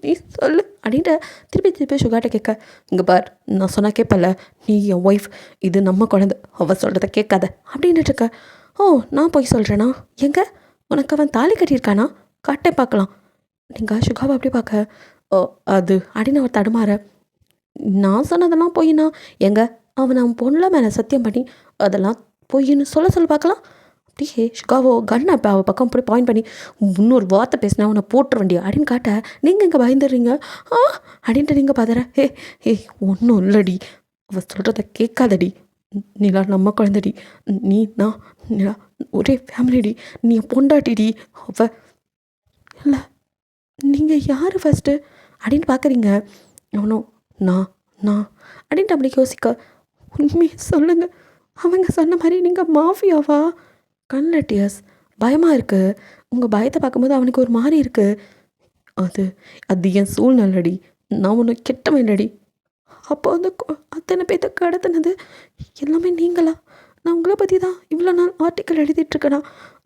நீ சொல்லு அப்படின்ட்டு திருப்பி சுகாட்ட கேட்க. இங்கே பார் நான் சொன்னால் கேட்பல, நீ என் ஒய்ஃப், இது நம்ம குழந்தை, அவள் சொல்கிறத கேட்காத அப்படின்ட்டு இருக்க. ஓ நான் போய் சொல்கிறேனா? எங்கே உனக்கு அவன் தாலி கட்டியிருக்கானா? காட்டே பார்க்கலாம். நீங்கள் சுகாவை அப்படி பார்க்க ஓ அது அப்படின்னு அவர் தடுமாற நான் சொன்னதெல்லாம் பொய்னா எங்க அவன் அவன் பொண்ணுல மேலே சத்தியம் பண்ணி அதெல்லாம் பொய்ன்னு சொல்ல பார்க்கலாம் அப்படியே சுகாவோ கண்ணை இப்போ அவள் பக்கம் போய் பாயிண்ட் பண்ணி இன்னொரு வார்த்தை பேசினா உன்னை போட்டுற வேண்டிய அப்படின்னு காட்ட நீங்கள் இங்கே பயந்துடுறீங்க அப்படின்ட்டு நீங்கள் பார்த்துற ஒன்றும் இல்லடி அவள் சொல்கிறத கேட்காதடி நிலா நம்ம குழந்தடி நீ நான் நிலா ஒரே ஃபேமிலிடி நீ பொண்டாட்டிடி அவ இல்லை நீங்கள் யார் ஃபஸ்ட்டு அப்படின்னு பார்க்குறீங்க அவனும் நான் நான் அப்படின்ட்டு அப்படி யோசிக்க உண்மையை சொல்லுங்கள் அவங்க சொன்ன மாதிரி நீங்கள் மாஃபியாவா கண்ணில் டியர்ஸ் பயமாக இருக்குது உங்கள் பயத்தை பார்க்கும்போது அவனுக்கு ஒரு மாதிரி இருக்குது அது என் சூழ்நிலடி நான் ஒன்று கெட்டவன் இல்லடி அப்போ வந்து அத்தனை பேர்த்த கடத்தினது எல்லாமே நீங்களா நான் உங்களை பற்றி தான் இவ்வளோ நாள் ஆர்டிக்கல் எழுதிட்டுருக்கேனா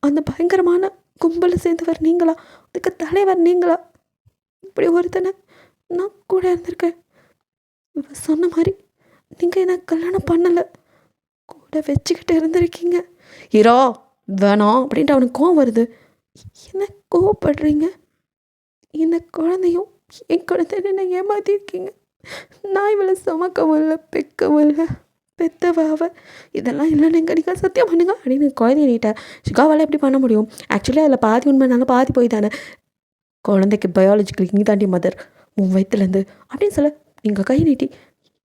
அந்த பயங்கரமான கும்பலை சேர்ந்தவர் நீங்களா அதுக்கு தலைவர் நீங்களா இப்படி ஒருத்தனை நான் கூட இருந்திருக்கேன் சொன்ன மாதிரி நீங்கள் என்ன கல்யாணம் பண்ணலை கூட வச்சுக்கிட்டு இருந்திருக்கீங்க ஹீரோ வேணாம் அப்படின்ட்டு அவனுக்கு கோவம் வருது என்ன கோவப்படுறீங்க இந்த குழந்தையும் என் குழந்தை என்ன ஏமாத்திருக்கீங்க நான் இவளை சுமக்கவும் இல்லை பெக்கவும் இல்லை பெத்தவாவ இதெல்லாம் இல்லைன்னு நீங்கள் சத்தியம் பண்ணுங்க அப்படின்னு குழந்தைய நீட்டேன் சுகாவால் எப்படி பண்ண முடியும் ஆக்சுவலி அதில் பாதி உண்மைனாலும் பாதி போய் தானே குழந்தைக்கு பயாலஜிக்கல் இங்கே தாண்டி மதர் உன் வயிற்றுலேருந்து அப்படின்னு சொல்ல நீங்கள் கை நீட்டி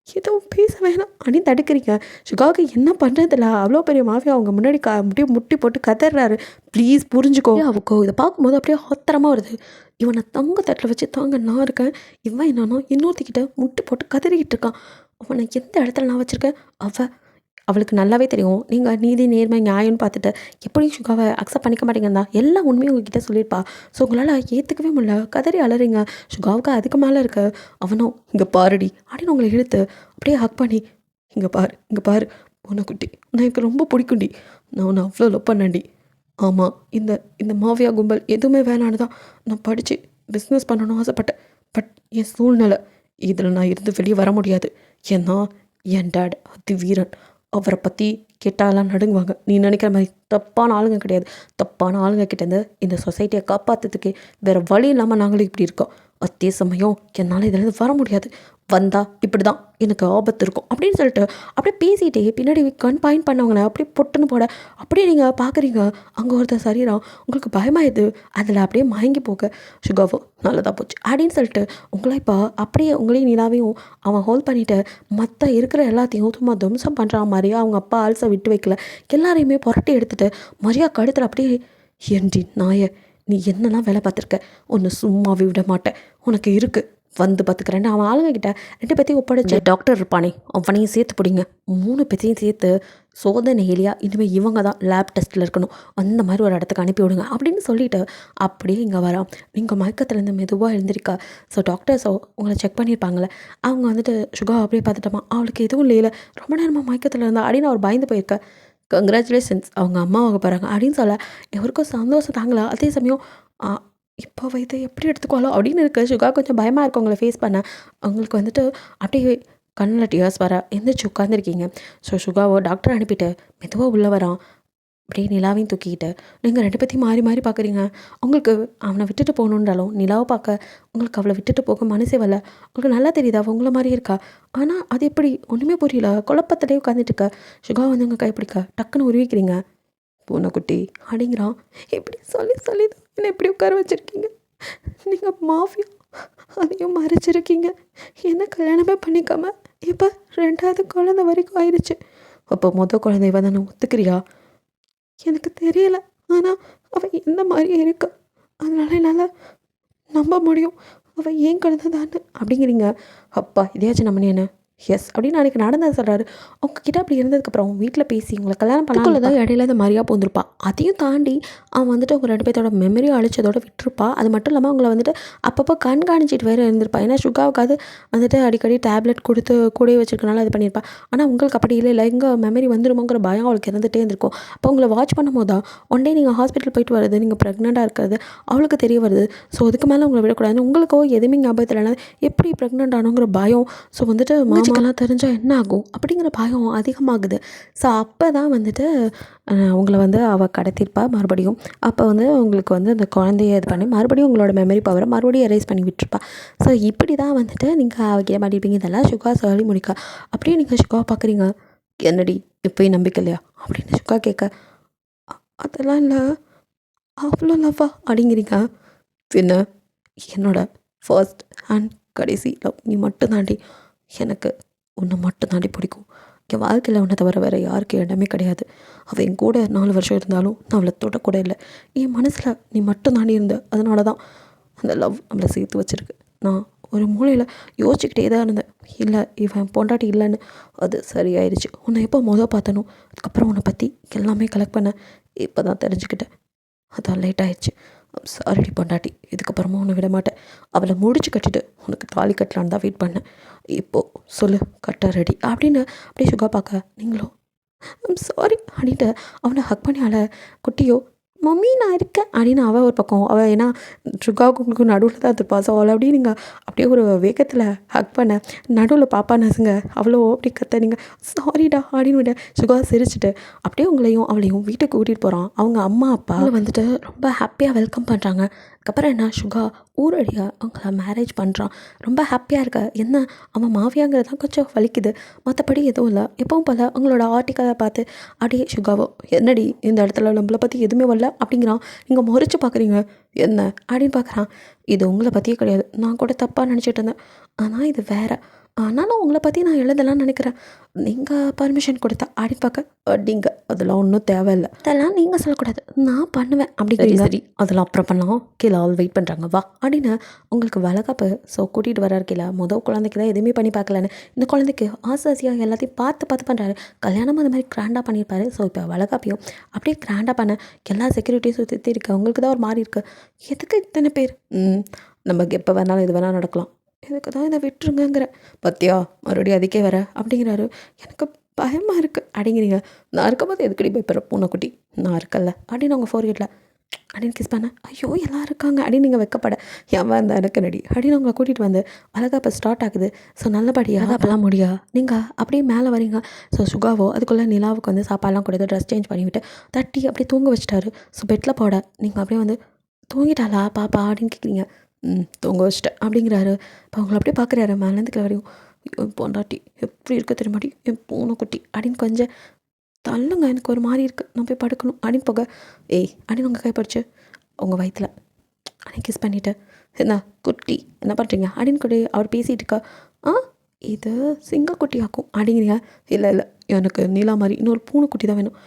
எதுவும் பேச வேணாம் அப்படின்னு தடுக்கிறீங்க சுகாவுக்கு என்ன பண்ணுறதில்ல அவ்வளோ பெரிய மாஃபியா அவங்க முன்னாடி அப்படியே முட்டி போட்டு கதறாரு ப்ளீஸ் புரிஞ்சுக்கோ அவக்கோ இதை பார்க்கும்போது அப்படியே ஆத்திரமாக வருது இவனை தங்க தட்டில் வச்சு தாங்க நான் இருக்கேன் இவன் என்னன்னா இன்னொருத்திக்கிட்ட முட்டி போட்டு கதறிக்கிட்டு இருக்கான் அவனை எந்த இடத்துல நான் வச்சுருக்கேன் அவளுக்கு நல்லாவே தெரியும் நீங்கள் நீதி நேர்மை நியாயம்னு பார்த்துட்டு எப்படி சுகாவை அக்செப்ட் பண்ணிக்க மாட்டேங்கன்னு எல்லாம் உண்மையும் உங்ககிட்ட சொல்லியிருப்பா ஸோ உங்களால் ஏற்றுக்கவே முடியல கதறி அலறீங்க சுகாவுக்கு அதுக்கு மேலே இருக்க அவனும் இங்கே பாருடி அப்படின்னு உங்களை இழுத்து அப்படியே ஹக் பண்ணி இங்கே பாரு பொண்ணு குட்டி நான் எனக்கு ரொம்ப பிடிக்கும்டி நான் உன்னை அவ்வளோ லவ் பண்ணேன்டி ஆமாம் இந்த மாஃபியா கும்பல் எதுவுமே வேணான்னு தான் நான் படித்து பிஸ்னஸ் பண்ணணும்னு ஆசைப்பட்டேன் பட் என் சூழ்நிலை இதில் நான் இருந்து வெளியே வர முடியாது ஏன்னா என் டேட் அதி வீரன் அவரை பற்றி கேட்டாலாம் நடுங்குவாங்க நீ நினைக்கிற மாதிரி தப்பான ஆளுங்க கிடையாது தப்பான ஆளுங்க கிட்டேருந்து இந்த சொசைட்டியை காப்பாற்றுறதுக்கே வேறு வழி இல்லாமல் நாங்களும் இப்படி இருக்கோம் அதே சமயம் என்னால் இதிலேருந்து வர முடியாது வந்தால் இப்படி தான் எனக்கு ஆபத்து இருக்கும் அப்படின்னு சொல்லிட்டு அப்படியே பேசிகிட்டே பின்னாடி கண் பாயிண்ட் பண்ணவங்கள அப்படியே பொட்டுன்னு போட அப்படியே நீங்கள் பார்க்குறீங்க அங்கே ஒருத்தர் சரீரம் உங்களுக்கு பயமாயிடுது அதில் அப்படியே மயங்கி போக சுகாவோ நல்லதாக போச்சு அப்படின்னு சொல்லிட்டு உங்களை இப்போ அப்படியே உங்களையும் நிலாவையும் அவன் ஹோல்ட் பண்ணிவிட்டு மற்ற இருக்கிற எல்லாத்தையும் சும்மா தும்சம் பண்ணுற மாதிரியே அவங்க அப்பா ஆல்சை விட்டு வைக்கல எல்லாரையுமே புரட்டி எடுத்துகிட்டு மரியா கழுத்தில் அப்படியே ஏண்டி நாயை நீ என்னெல்லாம் வேலை பார்த்துருக்க ஒன்று சும்மாவே விட மாட்டேன் உனக்கு இருக்குது வந்து பார்த்துக்கிறேன்னு அவன் ஆளுங்க கிட்ட 2 பேத்தையும் ஒப்படைச்சு டாக்டர் இருப்பானே அவனையும் சேர்த்து பிடிங்க 3 பேத்தையும் சேர்த்து சோதனை எலியா இனிமேல் இவங்க தான் லேப் டெஸ்ட்டில் இருக்கணும் அந்த மாதிரி ஒரு இடத்துக்கு அனுப்பி விடுங்க அப்படின்னு சொல்லிவிட்டு அப்படியே இங்கே வரான் நீங்கள் மயக்கத்துலேருந்து மெதுவாக எழுந்திருக்கா ஸோ டாக்டர்ஸோ உங்களை செக் பண்ணியிருப்பாங்களே அவங்க வந்துட்டு சுகா அப்படியே பார்த்துட்டோமா அவளுக்கு எதுவும் இல்லையில ரொம்ப நேரமாக மயக்கத்தில் இருந்தா அப்படின்னு அவர் பயந்து போயிருக்க கங்க்ராச்சுலேஷன்ஸ் அவங்க அம்மாவாக போகிறாங்க அப்படின்னு சொல்ல எவருக்கும் சந்தோஷம் தாங்களா அதே சமயம் இப்போ இதை எப்படி எடுத்துக்கோலாம் அப்படின்னு இருக்குது சுகா கொஞ்சம் பயமாக இருக்கும் அவங்கள ஃபேஸ் பண்ண அவங்களுக்கு வந்துட்டு அப்படியே கண்ணில் டியர்ஸ் வர எந்திரிச்சு உட்காந்துருக்கீங்க ஸோ சுகாவோ டாக்டர் அனுப்பிட்டு மெதுவாக உள்ளே வரான் அப்படியே நிலாவையும் தூக்கிக்கிட்டு நீங்கள் 2 பேத்தையும் மாறி மாறி பார்க்குறீங்க உங்களுக்கு அவனை விட்டுட்டு போகணுன்றாலும் நிலாவை பார்க்க உங்களுக்கு அவளை விட்டுட்டு போக மனசே வரல உங்களுக்கு நல்லா தெரியுதா அவள் உங்களை மாதிரி இருக்கா ஆனால் அது எப்படி ஒன்றுமே புரியல குழப்பத்திலே உட்காந்துட்டு இருக்க சுகா வந்து உங்கள் கைப்பிடிக்க டக்குன்னு உருவிக்கிறீங்க பூனைக்குட்டி அப்படிங்கிறான் இப்படி சொல்லி தான் என்னை எப்படி உட்கார வச்சுருக்கீங்க நீங்கள் மாஃபியா அதையும் மறைச்சிருக்கீங்க என்ன கல்யாணமே பண்ணிக்காம இப்போ 2வது குழந்தை வரைக்கும் ஆயிடுச்சு அப்போ குழந்தை தானே ஒத்துக்கிறியா எனக்கு தெரியல ஆனால் அவள் எந்த மாதிரி இருக்கா அதனால என்னால் நம்ப முடியும் அவள் ஏன் குழந்தை தானே அப்படிங்கிறீங்க அப்பா இதையாச்சும் நம்ம என்ன எஸ் அப்படின்னு அன்றைக்கி நடந்தது சொல்கிறாரு அவங்கக்கிட்ட அப்படி இருந்ததுக்கப்புறம் வீட்டில் பேசி உங்களை கல்யாணம் பண்ணக்குள்ள தான் இடையில இந்த மாதிரியாக போந்திருப்பா அதையும் தாண்டி அவன் வந்துட்டு அவங்க 2 பேர்த்தோட மெமரியை அழிச்சதோட விட்டுருப்பா அது மட்டும் இல்லாமல் அவங்கள வந்துட்டு அப்பப்போ கண்காணிச்சிட்டு வேறு இருந்திருப்பா ஏன்னா சுகாவுக்காவது வந்துட்டு அடிக்கடி டேப்லெட் கொடுத்து கூடயே வச்சுருக்கனால இது பண்ணியிருப்பா ஆனால் உங்களுக்கு அப்படி இல்லை எங்கே மெமரி வந்துருமோங்கிற பயம் அவளுக்கு இருந்துகிட்டே இருந்திருக்கும் அப்போ உங்களை வாட்ச் பண்ணும் போது தான் ஒன் டே நீங்கள் ஹாஸ்பிட்டல் போயிட்டு வருது நீங்கள் ப்ரெக்னெண்ட்டாக இருக்கிறது அவளுக்கு தெரிய வருது ஸோ அதுக்கு மேலே உங்களை விடக்கூடாது உங்களுக்கோ எதுவுமே ஞாபகத்தில் எப்படி ப்ரெக்னென்ட் ஆனோங்கிற பயம் ஸோ வந்துட்டு வீட்டுக்கெல்லாம் தெரிஞ்சால் என்ன ஆகும் அப்படிங்கிற பயம் அதிகமாகுது. ஸோ அப்போ தான் வந்துட்டு உங்களை வந்து அவள் கடத்தியிருப்பா மறுபடியும். அப்போ வந்து உங்களுக்கு வந்து அந்த குழந்தைய இது பண்ணி மறுபடியும் உங்களோட மெமரி பவரை மறுபடியும் எரேஸ் பண்ணி விட்டுருப்பா. ஸோ இப்படி தான் வந்துட்டு நீங்கள் அவகிட்ட மாட்டிருப்பீங்க. இதெல்லாம் சுகா சொல்லி முடிக்க அப்படியே நீங்கள் சுகாவை பார்க்குறீங்க. என்னடி இப்போயும் நம்பிக்கை இல்லையா அப்படின்னு சுகா கேட்க, அதெல்லாம் இல்லை, அவ்வளோ லவ்வா அப்படிங்கிறீங்க. பின்ன என்னோட ஃபர்ஸ்ட் அண்ட் கடைசி லவ் நீ மட்டும் தாண்டி. எனக்கு உன்னை மட்டும் தாண்டி பிடிக்கும். என் வாழ்க்கையில் உன்னை தவிர வேறு யாருக்கு இடமே கிடையாது. அவள் என் கூட 4 வருஷம் இருந்தாலும் நான் அவளை தொடக்கூட இல்லை. என் மனசில் நீ மட்டும் தாண்டி இருந்த. அதனால தான் அந்த லவ் நம்மளை சேர்த்து வச்சுருக்கு. நான் ஒரு மூலையில் யோசிச்சுக்கிட்டே தான் இருந்தேன். இல்லை இவன் பொண்டாட்டி இல்லைன்னு. அது சரியாயிடுச்சு. உன்னை எப்போ பார்த்தனோ அதுக்கப்புறம் உன்னை பற்றி எல்லாமே கலெக்ட் பண்ண இப்போ தான் தெரிஞ்சுக்கிட்டேன். அதான் லேட் ஆயிடுச்சு. சாரிடி பொண்டாட்டி, இதுக்கப்புறமா உன்னை விட மாட்டேன். அவளை முடிச்சு கட்டிட்டு உனக்கு தாலி கட்டலான்னு தான் வெயிட் பண்ணேன். இப்போது சொல்லு, கட்ட ரெடி அப்படின்னு அப்படியே சுகா பார்க்க நீங்களும் சாரி அப்படின்ட்டு அவனை ஹக் பண்ணி குட்டியோ மம்மி நான் இருக்கேன் அப்படின்னு அவள் ஒரு பக்கம். அவள் ஏன்னா சுகாவுக்கு உங்களுக்கு நடுவில் தான் இருப்பா. ஸோ அவளை அப்படியே நீங்கள் அப்படியே ஒரு வேகத்தில் ஹக் பண்ண நடுவில் பாப்பா நசுங்க அவ்வளோ அப்படி கத்த நீங்கள் சாரிடா அப்படின்னு விட சுகா சிரிச்சுட்டு அப்படியே உங்களையும் அவளையும் வீட்டுக்கு கூட்டிகிட்டு போகிறான். அவங்க அம்மா அப்பா வந்துட்டு ரொம்ப ஹாப்பியாக வெல்கம் பண்ணுறாங்க. அதுக்கப்புறம் என்ன சுகா ஊரடியாக அவங்கள மேரேஜ் பண்ணுறான். ரொம்ப ஹாப்பியாக இருக்க. என்ன அவன் மாவியாங்கிறது தான் கொஞ்சம் வலிக்குது, மற்றபடி எதுவும் இல்லை. எப்பவும் போல் அவங்களோட ஆர்டிக்கலை பார்த்து அப்படியே சுகாவோ என்னடி இந்த இடத்துல நம்மளை பற்றி எதுவுமே வரல அப்படிங்கிறான். நீங்கள் முறைச்சு பார்க்குறீங்க என்ன அப்படின்னு பார்க்குறான். இது உங்களை பற்றியே கிடையாது, நான் கூட தப்பாக நினச்சிட்டு இருந்தேன். ஆனால் இது வேறு. ஆனாலும் உங்களை பற்றி நான் எழுதலாம்னு நினைக்கிறேன். நீங்கள் பர்மிஷன் கொடுத்தா அப்படின்னு பார்க்க அப்படிங்க அதெல்லாம் ஒன்றும் தேவையில்லை, அதெல்லாம் நீங்கள் சொல்லக்கூடாது, நான் பண்ணுவேன் அப்படிங்கிறீங்க. சரி அதெல்லாம் அப்புறம் பண்ணலாம், கீழே ஆள் வெயிட் பண்ணுறாங்க வா அப்படின்னு உங்களுக்கு வளகாப்பு. ஸோ கூட்டிகிட்டு வர்றாரு கீழே. குழந்தைக்கு தான் எதுவுமே பண்ணி பார்க்கலன்னு இந்த குழந்தைக்கு ஆசாசியாக எல்லாத்தையும் பார்த்து பண்ணுறாரு. கல்யாணம் அந்த மாதிரி கிராண்டாக பண்ணியிருப்பாரு. ஸோ இப்போ வளகாப்பையும் அப்படியே கிராண்டாக பண்ண எல்லா செக்யூரிட்டிஸும் சுற்றி இருக்கு. அவங்களுக்கு தான் ஒரு மாதிரி இருக்குது. எதுக்கு இத்தனை பேர்? நமக்கு எப்போ வேணாலும் இது வேணாலும் நடக்கலாம், இதுக்கு தான் இதை விட்டுருங்கிற பத்தியா மறுபடியும் அதுக்கே வர அப்படிங்கிறாரு. எனக்கு பயமாக இருக்குது அப்படிங்கிறீங்க. நான் இருக்கும்போது எதுக்கடி பயப்படுற பூனைக்குட்டி, நான் இருக்கல அப்படின்னு அவங்க ஃபோர்கேட்டில் அப்படின்னு கிஸ் பண்ண ஐயோ எல்லாம் இருக்காங்க அப்படின்னு நீங்கள் வைக்கப்பட ஏன் இருந்தால் எனக்கு நடி அப்படின்னு அவங்களை கூட்டிகிட்டு வந்து வளகாப்பு ஸ்டார்ட் ஆகுது. ஸோ நல்லபடியாக அப்போல்லாம் முடியா நீங்கள் அப்படியே மேலே வரீங்க. ஸோ சுகாவோ அதுக்குள்ளே நிலாவுக்கு வந்து சாப்பாடெலாம் கொடுத்து ட்ரெஸ் சேஞ்ச் பண்ணிவிட்டு தட்டி அப்படியே தூங்க வச்சிட்டாரு. ஸோ பெட்டில் போட நீங்கள் அப்படியே வந்து தூங்கிட்டாளா பாப்பா அப்படின்னு கேட்குறீங்க. தூங்க வச்சிட்டேன் அப்படிங்கிறாரு. இப்போ அவங்கள அப்படியே பார்க்குறாரு மேலேருந்து வரையும். என் பொண்டாட்டி எப்படி இருக்க தெரியுமாடி, என் பூனைக்குட்டி அப்படின்னு கொஞ்சம் தள்ளுங்க, எனக்கு ஒரு மாதிரி இருக்குது, நான் போய் படுக்கணும் அப்படின்னு போக ஏய் அப்படின்னு உங்கள் கைப்பிடிச்சு உங்கள் வயிற்றில் அப்படின்னு கிஸ் பண்ணிவிட்டு என்ன குட்டி என்ன பண்ணுறீங்க அப்படின்னு கூட அவர் பேசிகிட்டு இருக்கா. இது சிங்கக்குட்டி ஆக்கும் அப்படிங்கிறீங்க. இல்லை எனக்கு நீலா மாதிரி இன்னொரு பூனைக்குட்டி தான் வேணும்.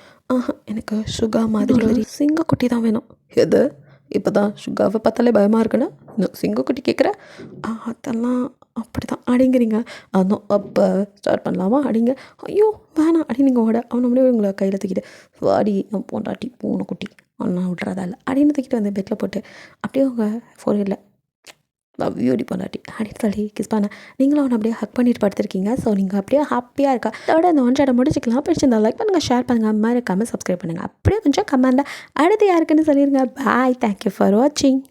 எனக்கு சுகா மாதிரி சிங்கக்குட்டி தான் வேணும். எது இப்போ தான் சுகாவை பார்த்தாலே பயமாக இருக்குன்னா இன்னும் சிங்கக்குட்டி கேட்குற அதெல்லாம் அப்படி தான் அப்படிங்கிறீங்க. அதுவும் அப்போ ஸ்டார்ட் பண்ணலாமா அப்படிங்க. ஐயோ வேணாம் அப்படின்னு நீங்கள் அவனை அப்படியே உங்களை கையில் தூக்கிட்டு வாடி என் பொண்டாட்டி பூனைக்குட்டி ஒன்றா விட்றதா இல்லை அப்படின்னு தூக்கிட்டு வந்து பெட்டில் போட்டு அப்படியே உங்கள் ஃபோர்ஹெட்டில் லவ் யூ டி பொண்டாட்டி அப்படின்னு சொல்லி கிஸ் பண்ண நீங்களும் அவனை அப்படியே ஹக் பண்ணிட்டு படுத்துருக்கீங்க. ஸோ நீங்கள் அப்படியே ஹாப்பியாக இருக்கா. அதோட இந்த ஒன்றாட முடிச்சுக்கலாம். பிடிச்சிருந்தா லைக் பண்ணுங்கள், ஷேர் பண்ணுங்கள், மறக்காமல் சப்ஸ்கிரைப் பண்ணுங்கள். அப்படியே கொஞ்சம் கமெண்ட்டாக அடுத்து யாருக்குன்னு சொல்லிடுங்க. பாய், தேங்க்யூ ஃபார் வாட்சிங்.